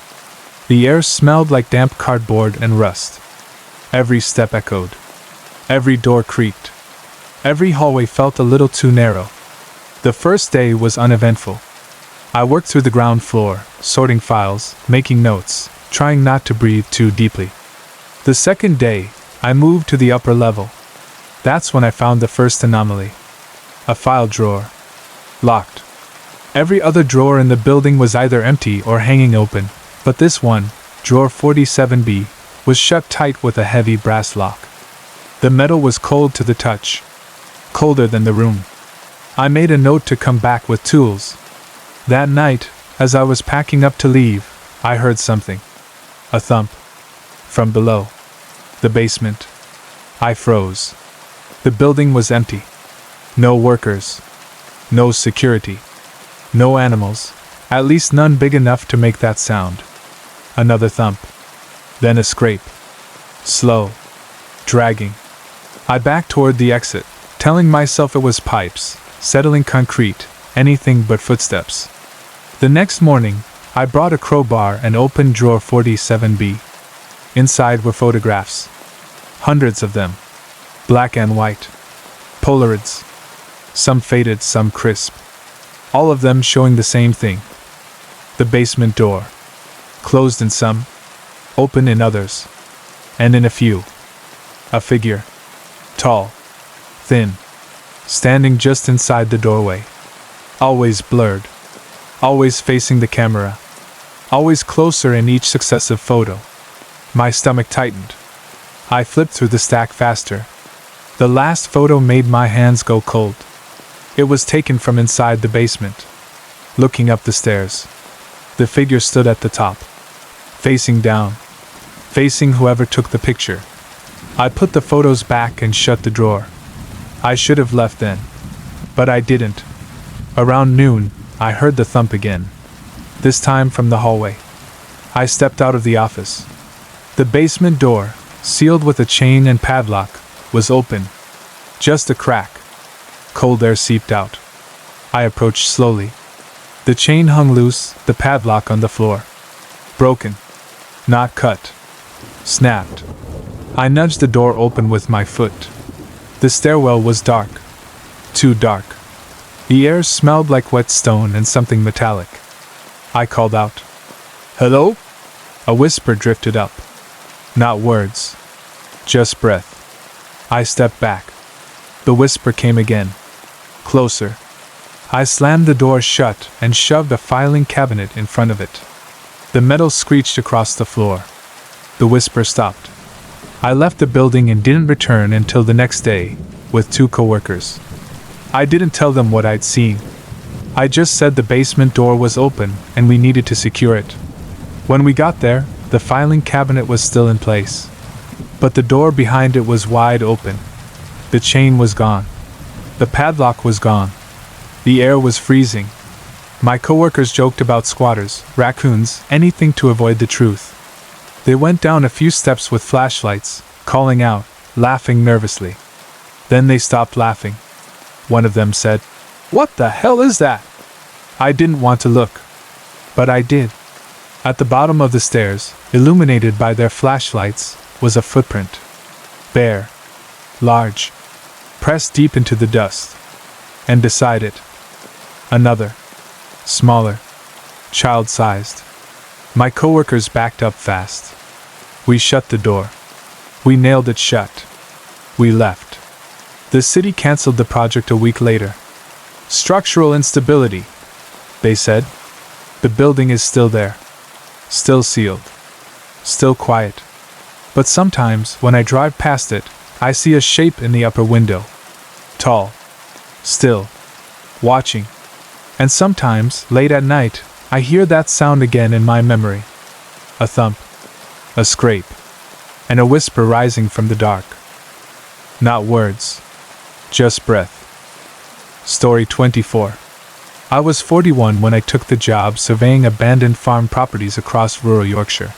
The air smelled like damp cardboard and rust. Every step echoed. Every door creaked. Every hallway felt a little too narrow. The first day was uneventful. I worked through the ground floor, sorting files, making notes, trying not to breathe too deeply. The second day, I moved to the upper level. That's when I found the first anomaly. A file drawer. Locked. Every other drawer in the building was either empty or hanging open, but this one, drawer 47B, was shut tight with a heavy brass lock. The metal was cold to the touch. Colder than the room. I made a note to come back with tools. That night, as I was packing up to leave, I heard something. A thump. From below. The basement. I froze. The building was empty. No workers. No security. No animals, at least none big enough to make that sound. Another thump. Then a scrape. Slow. Dragging. I backed toward the exit, telling myself it was pipes, settling concrete, anything but footsteps. The next morning, I brought a crowbar and opened drawer 47B. Inside were photographs. Hundreds of them. Black and white. Polaroids. Some faded, some crisp. All of them showing the same thing. The basement door. Closed in some, open in others. And in a few. A figure. Tall. Thin. Standing just inside the doorway. Always blurred. Always facing the camera. Always closer in each successive photo. My stomach tightened. I flipped through the stack faster. The last photo made my hands go cold. It was taken from inside the basement. Looking up the stairs. The figure stood at the top. Facing down. Facing whoever took the picture. I put the photos back and shut the drawer. I should have left then. But I didn't. Around noon, I heard the thump again. This time from the hallway. I stepped out of the office. The basement door, sealed with a chain and padlock, was open. Just a crack. Cold air seeped out. I approached slowly. The chain hung loose, the padlock on the floor. Broken. Not cut. Snapped. I nudged the door open with my foot. The stairwell was dark. Too dark. The air smelled like wet stone and something metallic. I called out. "Hello?" A whisper drifted up. Not words. Just breath. I stepped back. The whisper came again. Closer. I slammed the door shut and shoved a filing cabinet in front of it. The metal screeched across the floor. The whisper stopped. I left the building and didn't return until the next day, with 2 coworkers. I didn't tell them what I'd seen. I just said the basement door was open and we needed to secure it. When we got there, the filing cabinet was still in place. But the door behind it was wide open. The chain was gone. The padlock was gone. The air was freezing. My coworkers joked about squatters, raccoons, anything to avoid the truth. They went down a few steps with flashlights, calling out, laughing nervously. Then they stopped laughing. One of them said, "What the hell is that?" I didn't want to look. But I did. At the bottom of the stairs, illuminated by their flashlights, was a footprint. Bare. Large. Pressed deep into the dust. And beside it, another. Smaller. Child-sized. My coworkers backed up fast. We shut the door. We nailed it shut. We left. The city canceled the project a week later. Structural instability, they said. The building is still there. Still sealed. Still quiet. But sometimes, when I drive past it, I see a shape in the upper window. Tall. Still. Watching. And sometimes, late at night, I hear that sound again in my memory. A thump. A scrape. And a whisper rising from the dark. Not words. Just breath. Story 24. I was 41 when I took the job surveying abandoned farm properties across rural Yorkshire.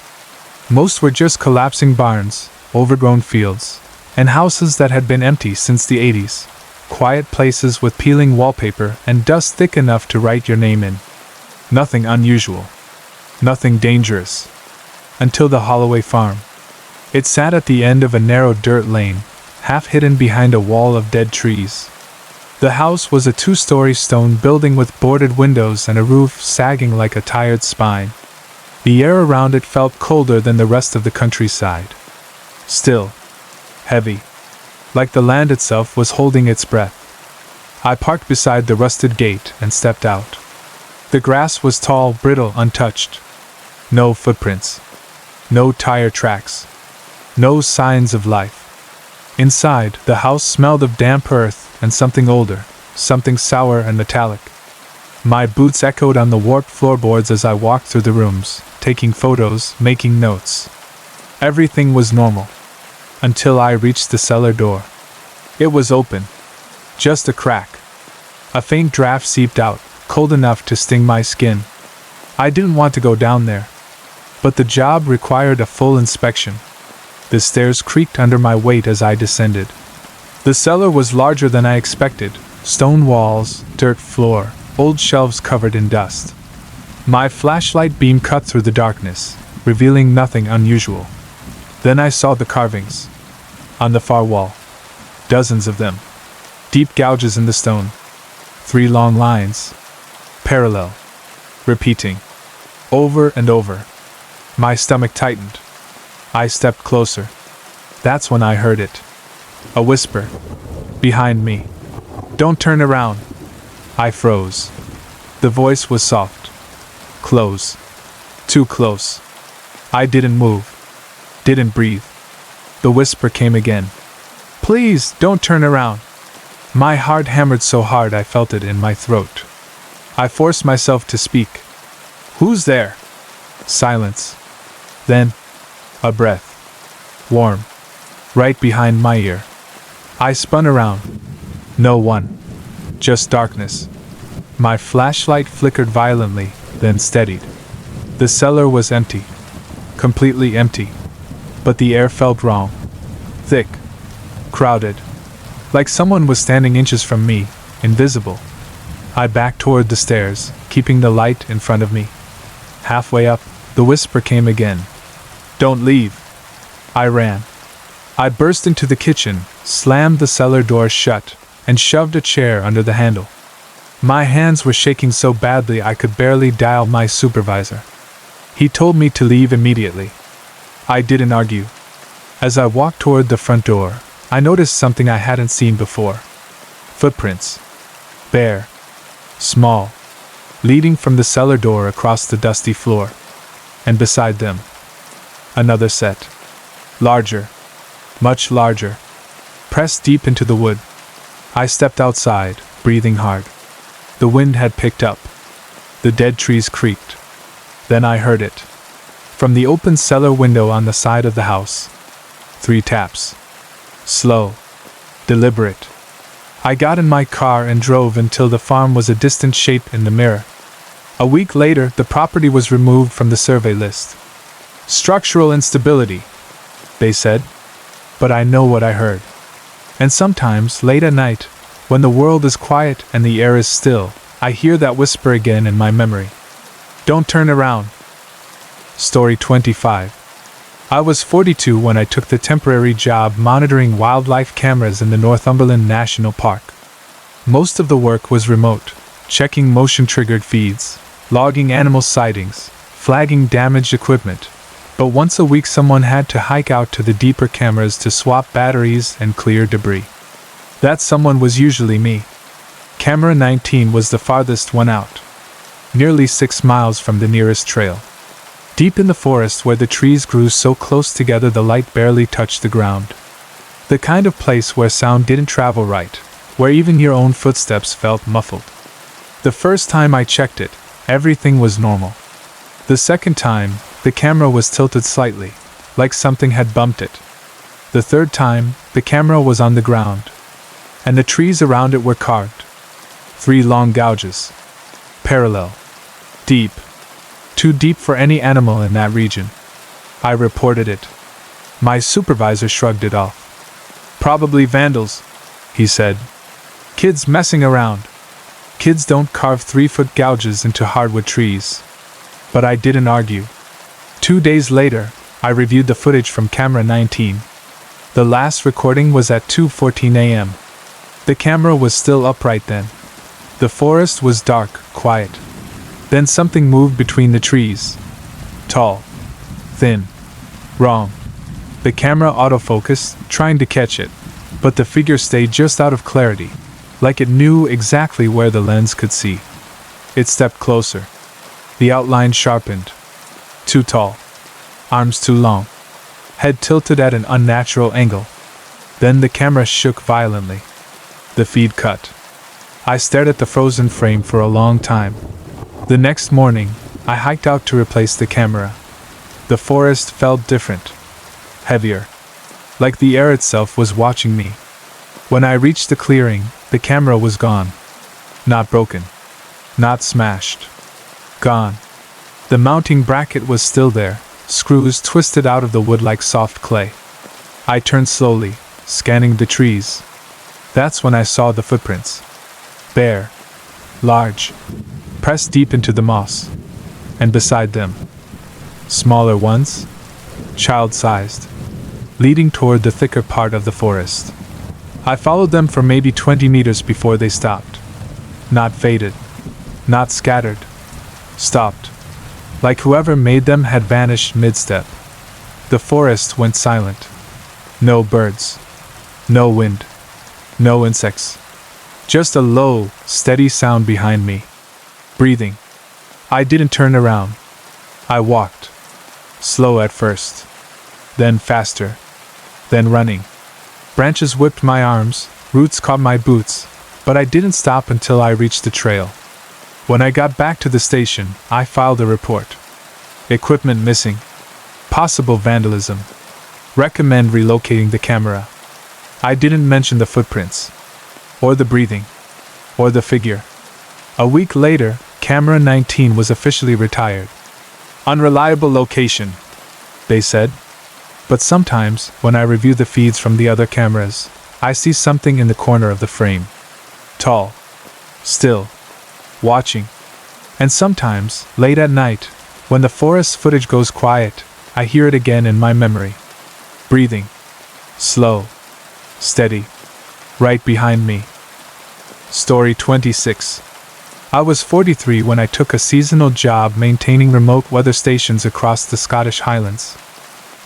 Most were just collapsing barns, overgrown fields, and houses that had been empty since the 80s. Quiet places with peeling wallpaper and dust thick enough to write your name in. Nothing unusual. Nothing dangerous. Until the Holloway farm. It sat at the end of a narrow dirt lane, half hidden behind a wall of dead trees. The house was a 2-story stone building with boarded windows and a roof sagging like a tired spine. The air around it felt colder than the rest of the countryside. Still. Heavy. Like the land itself was holding its breath. I parked beside the rusted gate and stepped out. The grass was tall, brittle, untouched. No footprints. No tire tracks. No signs of life. Inside, the house smelled of damp earth and something older, something sour and metallic. My boots echoed on the warped floorboards as I walked through the rooms, taking photos, making notes. Everything was normal. Until I reached the cellar door. It was open. Just a crack. A faint draft seeped out, cold enough to sting my skin. I didn't want to go down there. But the job required a full inspection. The stairs creaked under my weight as I descended. The cellar was larger than I expected. Stone walls, dirt floor, old shelves covered in dust. My flashlight beam cut through the darkness, revealing nothing unusual. Then I saw the carvings. On the far wall. Dozens of them. Deep gouges in the stone. 3 long lines. Parallel. Repeating. Over and over. My stomach tightened. I stepped closer. That's when I heard it. A whisper. Behind me. Don't turn around. I froze. The voice was soft. Close. Too close. I didn't move. Didn't breathe. The whisper came again. Please, don't turn around. My heart hammered so hard I felt it in my throat. I forced myself to speak. Who's there? Silence. Then, a breath. Warm. Right behind my ear. I spun around. No one. Just darkness. My flashlight flickered violently, then steadied. The cellar was empty. Completely empty. But the air felt wrong. Thick. Crowded. Like someone was standing inches from me, invisible. I backed toward the stairs, keeping the light in front of me. Halfway up, the whisper came again. Don't leave. I ran. I burst into the kitchen, slammed the cellar door shut, and shoved a chair under the handle. My hands were shaking so badly I could barely dial my supervisor. He told me to leave immediately. I didn't argue. As I walked toward the front door, I noticed something I hadn't seen before. Footprints. Bare. Small. Leading from the cellar door across the dusty floor. And beside them, another set. Larger. Much larger. Pressed deep into the wood. I stepped outside, breathing hard. The wind had picked up. The dead trees creaked. Then I heard it. From the open cellar window on the side of the house. 3 taps. Slow. Deliberate. I got in my car and drove until the farm was a distant shape in the mirror. A week later, the property was removed from the survey list. Structural instability, they said. But I know what I heard. And sometimes, late at night, when the world is quiet and the air is still, I hear that whisper again in my memory. Don't turn around. Story 25. I was 42 when I took the temporary job monitoring wildlife cameras in the Northumberland National Park. Most of the work was remote, checking motion-triggered feeds, logging animal sightings, flagging damaged equipment. But once a week someone had to hike out to the deeper cameras to swap batteries and clear debris. That someone was usually me. Camera 19 was the farthest one out, nearly 6 miles from the nearest trail. Deep in the forest where the trees grew so close together the light barely touched the ground. The kind of place where sound didn't travel right, where even your own footsteps felt muffled. The first time I checked it, everything was normal. The second time, the camera was tilted slightly, like something had bumped it. The third time, the camera was on the ground, and the trees around it were carved. 3 long gouges. Parallel. Deep. Too deep for any animal in that region. I reported it. My supervisor shrugged it off. Probably vandals, he said. Kids messing around. Kids don't carve 3-foot gouges into hardwood trees. But I didn't argue. 2 days later, I reviewed the footage from camera 19. The last recording was at 2:14 a.m. The camera was still upright then. The forest was dark, quiet. Then something moved between the trees. Tall. Thin. Wrong. The camera autofocused, trying to catch it, but the figure stayed just out of clarity, like it knew exactly where the lens could see. It stepped closer. The outline sharpened. Too tall. Arms too long. Head tilted at an unnatural angle. Then the camera shook violently. The feed cut. I stared at the frozen frame for a long time. The next morning, I hiked out to replace the camera. The forest felt different. Heavier. Like the air itself was watching me. When I reached the clearing, the camera was gone. Not broken. Not smashed. Gone. The mounting bracket was still there, screws twisted out of the wood like soft clay. I turned slowly, scanning the trees. That's when I saw the footprints. Bare. Large. Pressed deep into the moss. And beside them, smaller ones, child-sized, leading toward the thicker part of the forest. I followed them for maybe 20 meters before they stopped. Not faded. Not scattered. Stopped. Like whoever made them had vanished mid-step. The forest went silent. No birds. No wind. No insects. Just a low, steady sound behind me. Breathing. I didn't turn around. I walked. Slow at first. Then faster. Then running. Branches whipped my arms, roots caught my boots, but I didn't stop until I reached the trail. When I got back to the station, I filed a report. Equipment missing. Possible vandalism. Recommend relocating the camera. I didn't mention the footprints. Or the breathing. Or the figure. A week later, camera 19 was officially retired. Unreliable location, they said. But sometimes, when I review the feeds from the other cameras, I see something in the corner of the frame. Tall. Still. Watching. And sometimes, late at night, when the forest footage goes quiet, I hear it again in my memory. Breathing. Slow. Steady. Right behind me. Story 26. I was 43 when I took a seasonal job maintaining remote weather stations across the Scottish Highlands.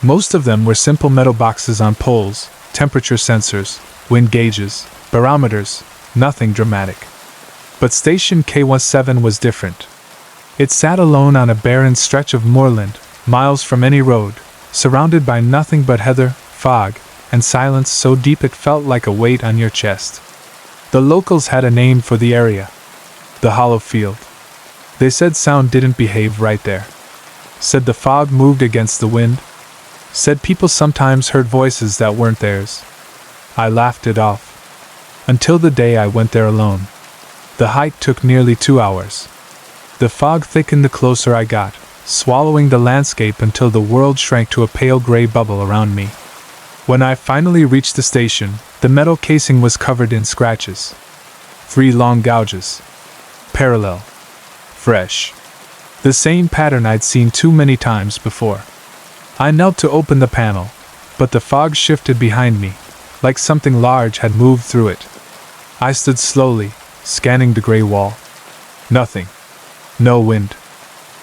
Most of them were simple metal boxes on poles, temperature sensors, wind gauges, barometers, nothing dramatic. But Station K17 was different. It sat alone on a barren stretch of moorland, miles from any road, surrounded by nothing but heather, fog, and silence so deep it felt like a weight on your chest. The locals had a name for the area. The hollow field. They said sound didn't behave right there. Said the fog moved against the wind. Said people sometimes heard voices that weren't theirs. I laughed it off. Until the day I went there alone. The hike took nearly 2 hours. The fog thickened the closer I got, swallowing the landscape until the world shrank to a pale gray bubble around me. When I finally reached the station, the metal casing was covered in scratches. 3 long gouges. Parallel. Fresh. The same pattern I'd seen too many times before. I knelt to open the panel, but the fog shifted behind me, like something large had moved through it. I stood slowly, scanning the gray wall. Nothing. No wind.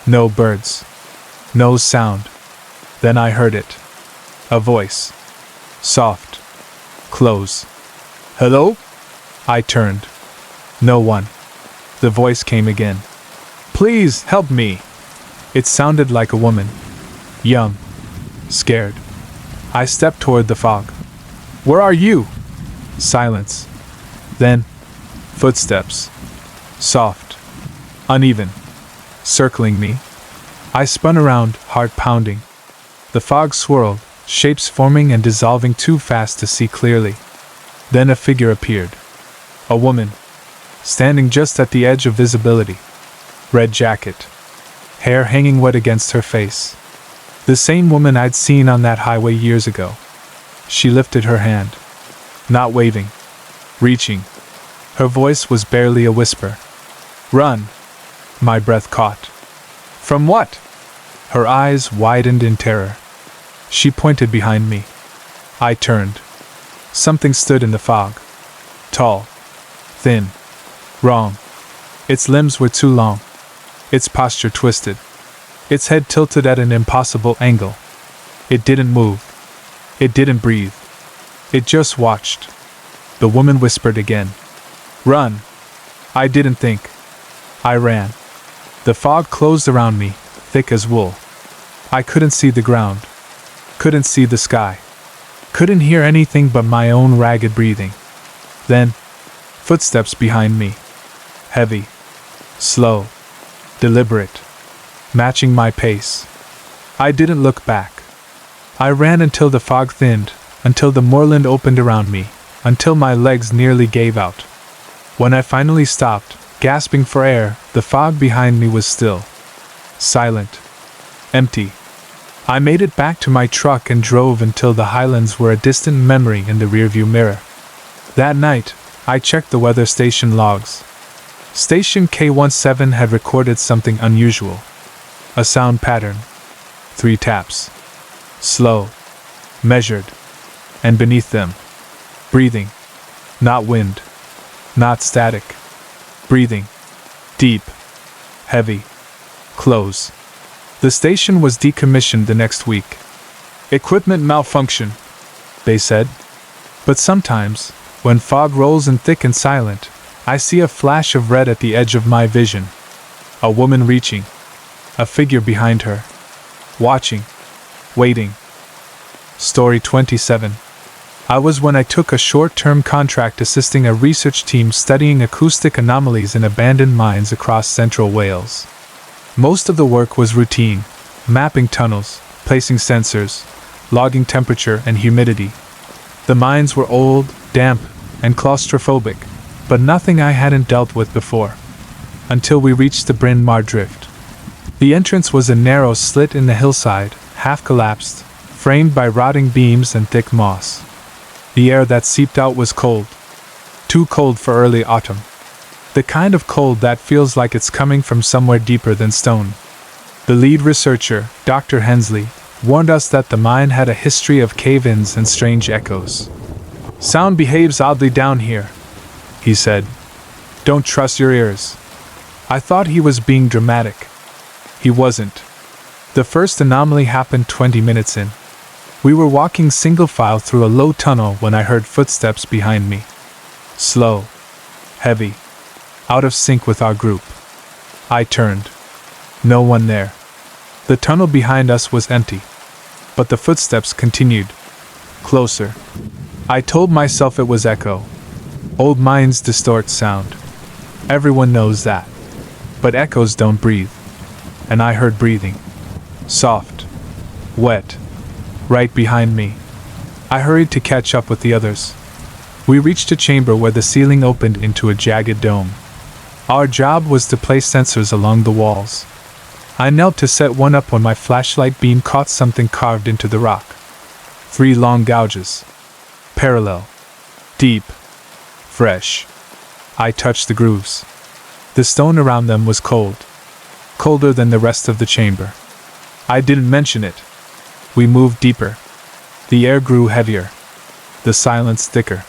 No birds. No sound. Then I heard it. A voice. Soft. Close. Hello? I turned. No one. The voice came again. Please help me. It sounded like a woman. Young. Scared. I stepped toward the fog. Where are you? Silence. Then, footsteps. Soft. Uneven. Circling me. I spun around, heart pounding. The fog swirled, shapes forming and dissolving too fast to see clearly. Then a figure appeared. A woman. Standing just at the edge of visibility. Red jacket. Hair hanging wet against her face. The same woman I'd seen on that highway years ago. She lifted her hand. Not waving. Reaching. Her voice was barely a whisper. Run. My breath caught. From what? Her eyes widened in terror. She pointed behind me. I turned. Something stood in the fog. Tall. Thin. Wrong. Its limbs were too long. Its posture twisted. Its head tilted at an impossible angle. It didn't move. It didn't breathe. It just watched. The woman whispered again. Run. I didn't think. I ran. The fog closed around me, thick as wool. I couldn't see the ground. Couldn't see the sky. Couldn't hear anything but my own ragged breathing. Then, footsteps behind me. Heavy. Slow. Deliberate. Matching my pace. I didn't look back. I ran until the fog thinned, until the moorland opened around me, until my legs nearly gave out. When I finally stopped, gasping for air, the fog behind me was still. Silent. Empty. I made it back to my truck and drove until the highlands were a distant memory in the rearview mirror. That night, I checked the weather station logs. Station K17 had recorded something unusual. A sound pattern. 3 taps. Slow. Measured. And beneath them, breathing. Not wind. Not static. Breathing. Deep. Heavy. Close. The station was decommissioned the next week. Equipment malfunction, they said. But sometimes, when fog rolls in thick and silent, I see a flash of red at the edge of my vision. A woman reaching. A figure behind her. Watching. Waiting. Story 27. I was when I took a short-term contract assisting a research team studying acoustic anomalies in abandoned mines across central Wales. Most of the work was routine, mapping tunnels, placing sensors, logging temperature and humidity. The mines were old, damp, and claustrophobic, but nothing I hadn't dealt with before. Until we reached the Bryn Mawr Drift. The entrance was a narrow slit in the hillside, half collapsed, framed by rotting beams and thick moss. The air that seeped out was cold. Too cold for early autumn. The kind of cold that feels like it's coming from somewhere deeper than stone. The lead researcher, Dr. Hensley, warned us that the mine had a history of cave-ins and strange echoes. Sound behaves oddly down here, he said. Don't trust your ears. I thought he was being dramatic. He wasn't. The first anomaly happened 20 minutes in. We were walking single file through a low tunnel when I heard footsteps behind me. Slow. Heavy. Out of sync with our group. I turned. No one there. The tunnel behind us was empty. But the footsteps continued. Closer. I told myself it was echo. Old mines distort sound. Everyone knows that. But echoes don't breathe. And I heard breathing. Soft. Wet. Right behind me. I hurried to catch up with the others. We reached a chamber where the ceiling opened into a jagged dome. Our job was to place sensors along the walls. I knelt to set one up when my flashlight beam caught something carved into the rock. 3 long gouges. Parallel. Deep. Fresh. I touched the grooves. The stone around them was cold. Colder than the rest of the chamber. I didn't mention it. We moved deeper. The air grew heavier. The silence thicker.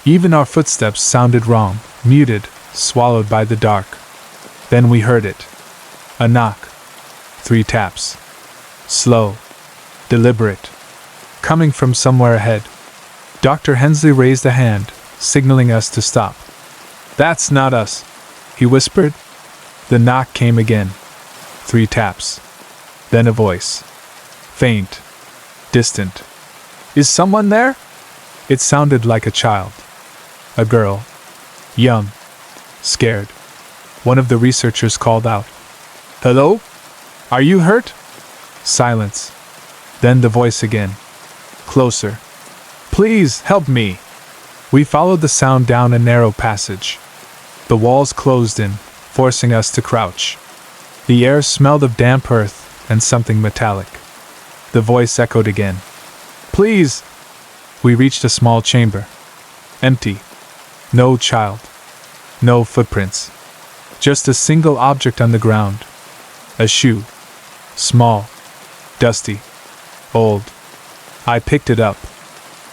Even our footsteps sounded wrong, muted, swallowed by the dark. Then we heard it. A knock. 3 taps. Slow. Deliberate. Coming from somewhere ahead. Dr. Hensley raised a hand, signaling us to stop. "That's not us," he whispered. The knock came again. 3 taps. Then a voice. Faint. Distant. "Is someone there?" It sounded like a child. A girl. Young. Scared. One of the researchers called out. "Hello? Are you hurt?" Silence. Then the voice again. Closer. "Please, help me." We followed the sound down a narrow passage. The walls closed in, forcing us to crouch. The air smelled of damp earth and something metallic. The voice echoed again. "Please." We reached a small chamber. Empty. No child. No footprints. Just a single object on the ground. A shoe. Small. Dusty. Old. I picked it up.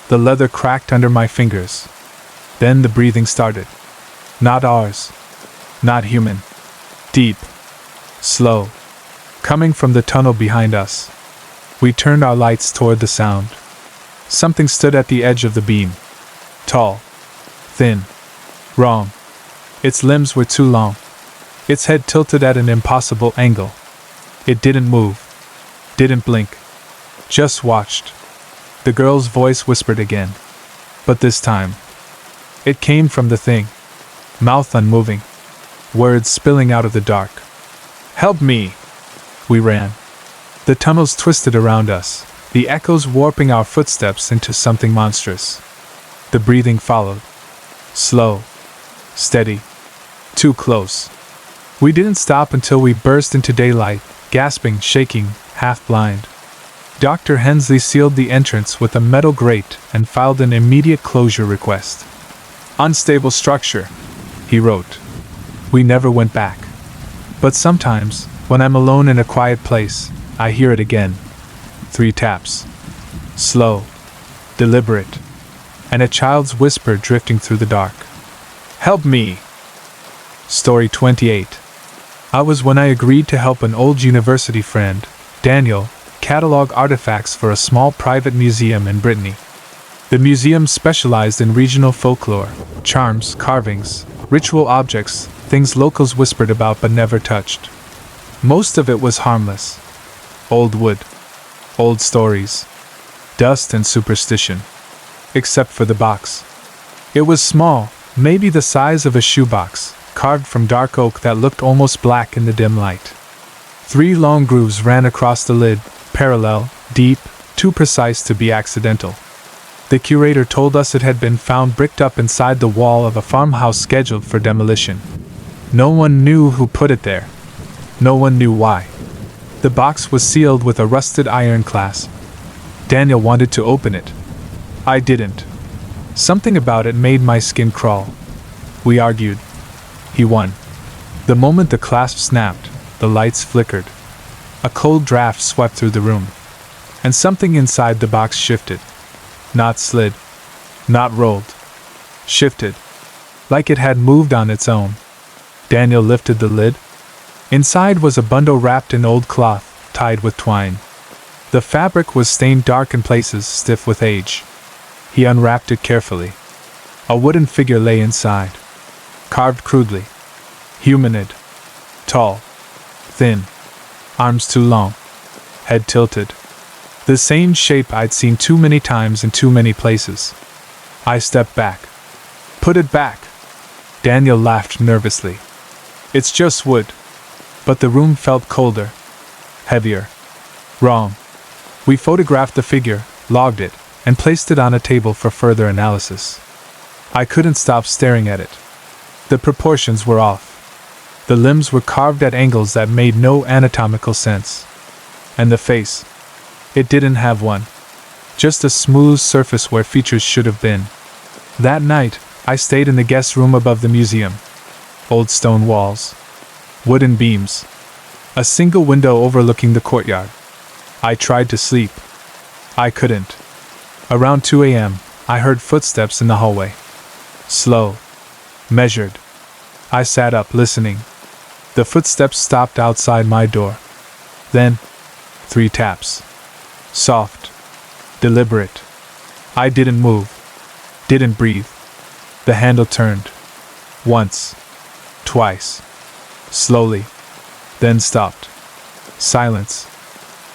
The leather cracked under my fingers. Then the breathing started. Not ours. Not human. Deep. Slow. Coming from the tunnel behind us. We turned our lights toward the sound. Something stood at the edge of the beam. Tall. Thin. Wrong. Its limbs were too long. Its head tilted at an impossible angle. It didn't move. Didn't blink. Just watched. The girl's voice whispered again. But this time, it came from the thing. Mouth unmoving. Words spilling out of the dark. "Help me!" We ran. The tunnels twisted around us, the echoes warping our footsteps into something monstrous. The breathing followed. Slow. Steady. Too close. We didn't stop until we burst into daylight, gasping, shaking, half blind. Dr. Hensley sealed the entrance with a metal grate and filed an immediate closure request. "Unstable structure," he wrote. We never went back. But sometimes, when I'm alone in a quiet place, I hear it again. 3 taps. Slow. Deliberate. And a child's whisper drifting through the dark. "Help me!" Story 28. I was when I agreed to help an old university friend, Daniel, catalog artifacts for a small private museum in Brittany. The museum specialized in regional folklore, charms, carvings, ritual objects, things locals whispered about but never touched. Most of it was harmless. Old wood. Old stories. Dust and superstition. Except for the box. It was small, maybe the size of a shoebox, carved from dark oak that looked almost black in the dim light. 3 long grooves ran across the lid, parallel, deep, too precise to be accidental. The curator told us it had been found bricked up inside the wall of a farmhouse scheduled for demolition. No one knew who put it there. No one knew why. The box was sealed with a rusted iron clasp. Daniel wanted to open it. I didn't. Something about it made my skin crawl. We argued. He won. The moment the clasp snapped, the lights flickered. A cold draft swept through the room. And something inside the box shifted. Not slid. Not rolled. Shifted. Like it had moved on its own. Daniel lifted the lid. Inside was a bundle wrapped in old cloth, tied with twine. The fabric was stained dark in places, stiff with age. He unwrapped it carefully. A wooden figure lay inside. Carved crudely. Humanid. Tall. Thin. Arms too long. Head tilted. The same shape I'd seen too many times in too many places. I stepped back. "Put it back." Daniel laughed nervously. "It's just wood." But the room felt colder. Heavier. Wrong. We photographed the figure, logged it, and placed it on a table for further analysis. I couldn't stop staring at it. The proportions were off. The limbs were carved at angles that made no anatomical sense. And the face. It didn't have one. Just a smooth surface where features should have been. That night, I stayed in the guest room above the museum. Old stone walls. Wooden beams. A single window overlooking the courtyard. I tried to sleep. I couldn't. Around 2 a.m., I heard footsteps in the hallway. Slow. Measured. I sat up, listening. The footsteps stopped outside my door. Then, 3 taps. Soft. Deliberate. I didn't move. Didn't breathe. The handle turned. Once. Twice. Slowly. Then stopped. Silence.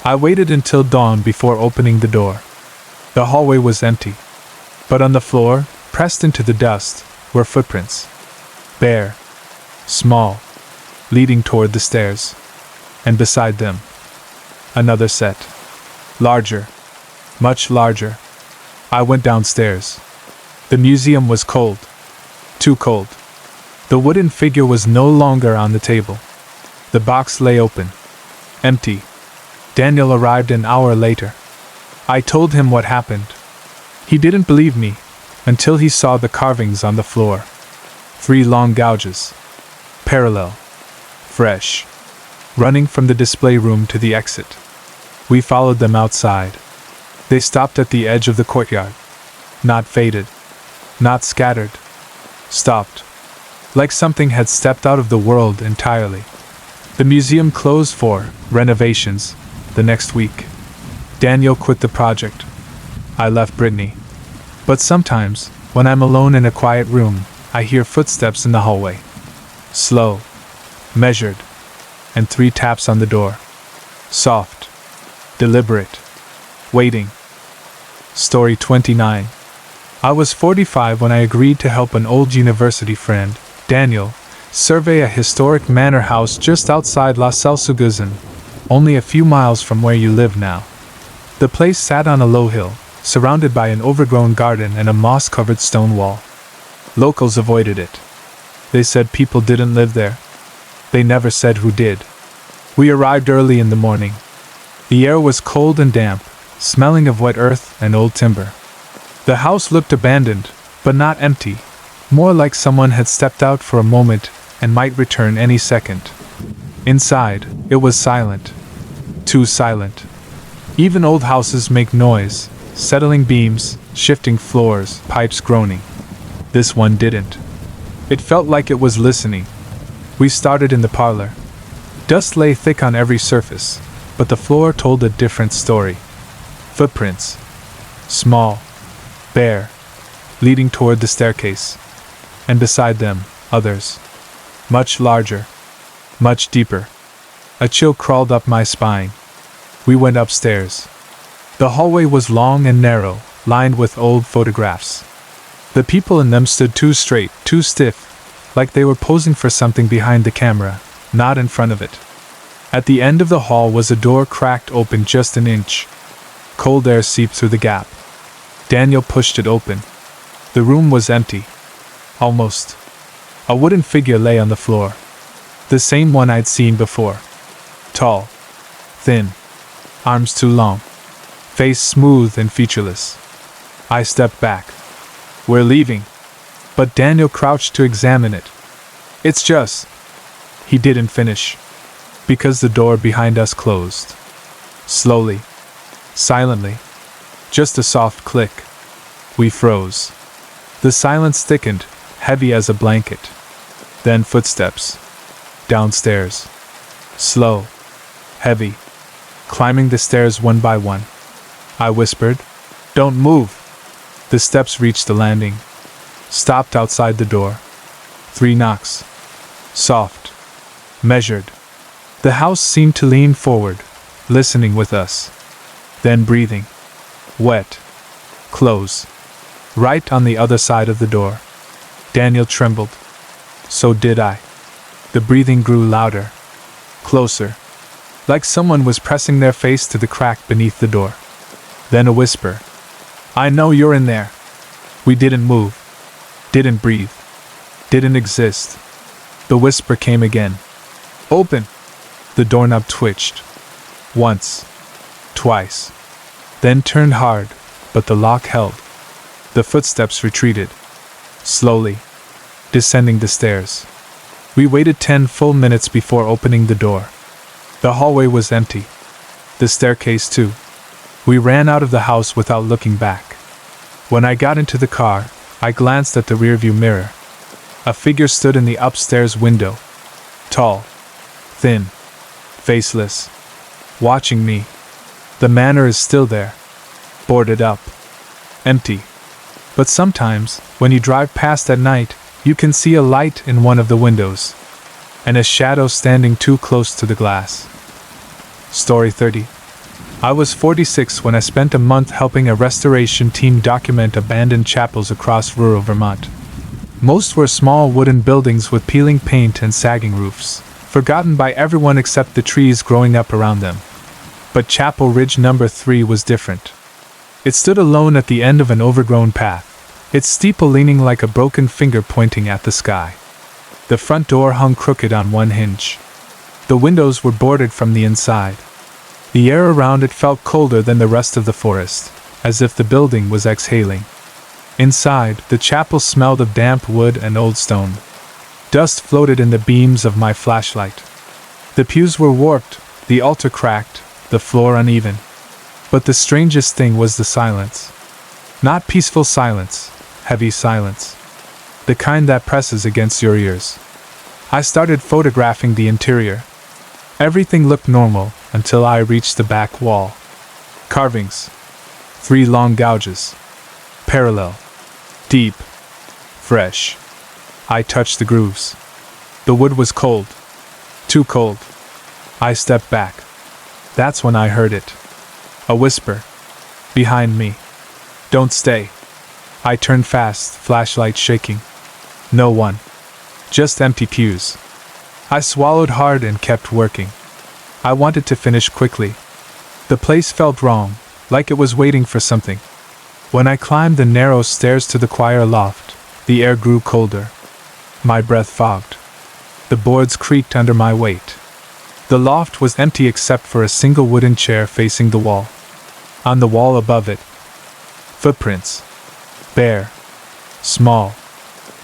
I waited until dawn before opening the door. The hallway was empty. But on the floor, pressed into the dust, were footprints. Bare. Small. Leading toward the stairs. And beside them, another set. Larger. Much larger. I went downstairs. The museum was cold. Too cold. The wooden figure was no longer on the table. The box lay open. Empty. Daniel arrived an hour later. I told him what happened. He didn't believe me, until he saw the carvings on the floor. 3 long gouges. Parallel. Fresh. Running from the display room to the exit. We followed them outside. They stopped at the edge of the courtyard. Not faded. Not scattered. Stopped. Like something had stepped out of the world entirely. The museum closed for renovations the next week. Daniel quit the project. I left Brittany. But sometimes, when I'm alone in a quiet room, I hear footsteps in the hallway. Slow. Measured. And 3 taps on the door. Soft. Deliberate. Waiting. Story 29. I was 45 when I agreed to help an old university friend, Daniel, survey a historic manor house just outside Las Salsuguzan, only a few miles from where you live now. The place sat on a low hill, surrounded by an overgrown garden and a moss-covered stone wall. Locals avoided it. They said people didn't live there. They never said who did. We arrived early in the morning. The air was cold and damp, smelling of wet earth and old timber. The house looked abandoned, but not empty, more like someone had stepped out for a moment and might return any second. Inside, it was silent. Too silent. Even old houses make noise, settling beams, shifting floors, pipes groaning. This one didn't. It felt like it was listening. We started in the parlor. Dust lay thick on every surface, but the floor told a different story. Footprints. Small. Bare. Leading toward the staircase. And beside them, others. Much larger. Much deeper. A chill crawled up my spine. We went upstairs. The hallway was long and narrow, lined with old photographs. The people in them stood too straight, too stiff, like they were posing for something behind the camera, not in front of it. At the end of the hall was a door cracked open just an inch. Cold air seeped through the gap. Daniel pushed it open. The room was empty. Almost. A wooden figure lay on the floor. The same one I'd seen before. Tall. Thin. Arms too long. Face smooth and featureless. I stepped back. We're leaving. But Daniel crouched to examine it. It's just... He didn't finish. Because the door behind us closed. Slowly. Silently. Just a soft click. We froze. The silence thickened, heavy as a blanket. Then footsteps. Downstairs. Slow. Heavy. Climbing the stairs one by one. I whispered, "Don't move." The steps reached the landing. Stopped outside the door. 3 knocks. Soft. Measured. The house seemed to lean forward, listening with us. Then breathing. Wet. Close. Right on the other side of the door. Daniel trembled. So did I. The breathing grew louder. Closer. Like someone was pressing their face to the crack beneath the door. Then a whisper. "I know you're in there." We didn't move. Didn't breathe. Didn't exist. The whisper came again. "Open!" The doorknob twitched. Once. Twice. Then turned hard, but the lock held. The footsteps retreated. Slowly. Descending the stairs. We waited 10 full minutes before opening the door. The hallway was empty. The staircase too. We ran out of the house without looking back. When I got into the car, I glanced at the rearview mirror. A figure stood in the upstairs window. Tall. Thin. Faceless. Watching me. The manor is still there. Boarded up. Empty. But sometimes, when you drive past at night, you can see a light in one of the windows, and a shadow standing too close to the glass. Story 30. I was 46 when I spent a month helping a restoration team document abandoned chapels across rural Vermont. Most were small wooden buildings with peeling paint and sagging roofs, forgotten by everyone except the trees growing up around them. But Chapel Ridge No. 3 was different. It stood alone at the end of an overgrown path, its steeple leaning like a broken finger pointing at the sky. The front door hung crooked on one hinge. The windows were boarded from the inside. The air around it felt colder than the rest of the forest, as if the building was exhaling. Inside, the chapel smelled of damp wood and old stone. Dust floated in the beams of my flashlight. The pews were warped, the altar cracked, the floor uneven. But the strangest thing was the silence. Not peaceful silence, heavy silence. The kind that presses against your ears. I started photographing the interior. Everything looked normal until I reached the back wall. Carvings. 3 long gouges. Parallel. Deep. Fresh. I touched the grooves. The wood was cold. Too cold. I stepped back. That's when I heard it. A whisper. Behind me. Don't stay. I turned fast, flashlight shaking. No one. Just empty pews. I swallowed hard and kept working. I wanted to finish quickly. The place felt wrong, like it was waiting for something. When I climbed the narrow stairs to the choir loft, the air grew colder. My breath fogged. The boards creaked under my weight. The loft was empty except for a single wooden chair facing the wall. On the wall above it, footprints. Bare. Small.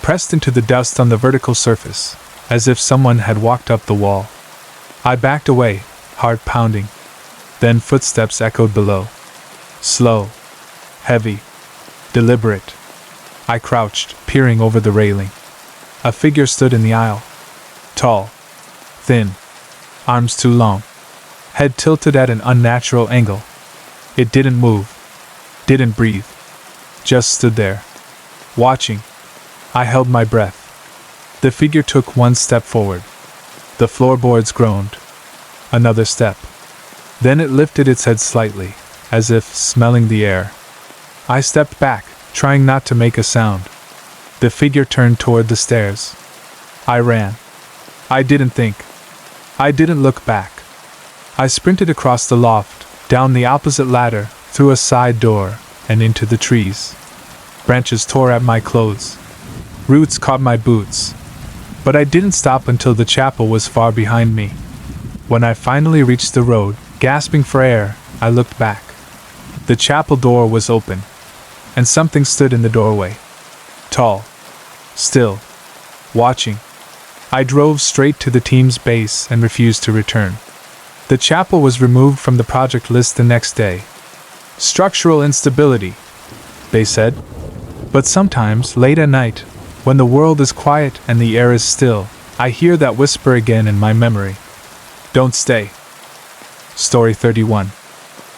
Pressed into the dust on the vertical surface, as if someone had walked up the wall. I backed away, heart pounding. Then footsteps echoed below. Slow. Heavy. Deliberate. I crouched, peering over the railing. A figure stood in the aisle. Tall. Thin. Arms too long. Head tilted at an unnatural angle. It didn't move. Didn't breathe. Just stood there. Watching. I held my breath. The figure took one step forward. The floorboards groaned. Another step. Then it lifted its head slightly, as if smelling the air. I stepped back, trying not to make a sound. The figure turned toward the stairs. I ran. I didn't think. I didn't look back. I sprinted across the loft, down the opposite ladder, through a side door, and into the trees. Branches tore at my clothes. Roots caught my boots. But I didn't stop until the chapel was far behind me. When I finally reached the road, gasping for air, I looked back. The chapel door was open, and something stood in the doorway. Tall. Still. Watching. I drove straight to the team's base and refused to return. The chapel was removed from the project list the next day. Structural instability, they said. But sometimes, late at night, when the world is quiet and the air is still, I hear that whisper again in my memory. Don't stay. Story 31.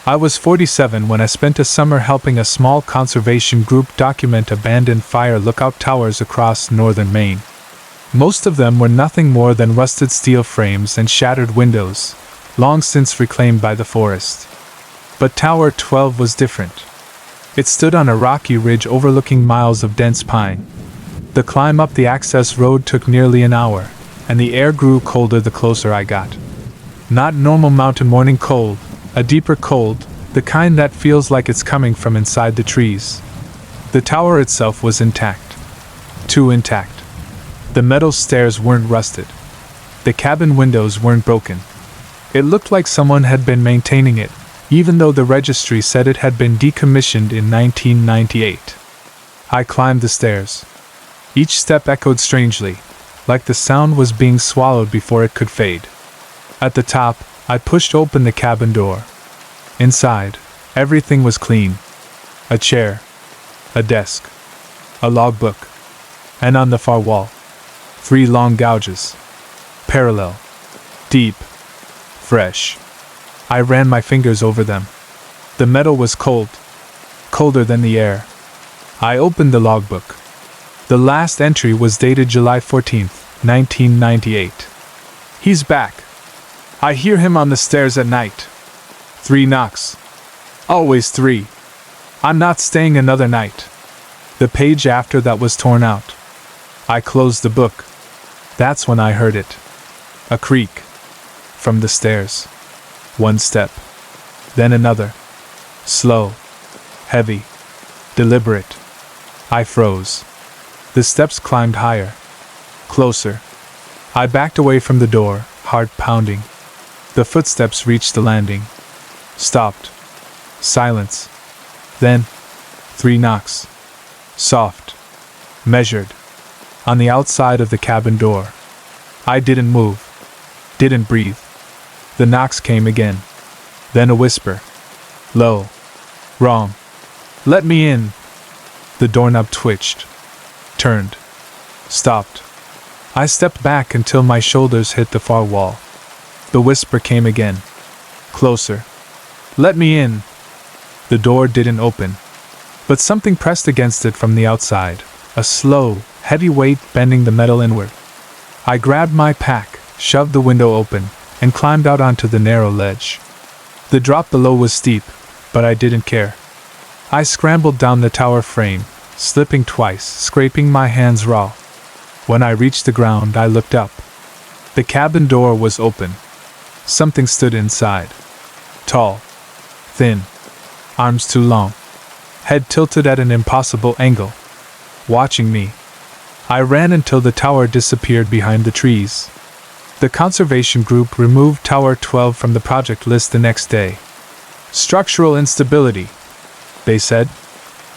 I was 47 when I spent a summer helping a small conservation group document abandoned fire lookout towers across northern Maine. Most of them were nothing more than rusted steel frames and shattered windows, long since reclaimed by the forest. But Tower 12 was different. It stood on a rocky ridge overlooking miles of dense pine. The climb up the access road took nearly an hour, and the air grew colder the closer I got. Not normal mountain morning cold, a deeper cold, the kind that feels like it's coming from inside the trees. The tower itself was intact. Too intact. The metal stairs weren't rusted. The cabin windows weren't broken. It looked like someone had been maintaining it, even though the registry said it had been decommissioned in 1998. I climbed the stairs. Each step echoed strangely, like the sound was being swallowed before it could fade. At the top, I pushed open the cabin door. Inside, everything was clean. A chair, a desk, a logbook, and on the far wall, 3 long gouges. Parallel, deep, fresh. I ran my fingers over them. The metal was cold, colder than the air. I opened the logbook. The last entry was dated July 14th, 1998. He's back. I hear him on the stairs at night. 3 knocks. Always 3. I'm not staying another night. The page after that was torn out. I closed the book. That's when I heard it. A creak. From the stairs. 1 step. Then another. Slow. Heavy. Deliberate. I froze. The steps climbed higher. Closer. I backed away from the door, heart pounding. The footsteps reached the landing. Stopped. Silence. Then, 3 knocks. Soft. Measured. On the outside of the cabin door. I didn't move. Didn't breathe. The knocks came again. Then a whisper. Low. Wrong. Let me in. The doorknob twitched. Turned. Stopped. I stepped back until my shoulders hit the far wall. The whisper came again. Closer. Let me in. The door didn't open. But something pressed against it from the outside, a slow, heavy weight bending the metal inward. I grabbed my pack, shoved the window open, and climbed out onto the narrow ledge. The drop below was steep, but I didn't care. I scrambled down the tower frame, slipping twice, scraping my hands raw. When I reached the ground, I looked up. The cabin door was open. Something stood inside. Tall. Thin. Arms too long. Head tilted at an impossible angle. Watching me. I ran until the tower disappeared behind the trees. The conservation group removed Tower 12 from the project list the next day. Structural instability, they said.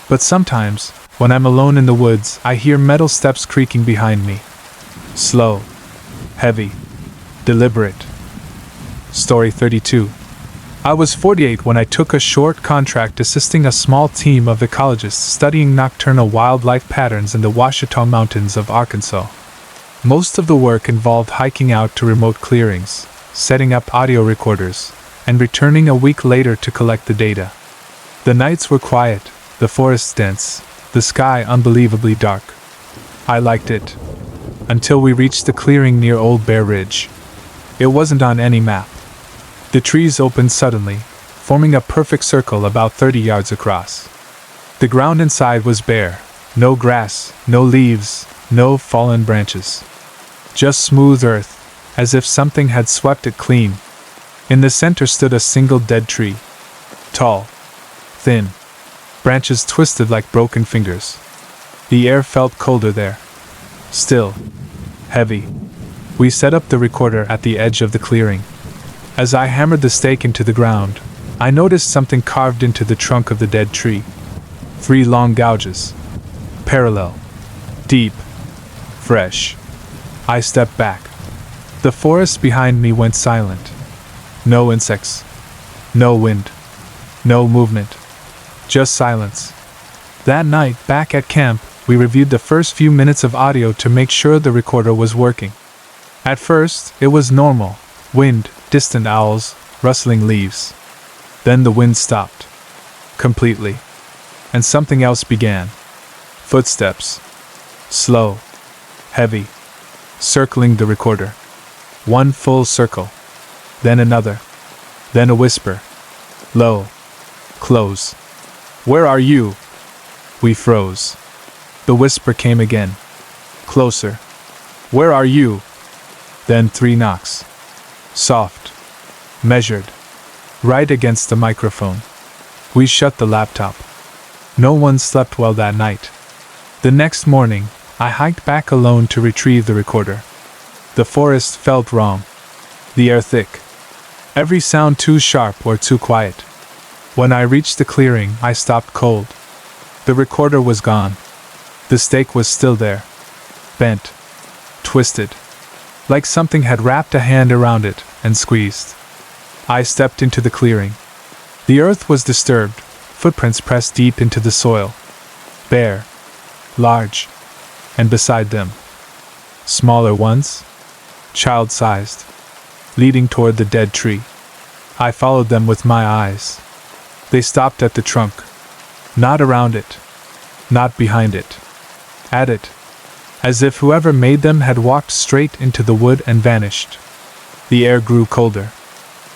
But sometimes, when I'm alone in the woods, I hear metal steps creaking behind me. Slow. Heavy. Deliberate. Story 32. I was 48 when I took a short contract assisting a small team of ecologists studying nocturnal wildlife patterns in the Ouachita Mountains of Arkansas. Most of the work involved hiking out to remote clearings, setting up audio recorders, and returning a week later to collect the data. The nights were quiet, the forest dense, the sky unbelievably dark. I liked it. Until we reached the clearing near Old Bear Ridge. It wasn't on any map. The trees opened suddenly, forming a perfect circle about 30 yards across. The ground inside was bare, no grass, no leaves, no fallen branches. Just smooth earth, as if something had swept it clean. In the center stood a single dead tree. Tall. Thin. Branches twisted like broken fingers. The air felt colder there. Still. Heavy. We set up the recorder at the edge of the clearing. As I hammered the stake into the ground, I noticed something carved into the trunk of the dead tree. 3 long gouges. Parallel. Deep. Fresh. I stepped back. The forest behind me went silent. No insects. No wind. No movement. Just silence. That night, back at camp, we reviewed the first few minutes of audio to make sure the recorder was working. At first, it was normal. Wind, distant owls, rustling leaves. Then the wind stopped. Completely. And something else began. Footsteps. Slow. Heavy. Circling the recorder. 1 full circle. Then another. Then a whisper. Low. Close. Where are you? We froze. The whisper came again. Closer. Where are you? Then 3 knocks. Soft. Measured. Right against the microphone. We shut the laptop. No one slept well that night. The next morning, I hiked back alone to retrieve the recorder. The forest felt wrong. The air thick. Every sound too sharp or too quiet. When I reached the clearing, I stopped cold. The recorder was gone. The stake was still there. Bent. Twisted. Like something had wrapped a hand around it and squeezed. I stepped into the clearing. The earth was disturbed, footprints pressed deep into the soil. Bare. Large. And beside them, smaller ones, child-sized, leading toward the dead tree. I followed them with my eyes. They stopped at the trunk. Not around it. not behind it. At it. As if whoever made them had walked straight into the wood and vanished. The air grew colder.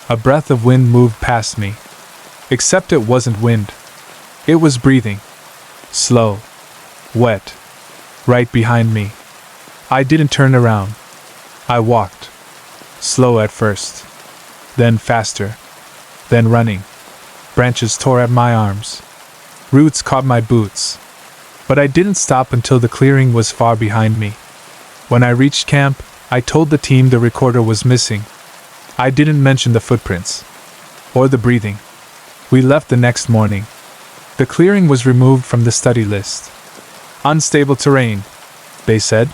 A breath of wind moved past me. Except it wasn't wind. It was breathing. Slow. Wet. Right behind me. I didn't turn around. I walked. Slow at first. Then faster. Then running. Branches tore at my arms. Roots caught my boots. But I didn't stop until the clearing was far behind me. When I reached camp, I told the team the recorder was missing. I didn't mention the footprints. Or the breathing. We left the next morning. The clearing was removed from the study list. Unstable terrain, they said.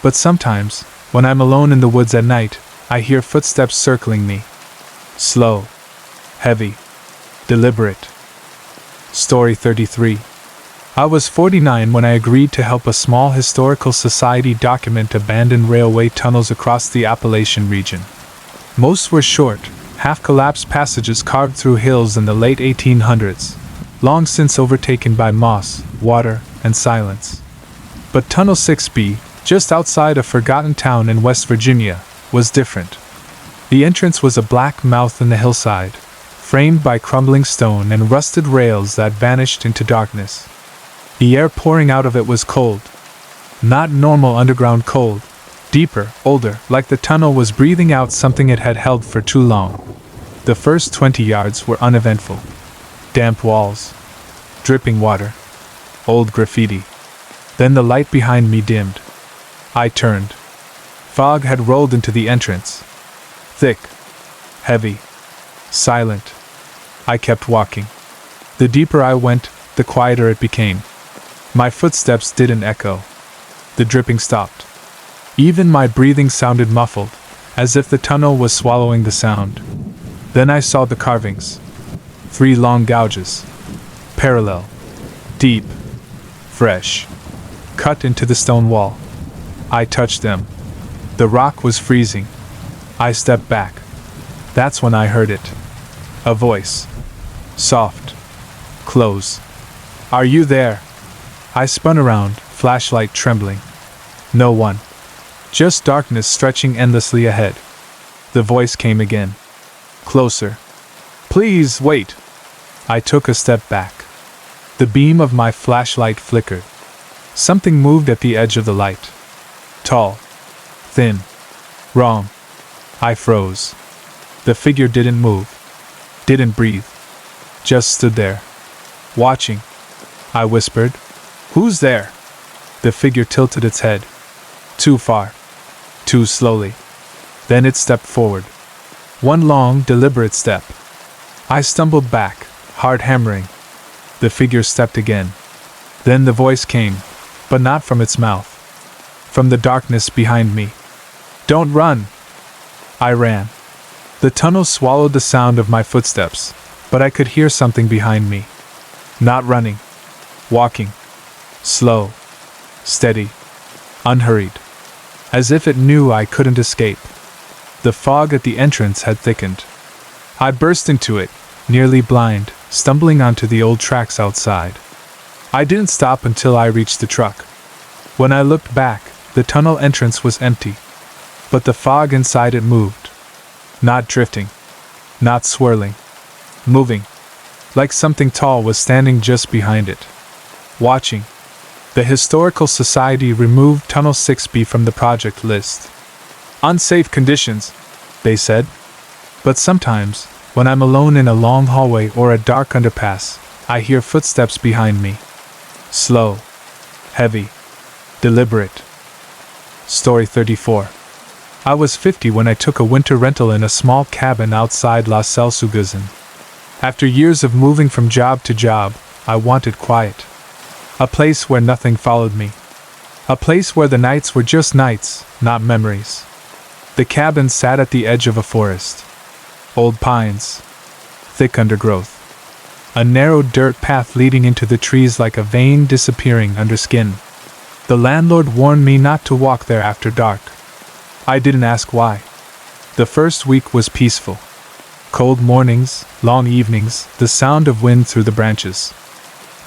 But sometimes, when I'm alone in the woods at night, I hear footsteps circling me. Slow. Heavy. Deliberate. Story 33. I was 49 when I agreed to help a small historical society document abandoned railway tunnels across the Appalachian region. Most were short, half-collapsed passages carved through hills in the late 1800s, long since overtaken by moss, water, and silence. But Tunnel 6B, just outside a forgotten town in West Virginia, was different. The entrance was a black mouth in the hillside, framed by crumbling stone and rusted rails that vanished into darkness. The air pouring out of it was cold. Not normal underground cold, deeper, older, like the tunnel was breathing out something it had held for too long. The first 20 yards were uneventful. Damp walls. Dripping water. Old graffiti. Then the light behind me dimmed. I turned. Fog had rolled into the entrance. Thick. Heavy. Silent. I kept walking. The deeper I went, the quieter it became. My footsteps didn't echo. The dripping stopped. Even my breathing sounded muffled, as if the tunnel was swallowing the sound. Then I saw the carvings. 3 long gouges. Parallel. Deep. Fresh. Cut into the stone wall. I touched them. The rock was freezing. I stepped back. That's when I heard it. A voice. Soft. Close. Are you there? I spun around, flashlight trembling. No one. Just darkness stretching endlessly ahead. The voice came again. Closer. Please, wait. I took a step back. The beam of my flashlight flickered. Something moved at the edge of the light. Tall. Thin. Wrong. I froze. The figure didn't move. Didn't breathe. Just stood there. Watching. I whispered. Who's there? The figure tilted its head. Too far. Too slowly. Then it stepped forward. One long, deliberate step. I stumbled back, heart hammering. The figure stepped again. Then the voice came, but not from its mouth. From the darkness behind me. Don't run! I ran. The tunnel swallowed the sound of my footsteps, but I could hear something behind me. Not running. Walking. Slow. Steady. Unhurried. As if it knew I couldn't escape. The fog at the entrance had thickened. I burst into it, nearly blind, stumbling onto the old tracks outside. I didn't stop until I reached the truck. When I looked back, the tunnel entrance was empty. But the fog inside it moved. Not drifting. Not swirling. Moving. Like something tall was standing just behind it. Watching. The Historical Society removed Tunnel 6B from the project list. Unsafe conditions, they said. But sometimes, when I'm alone in a long hallway or a dark underpass, I hear footsteps behind me. Slow. Heavy. Deliberate. Story 34. I was 50 when I took a winter rental in a small cabin outside La Salle-Sous-Guzan. After years of moving from job to job, I wanted quiet. A place where nothing followed me. A place where the nights were just nights, not memories. The cabin sat at the edge of a forest. Old pines. Thick undergrowth. A narrow dirt path leading into the trees like a vein disappearing under skin. The landlord warned me not to walk there after dark. I didn't ask why. The first week was peaceful. Cold mornings, long evenings, the sound of wind through the branches.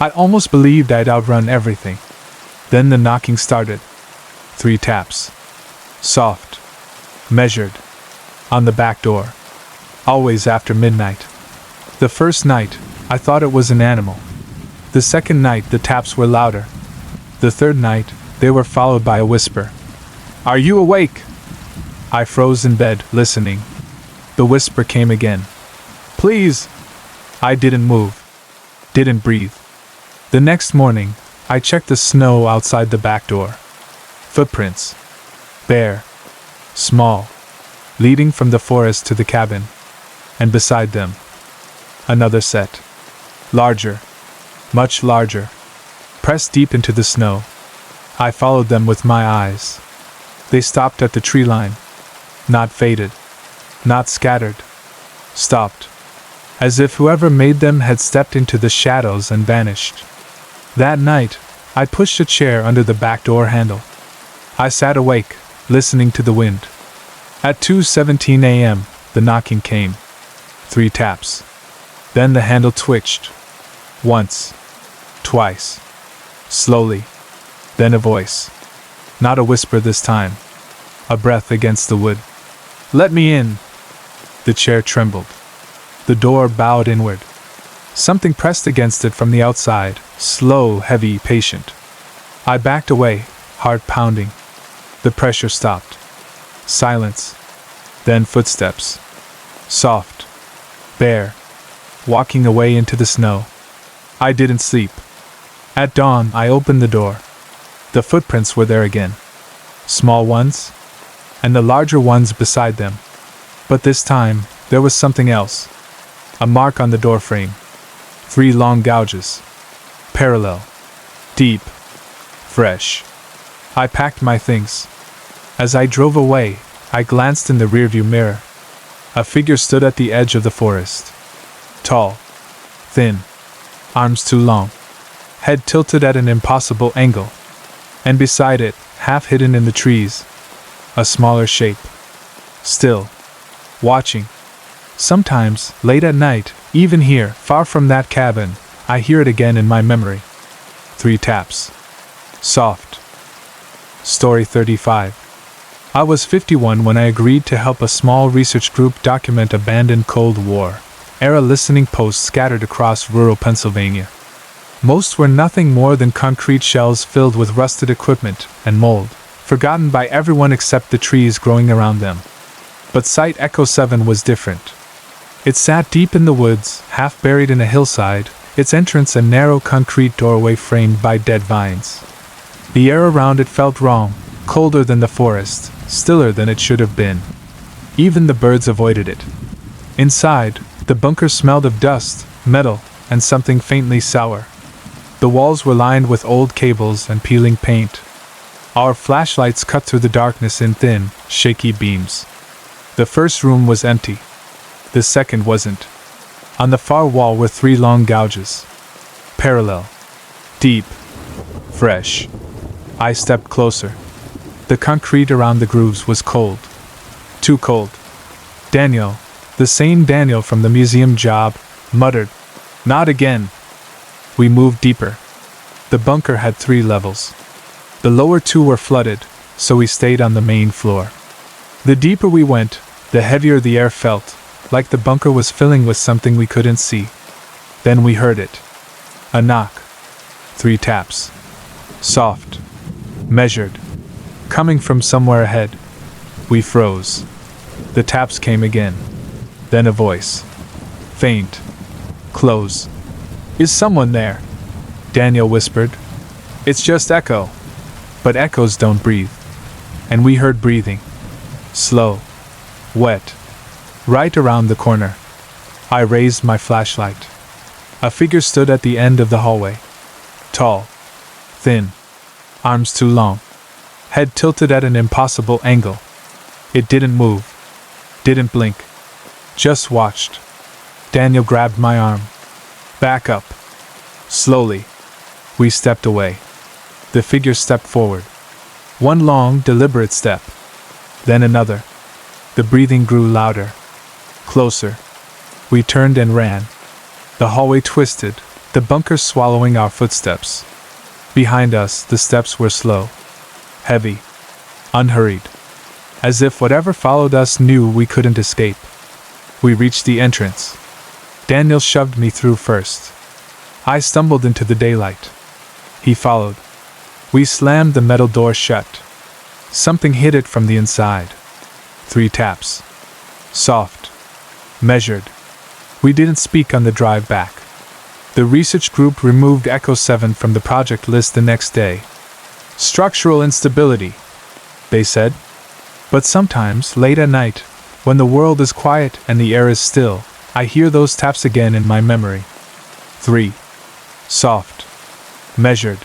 I almost believed I'd outrun everything. Then the knocking started. 3 taps. Soft. Measured. On the back door. Always after midnight. The first night, I thought it was an animal. The second night, the taps were louder. The third night, they were followed by a whisper. "Are you awake?" I froze in bed, listening. The whisper came again. "Please!" I didn't move. Didn't breathe. The next morning, I checked the snow outside the back door. Footprints. Bare. Small. Leading from the forest to the cabin. And beside them, another set. Larger. Much larger. Pressed deep into the snow. I followed them with my eyes. They stopped at the tree line. Not faded. Not scattered. Stopped. As if whoever made them had stepped into the shadows and vanished. That night, I pushed a chair under the back door handle. I sat awake, listening to the wind. At 2:17 a.m., the knocking came. 3 taps. Then the handle twitched. Once. Twice. Slowly. Then a voice. Not a whisper this time. A breath against the wood. "Let me in!" The chair trembled. The door bowed inward. Something pressed against it from the outside, slow, heavy, patient. I backed away, heart pounding. The pressure stopped. Silence. Then footsteps. Soft. Bare. Walking away into the snow. I didn't sleep. At dawn, I opened the door. The footprints were there again. Small ones, and the larger ones beside them. But this time, there was something else. A mark on the doorframe. 3 long gouges. Parallel. Deep. Fresh. I packed my things. As I drove away, I glanced in the rearview mirror. A figure stood at the edge of the forest. Tall. Thin. Arms too long. Head tilted at an impossible angle. And beside it, half hidden in the trees, a smaller shape. Still. Watching. Sometimes, late at night, even here, far from that cabin, I hear it again in my memory. 3 taps. Soft. Story 35. I was 51 when I agreed to help a small research group document abandoned Cold War-era listening posts scattered across rural Pennsylvania. Most were nothing more than concrete shells filled with rusted equipment and mold, forgotten by everyone except the trees growing around them. But Site Echo 7 was different. It sat deep in the woods, half buried in a hillside, its entrance a narrow concrete doorway framed by dead vines. The air around it felt wrong, colder than the forest, stiller than it should have been. Even the birds avoided it. Inside, the bunker smelled of dust, metal, and something faintly sour. The walls were lined with old cables and peeling paint. Our flashlights cut through the darkness in thin, shaky beams. The first room was empty. The second wasn't. On the far wall were 3 long gouges. Parallel. Deep. Fresh. I stepped closer. The concrete around the grooves was cold. Too cold. Daniel, the same Daniel from the museum job, muttered, "Not again." We moved deeper. The bunker had 3 levels. The lower 2 were flooded, so we stayed on the main floor. The deeper we went, the heavier the air felt, like the bunker was filling with something we couldn't see. Then we heard it. A knock. 3 taps. Soft. Measured. Coming from somewhere ahead. We froze. The taps came again. Then a voice. Faint. Close. "Is someone there?" Daniel whispered. "It's just echo." But echoes don't breathe. And we heard breathing. Slow. Wet. Right around the corner. I raised my flashlight. A figure stood at the end of the hallway. Tall. Thin. Arms too long. Head tilted at an impossible angle. It didn't move. Didn't blink. Just watched. Daniel grabbed my arm. "Back up." Slowly. We stepped away. The figure stepped forward. 1 long, deliberate step. Then another. The breathing grew louder. Closer. We turned and ran. The hallway twisted, the bunker swallowing our footsteps. Behind us, the steps were slow, heavy, unhurried, as if whatever followed us knew we couldn't escape. We reached the entrance. Daniel shoved me through first. I stumbled into the daylight. He followed. We slammed the metal door shut. Something hit it from the inside. 3 taps. Soft. Measured. We didn't speak on the drive back. The research group removed Echo 7 from the project list the next day. Structural instability, they said. But sometimes, late at night, when the world is quiet and the air is still, I hear those taps again in my memory. 3. Soft. Measured.